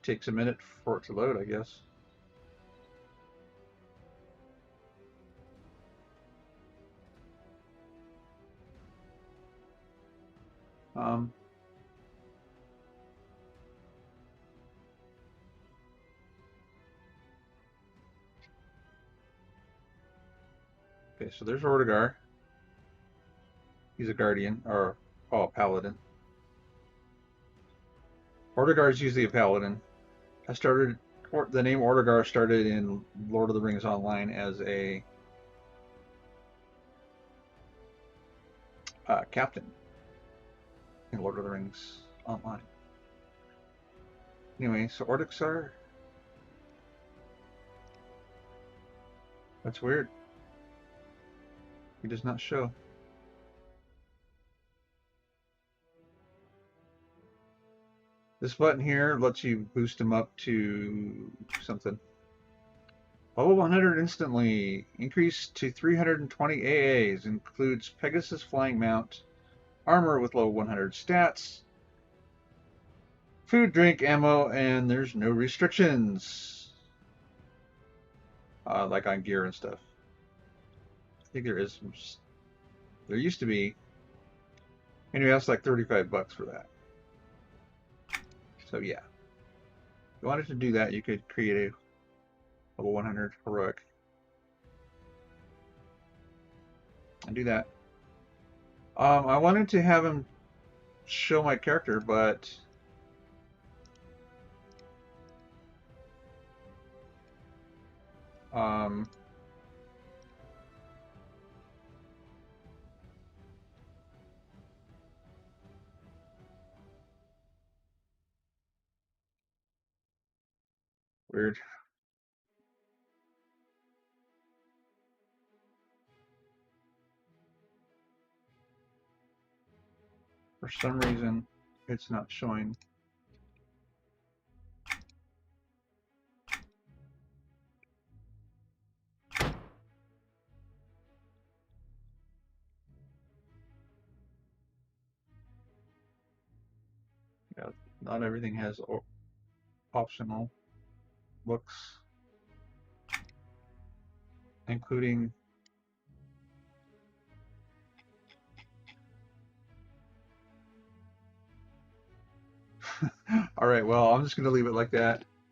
Takes a minute for it to load, I guess. Okay, so there's Ortegar. He's a guardian, or a paladin. Ortegar is usually a paladin. The name Ortegar started in Lord of the Rings Online as a captain in Lord of the Rings Online. Anyway, so Ortegar. That's weird. He does not show. This button here lets you boost him up to something. Level 100 instantly. Increase to 320 AAs. Includes Pegasus Flying Mount. Armor with level 100 stats. Food, drink, ammo, and there's no restrictions. Like on gear and stuff. think there is some. There used to be. Anyway, that's like $35 for that. So yeah, if you wanted to do that, you could create a level 100 heroic and do that. I wanted to have him show my character, but weird. For some reason, it's not showing. Yeah, not everything has optional looks, including all right, well, I'm just going to leave it like that.